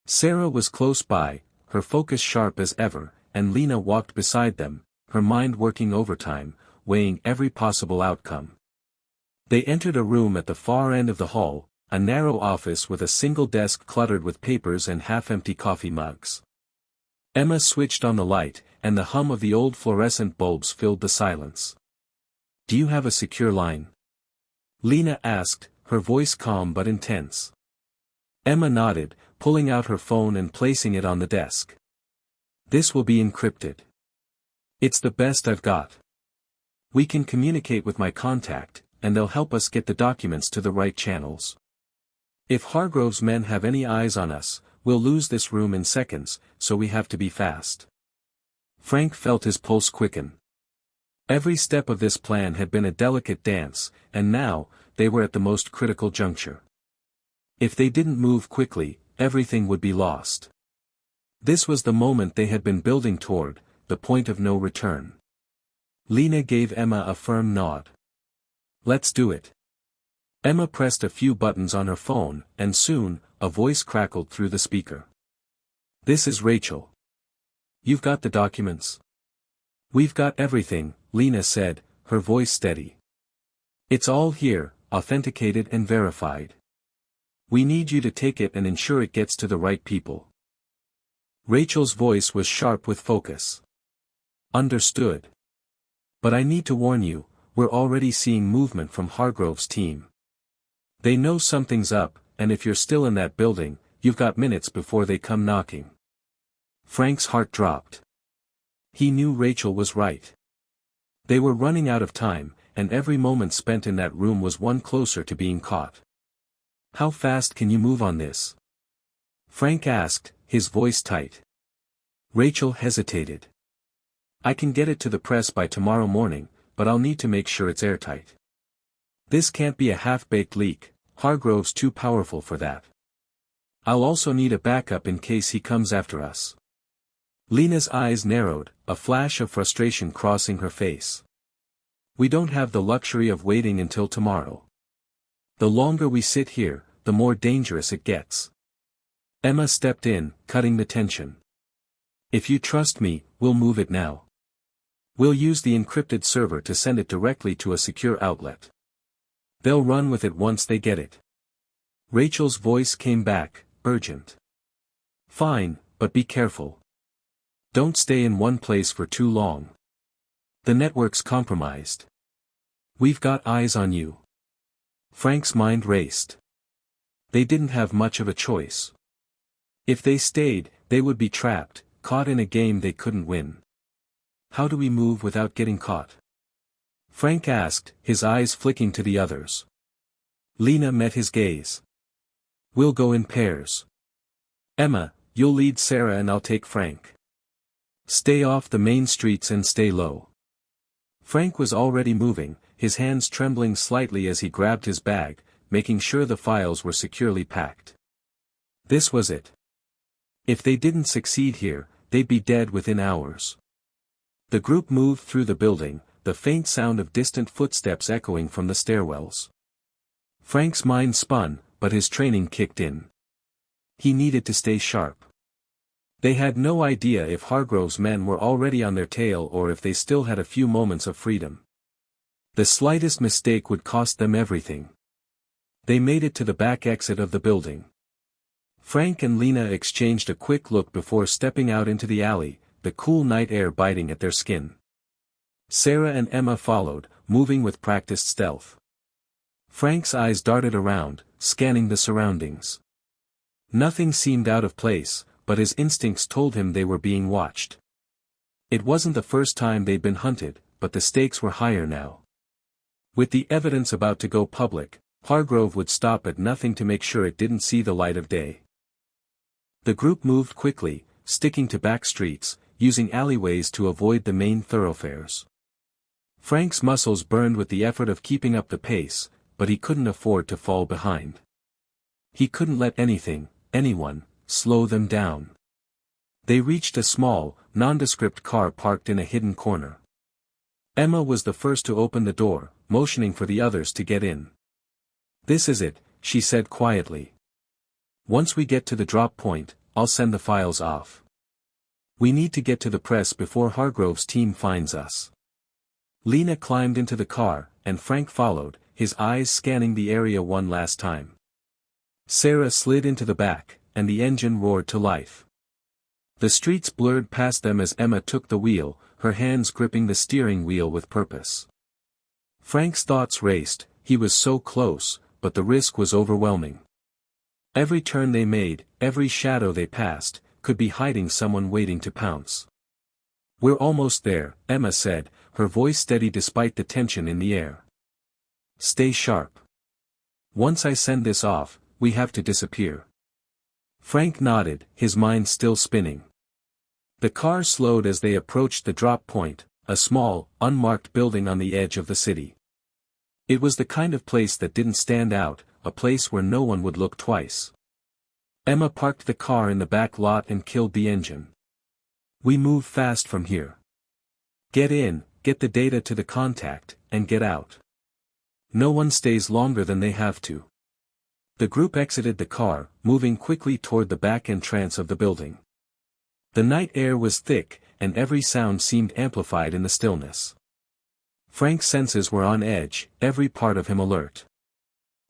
Sarah was close by, her focus sharp as ever, and Lena walked beside them, her mind working overtime, weighing every possible outcome. They entered a room at the far end of the hall, a narrow office with a single desk cluttered with papers and half-empty coffee mugs. Emma switched on the light, and the hum of the old fluorescent bulbs filled the silence. "Do you have a secure line?" Lena asked, her voice calm but intense. Emma nodded, pulling out her phone and placing it on the desk. "This will be encrypted. It's the best I've got. We can communicate with my contact, and they'll help us get the documents to the right channels. If Hargrove's men have any eyes on us, we'll lose this room in seconds, so we have to be fast." Frank felt his pulse quicken. Every step of this plan had been a delicate dance, and now, they were at the most critical juncture. If they didn't move quickly, everything would be lost. This was the moment they had been building toward, the point of no return. Lena gave Emma a firm nod. "Let's do it." Emma pressed a few buttons on her phone, and soon, a voice crackled through the speaker. "This is Rachel. You've got the documents?" "We've got everything," Lena said, her voice steady. "It's all here, authenticated and verified. We need you to take it and ensure it gets to the right people." Rachel's voice was sharp with focus. "Understood. But I need to warn you, we're already seeing movement from Hargrove's team. They know something's up, and if you're still in that building, you've got minutes before they come knocking." Frank's heart dropped. He knew Rachel was right. They were running out of time, and every moment spent in that room was one closer to being caught. "How fast can you move on this?" Frank asked, his voice tight. Rachel hesitated. "I can get it to the press by tomorrow morning, but I'll need to make sure it's airtight. This can't be a half-baked leak, Hargrove's too powerful for that. I'll also need a backup in case he comes after us." Lena's eyes narrowed, a flash of frustration crossing her face. "We don't have the luxury of waiting until tomorrow. The longer we sit here, the more dangerous it gets." Emma stepped in, cutting the tension. "If you trust me, we'll move it now. We'll use the encrypted server to send it directly to a secure outlet. They'll run with it once they get it." Rachel's voice came back, urgent. "Fine, but be careful. Don't stay in one place for too long. The network's compromised. We've got eyes on you." Frank's mind raced. They didn't have much of a choice. If they stayed, they would be trapped, caught in a game they couldn't win. "How do we move without getting caught?" Frank asked, his eyes flicking to the others. Lena met his gaze. "We'll go in pairs. Emma, you'll lead Sarah and I'll take Frank. Stay off the main streets and stay low." Frank was already moving, his hands trembling slightly as he grabbed his bag, making sure the files were securely packed. This was it. If they didn't succeed here, they'd be dead within hours. The group moved through the building, the faint sound of distant footsteps echoing from the stairwells. Frank's mind spun, but his training kicked in. He needed to stay sharp. They had no idea if Hargrove's men were already on their tail or if they still had a few moments of freedom. The slightest mistake would cost them everything. They made it to the back exit of the building. Frank and Lena exchanged a quick look before stepping out into the alley, the cool night air biting at their skin. Sarah and Emma followed, moving with practiced stealth. Frank's eyes darted around, scanning the surroundings. Nothing seemed out of place, but his instincts told him they were being watched. It wasn't the first time they'd been hunted, but the stakes were higher now. With the evidence about to go public, Hargrove would stop at nothing to make sure it didn't see the light of day. The group moved quickly, sticking to back streets, using alleyways to avoid the main thoroughfares. Frank's muscles burned with the effort of keeping up the pace, but he couldn't afford to fall behind. He couldn't let anything, anyone, slow them down. They reached a small, nondescript car parked in a hidden corner. Emma was the first to open the door, motioning for the others to get in. "This is it," she said quietly. "Once we get to the drop point, I'll send the files off. We need to get to the press before Hargrove's team finds us." Lena climbed into the car, and Frank followed, his eyes scanning the area one last time. Sarah slid into the back, and the engine roared to life. The streets blurred past them as Emma took the wheel, her hands gripping the steering wheel with purpose. Frank's thoughts raced, he was so close, but the risk was overwhelming. Every turn they made, every shadow they passed, could be hiding someone waiting to pounce. "We're almost there," Emma said, her voice steady despite the tension in the air. "Stay sharp. Once I send this off, we have to disappear." Frank nodded, his mind still spinning. The car slowed as they approached the drop point, a small, unmarked building on the edge of the city. It was the kind of place that didn't stand out, a place where no one would look twice. Emma parked the car in the back lot and killed the engine. "We move fast from here. Get in, get the data to the contact, and get out. No one stays longer than they have to." The group exited the car, moving quickly toward the back entrance of the building. The night air was thick, and every sound seemed amplified in the stillness. Frank's senses were on edge, every part of him alert.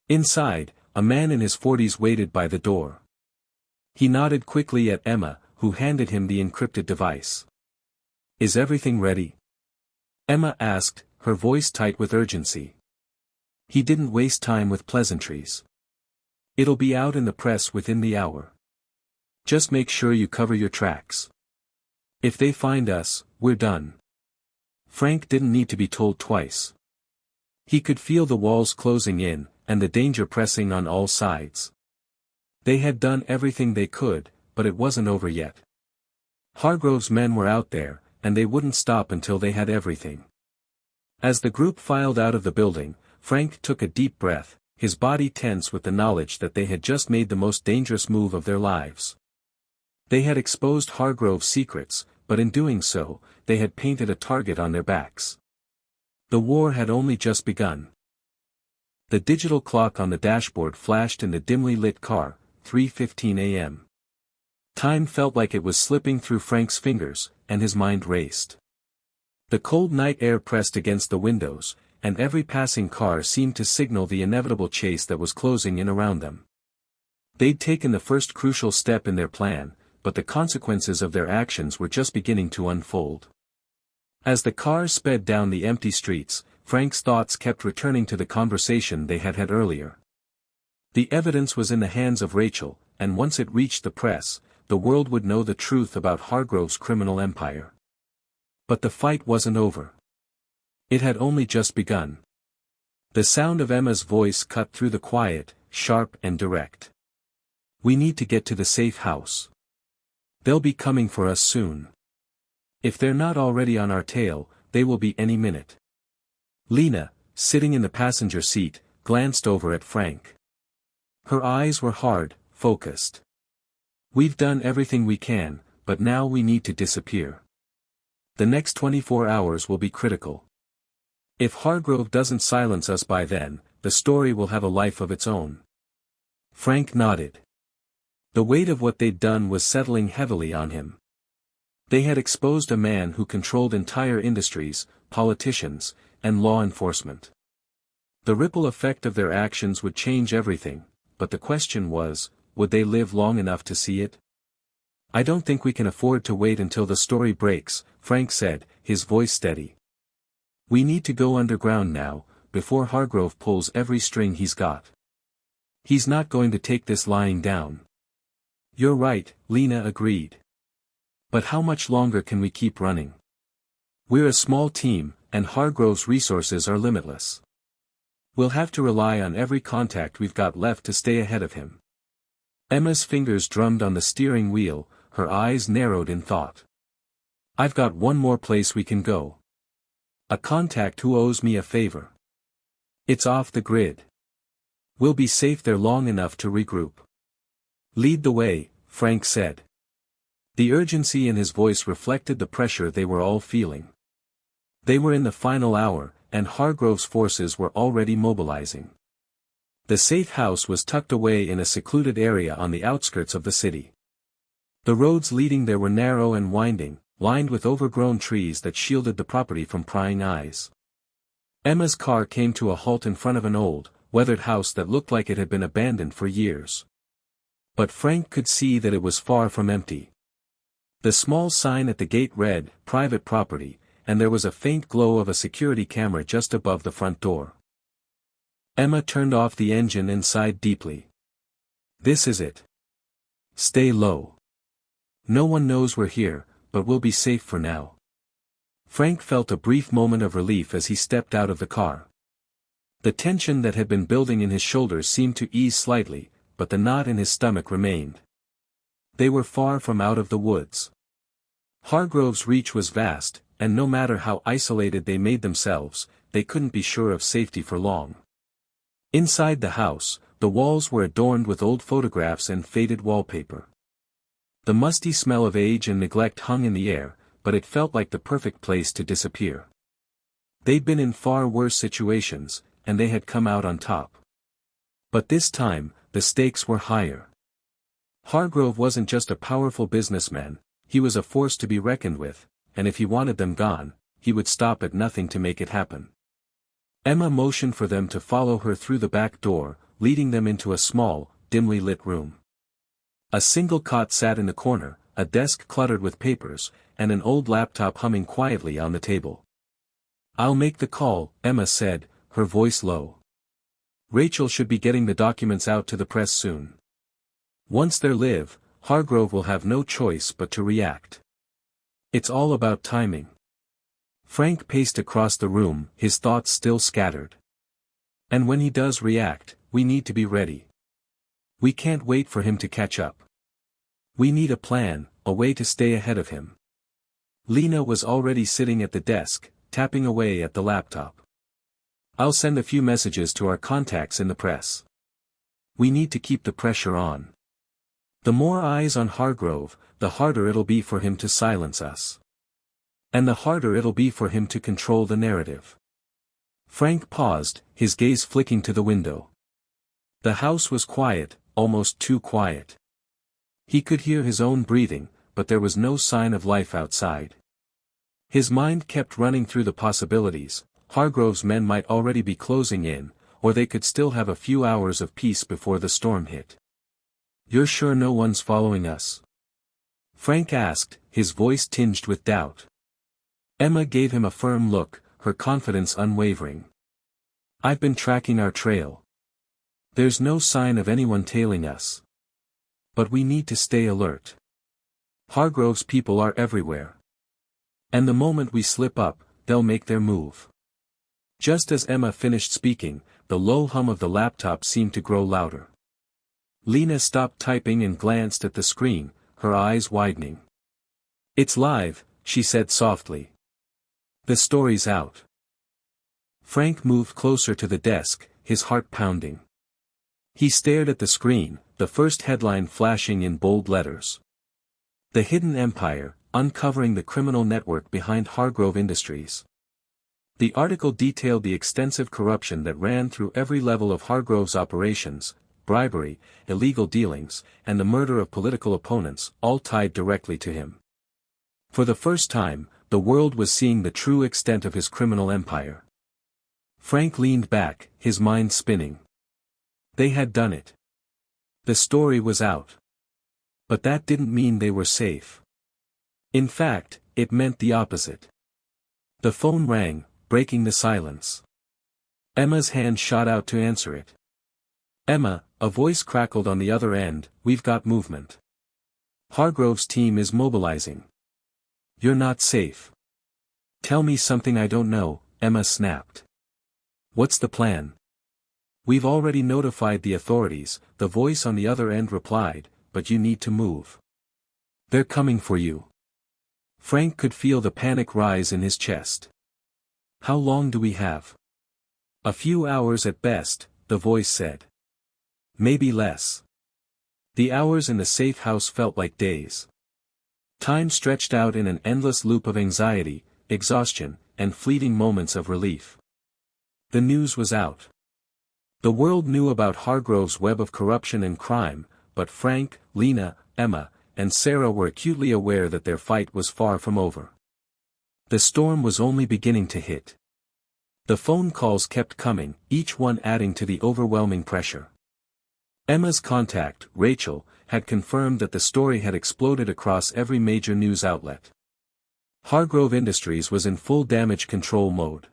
Inside, a man in his 40s waited by the door. He nodded quickly at Emma, who handed him the encrypted device. "Is everything ready?" Emma asked, her voice tight with urgency. He didn't waste time with pleasantries. "It'll be out in the press within the hour. Just make sure you cover your tracks. If they find us, we're done." Frank didn't need to be told twice. He could feel the walls closing in, and the danger pressing on all sides. They had done everything they could, but it wasn't over yet. Hargrove's men were out there, and they wouldn't stop until they had everything. As the group filed out of the building, Frank took a deep breath, his body tense with the knowledge that they had just made the most dangerous move of their lives. They had exposed Hargrove's secrets, but in doing so, they had painted a target on their backs. The war had only just begun. The digital clock on the dashboard flashed in the dimly lit car, 3:15 a.m. Time felt like it was slipping through Frank's fingers, and his mind raced. The cold night air pressed against the windows, and every passing car seemed to signal the inevitable chase that was closing in around them. They'd taken the first crucial step in their plan, but the consequences of their actions were just beginning to unfold. As the cars sped down the empty streets, Frank's thoughts kept returning to the conversation they had had earlier. The evidence was in the hands of Rachel, and once it reached the press, the world would know the truth about Hargrove's criminal empire. But the fight wasn't over. It had only just begun. The sound of Emma's voice cut through the quiet, sharp and direct. "We need to get to the safe house. They'll be coming for us soon. If they're not already on our tail, they will be any minute." Lena, sitting in the passenger seat, glanced over at Frank. Her eyes were hard, focused. "We've done everything we can, but now we need to disappear. The next 24 hours will be critical. If Hargrove doesn't silence us by then, the story will have a life of its own." Frank nodded. The weight of what they'd done was settling heavily on him. They had exposed a man who controlled entire industries, politicians, and law enforcement. The ripple effect of their actions would change everything, but the question was, would they live long enough to see it? "I don't think we can afford to wait until the story breaks," Frank said, his voice steady. "We need to go underground now, before Hargrove pulls every string he's got. He's not going to take this lying down." "You're right," Lena agreed. "But how much longer can we keep running? We're a small team, and Hargrove's resources are limitless. We'll have to rely on every contact we've got left to stay ahead of him." Emma's fingers drummed on the steering wheel, her eyes narrowed in thought. "I've got one more place we can go. A contact who owes me a favor. It's off the grid. We'll be safe there long enough to regroup." "Lead the way," Frank said. The urgency in his voice reflected the pressure they were all feeling. They were in the final hour, and Hargrove's forces were already mobilizing. The safe house was tucked away in a secluded area on the outskirts of the city. The roads leading there were narrow and winding, lined with overgrown trees that shielded the property from prying eyes. Emma's car came to a halt in front of an old, weathered house that looked like it had been abandoned for years. But Frank could see that it was far from empty. The small sign at the gate read, "Private Property," and there was a faint glow of a security camera just above the front door. Emma turned off the engine and sighed deeply. "This is it. Stay low. No one knows we're here, but we'll be safe for now." Frank felt a brief moment of relief as he stepped out of the car. The tension that had been building in his shoulders seemed to ease slightly, but the knot in his stomach remained. They were far from out of the woods. Hargrove's reach was vast, and no matter how isolated they made themselves, they couldn't be sure of safety for long. Inside the house, the walls were adorned with old photographs and faded wallpaper. The musty smell of age and neglect hung in the air, but it felt like the perfect place to disappear. They'd been in far worse situations, and they had come out on top. But this time, the stakes were higher. Hargrove wasn't just a powerful businessman, he was a force to be reckoned with, and if he wanted them gone, he would stop at nothing to make it happen. Emma motioned for them to follow her through the back door, leading them into a small, dimly lit room. A single cot sat in the corner, a desk cluttered with papers, and an old laptop humming quietly on the table. "I'll make the call," Emma said, her voice low. "Rachel should be getting the documents out to the press soon. Once they're live, Hargrove will have no choice but to react. It's all about timing." Frank paced across the room, his thoughts still scattered. "And when he does react, we need to be ready. We can't wait for him to catch up. We need a plan, a way to stay ahead of him." Lena was already sitting at the desk, tapping away at the laptop. "I'll send a few messages to our contacts in the press. We need to keep the pressure on. The more eyes on Hargrove, the harder it'll be for him to silence us. And the harder it'll be for him to control the narrative." Frank paused, his gaze flicking to the window. The house was quiet, almost too quiet. He could hear his own breathing, but there was no sign of life outside. His mind kept running through the possibilities. Hargrove's men might already be closing in, or they could still have a few hours of peace before the storm hit. "You're sure no one's following us?" Frank asked, his voice tinged with doubt. Emma gave him a firm look, her confidence unwavering. "I've been tracking our trail. There's no sign of anyone tailing us. But we need to stay alert. Hargrove's people are everywhere. And the moment we slip up, they'll make their move." Just as Emma finished speaking, the low hum of the laptop seemed to grow louder. Lena stopped typing and glanced at the screen, her eyes widening. "It's live," she said softly. "The story's out." Frank moved closer to the desk, his heart pounding. He stared at the screen, the first headline flashing in bold letters. "The Hidden Empire, Uncovering the Criminal Network Behind Hargrove Industries." The article detailed the extensive corruption that ran through every level of Hargrove's operations, bribery, illegal dealings, and the murder of political opponents, all tied directly to him. For the first time, the world was seeing the true extent of his criminal empire. Frank leaned back, his mind spinning. They had done it. The story was out. But that didn't mean they were safe. In fact, it meant the opposite. The phone rang, breaking the silence. Emma's hand shot out to answer it. "Emma," a voice crackled on the other end, "we've got movement. Hargrove's team is mobilizing. You're not safe." "Tell me something I don't know," Emma snapped. "What's the plan?" "We've already notified the authorities," the voice on the other end replied, "but you need to move. They're coming for you." Frank could feel the panic rise in his chest. "How long do we have?" "A few hours at best," the voice said. "Maybe less." The hours in the safe house felt like days. Time stretched out in an endless loop of anxiety, exhaustion, and fleeting moments of relief. The news was out. The world knew about Hargrove's web of corruption and crime, but Frank, Lena, Emma, and Sarah were acutely aware that their fight was far from over. The storm was only beginning to hit. The phone calls kept coming, each one adding to the overwhelming pressure. Emma's contact, Rachel, had confirmed that the story had exploded across every major news outlet. Hargrove Industries was in full damage control mode.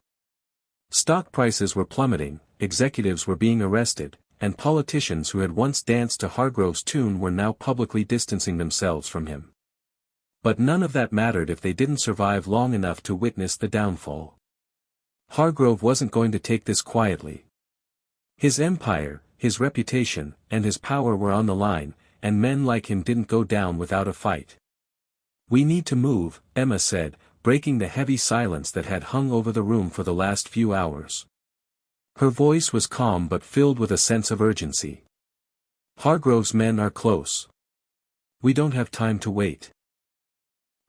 Stock prices were plummeting, executives were being arrested, and politicians who had once danced to Hargrove's tune were now publicly distancing themselves from him. But none of that mattered if they didn't survive long enough to witness the downfall. Hargrove wasn't going to take this quietly. His empire, his reputation, and his power were on the line, and men like him didn't go down without a fight. "We need to move," Emma said, breaking the heavy silence that had hung over the room for the last few hours. Her voice was calm but filled with a sense of urgency. "Hargrove's men are close. We don't have time to wait."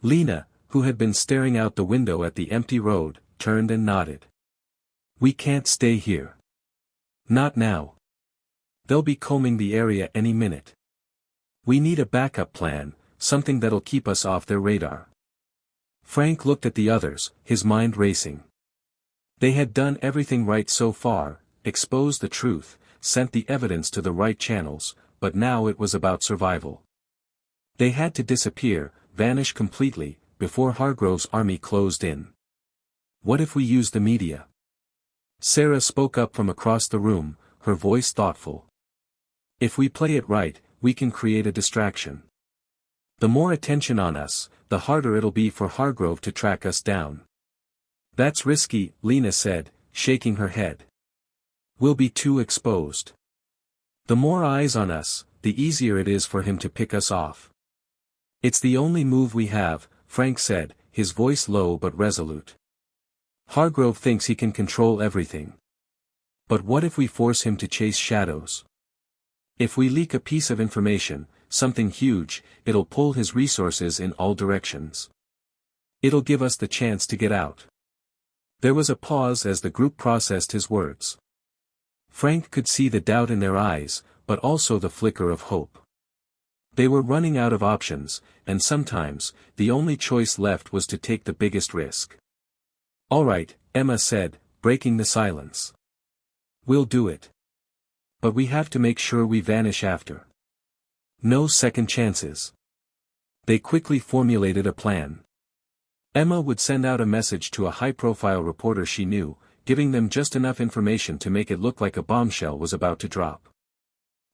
Lena, who had been staring out the window at the empty road, turned and nodded. "We can't stay here. Not now. They'll be combing the area any minute. We need a backup plan, something that'll keep us off their radar." Frank looked at the others, his mind racing. They had done everything right so far, exposed the truth, sent the evidence to the right channels, but now it was about survival. They had to disappear, vanish completely, before Hargrove's army closed in. "What if we use the media?" Sarah spoke up from across the room, her voice thoughtful. "If we play it right, we can create a distraction. The more attention on us, the harder it'll be for Hargrove to track us down." "That's risky," Lena said, shaking her head. "We'll be too exposed. The more eyes on us, the easier it is for him to pick us off." "It's the only move we have," Frank said, his voice low but resolute. "Hargrove thinks he can control everything. But what if we force him to chase shadows? If we leak a piece of information, something huge, it'll pull his resources in all directions. It'll give us the chance to get out." There was a pause as the group processed his words. Frank could see the doubt in their eyes, but also the flicker of hope. They were running out of options, and sometimes, the only choice left was to take the biggest risk. "All right," Emma said, breaking the silence. "We'll do it. But we have to make sure we vanish after. No second chances." They quickly formulated a plan. Emma would send out a message to a high-profile reporter she knew, giving them just enough information to make it look like a bombshell was about to drop.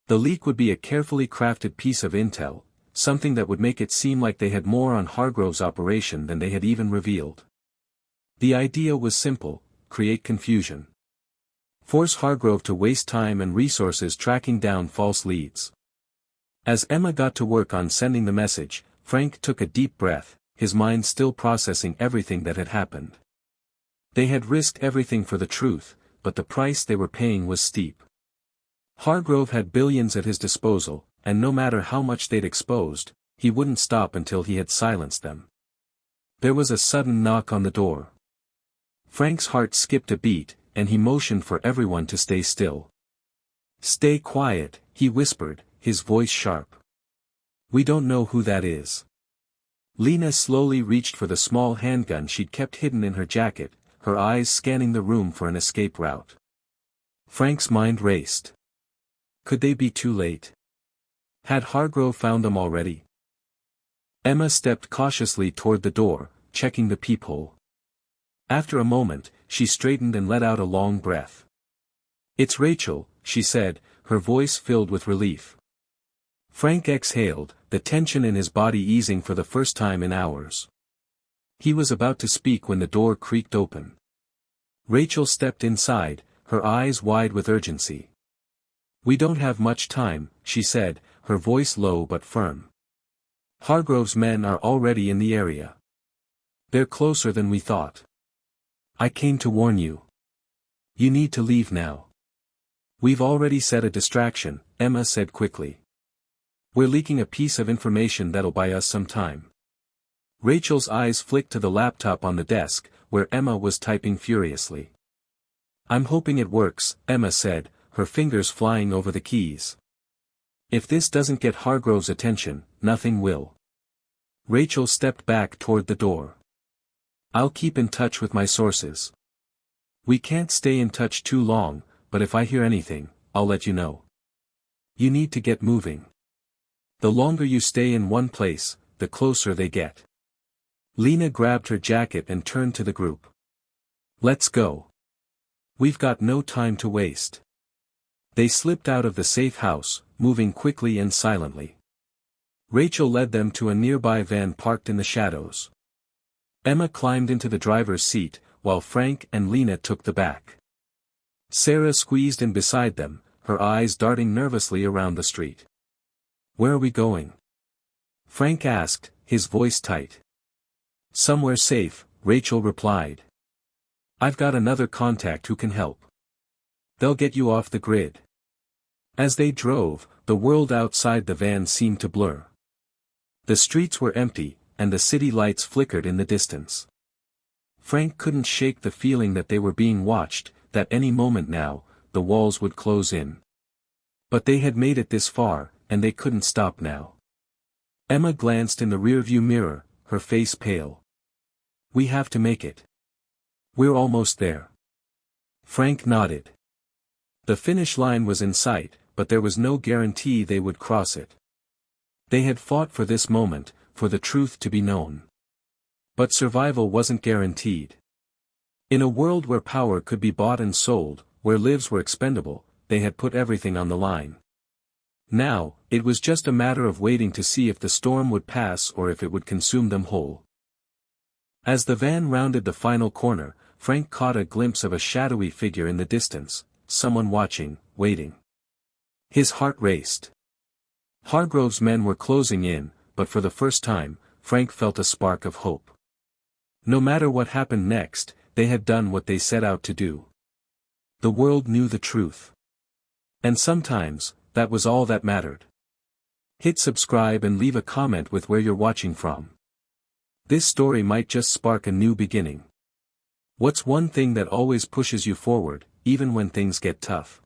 The leak would be a carefully crafted piece of intel, something that would make it seem like they had more on Hargrove's operation than they had even revealed. The idea was simple: create confusion. Force Hargrove to waste time and resources tracking down false leads. As Emma got to work on sending the message, Frank took a deep breath, his mind still processing everything that had happened. They had risked everything for the truth, but the price they were paying was steep. Hargrove had billions at his disposal, and no matter how much they'd exposed, he wouldn't stop until he had silenced them. There was a sudden knock on the door. Frank's heart skipped a beat, and he motioned for everyone to stay still. "Stay quiet," he whispered, his voice sharp. "We don't know who that is." Lena slowly reached for the small handgun she'd kept hidden in her jacket, her eyes scanning the room for an escape route. Frank's mind raced. Could they be too late? Had Hargrove found them already? Emma stepped cautiously toward the door, checking the peephole. After a moment, she straightened and let out a long breath. "It's Rachel," she said, her voice filled with relief. Frank exhaled, the tension in his body easing for the first time in hours. He was about to speak when the door creaked open. Rachel stepped inside, her eyes wide with urgency. "We don't have much time," she said, her voice low but firm. "Hargrove's men are already in the area. They're closer than we thought. I came to warn you. You need to leave now." "We've already set a distraction," Emma said quickly. "We're leaking a piece of information that'll buy us some time." Rachel's eyes flicked to the laptop on the desk, where Emma was typing furiously. "I'm hoping it works," Emma said, her fingers flying over the keys. "If this doesn't get Hargrove's attention, nothing will." Rachel stepped back toward the door. "I'll keep in touch with my sources. We can't stay in touch too long, but if I hear anything, I'll let you know. You need to get moving. The longer you stay in one place, the closer they get." Lena grabbed her jacket and turned to the group. "Let's go. We've got no time to waste." They slipped out of the safe house, moving quickly and silently. Rachel led them to a nearby van parked in the shadows. Emma climbed into the driver's seat, while Frank and Lena took the back. Sarah squeezed in beside them, her eyes darting nervously around the street. "Where are we going?" Frank asked, his voice tight. "Somewhere safe," Rachel replied. I've got another contact who can help. They'll get you off the grid. As they drove, the world outside the van seemed to blur. The streets were empty, and the city lights flickered in the distance. Frank couldn't shake the feeling that they were being watched, that any moment now, the walls would close in. But they had made it this far, and they couldn't stop now. Emma glanced in the rearview mirror, her face pale. We have to make it. We're almost there. Frank nodded. The finish line was in sight, but there was no guarantee they would cross it. They had fought for this moment, for the truth to be known. But survival wasn't guaranteed. In a world where power could be bought and sold, where lives were expendable, they had put everything on the line. Now, it was just a matter of waiting to see if the storm would pass or if it would consume them whole. As the van rounded the final corner, Frank caught a glimpse of a shadowy figure in the distance, someone watching, waiting. His heart raced. Hargrove's men were closing in, but for the first time, Frank felt a spark of hope. No matter what happened next, they had done what they set out to do. The world knew the truth. And sometimes, that was all that mattered. Hit subscribe and leave a comment with where you're watching from. This story might just spark a new beginning. What's one thing that always pushes you forward, even when things get tough?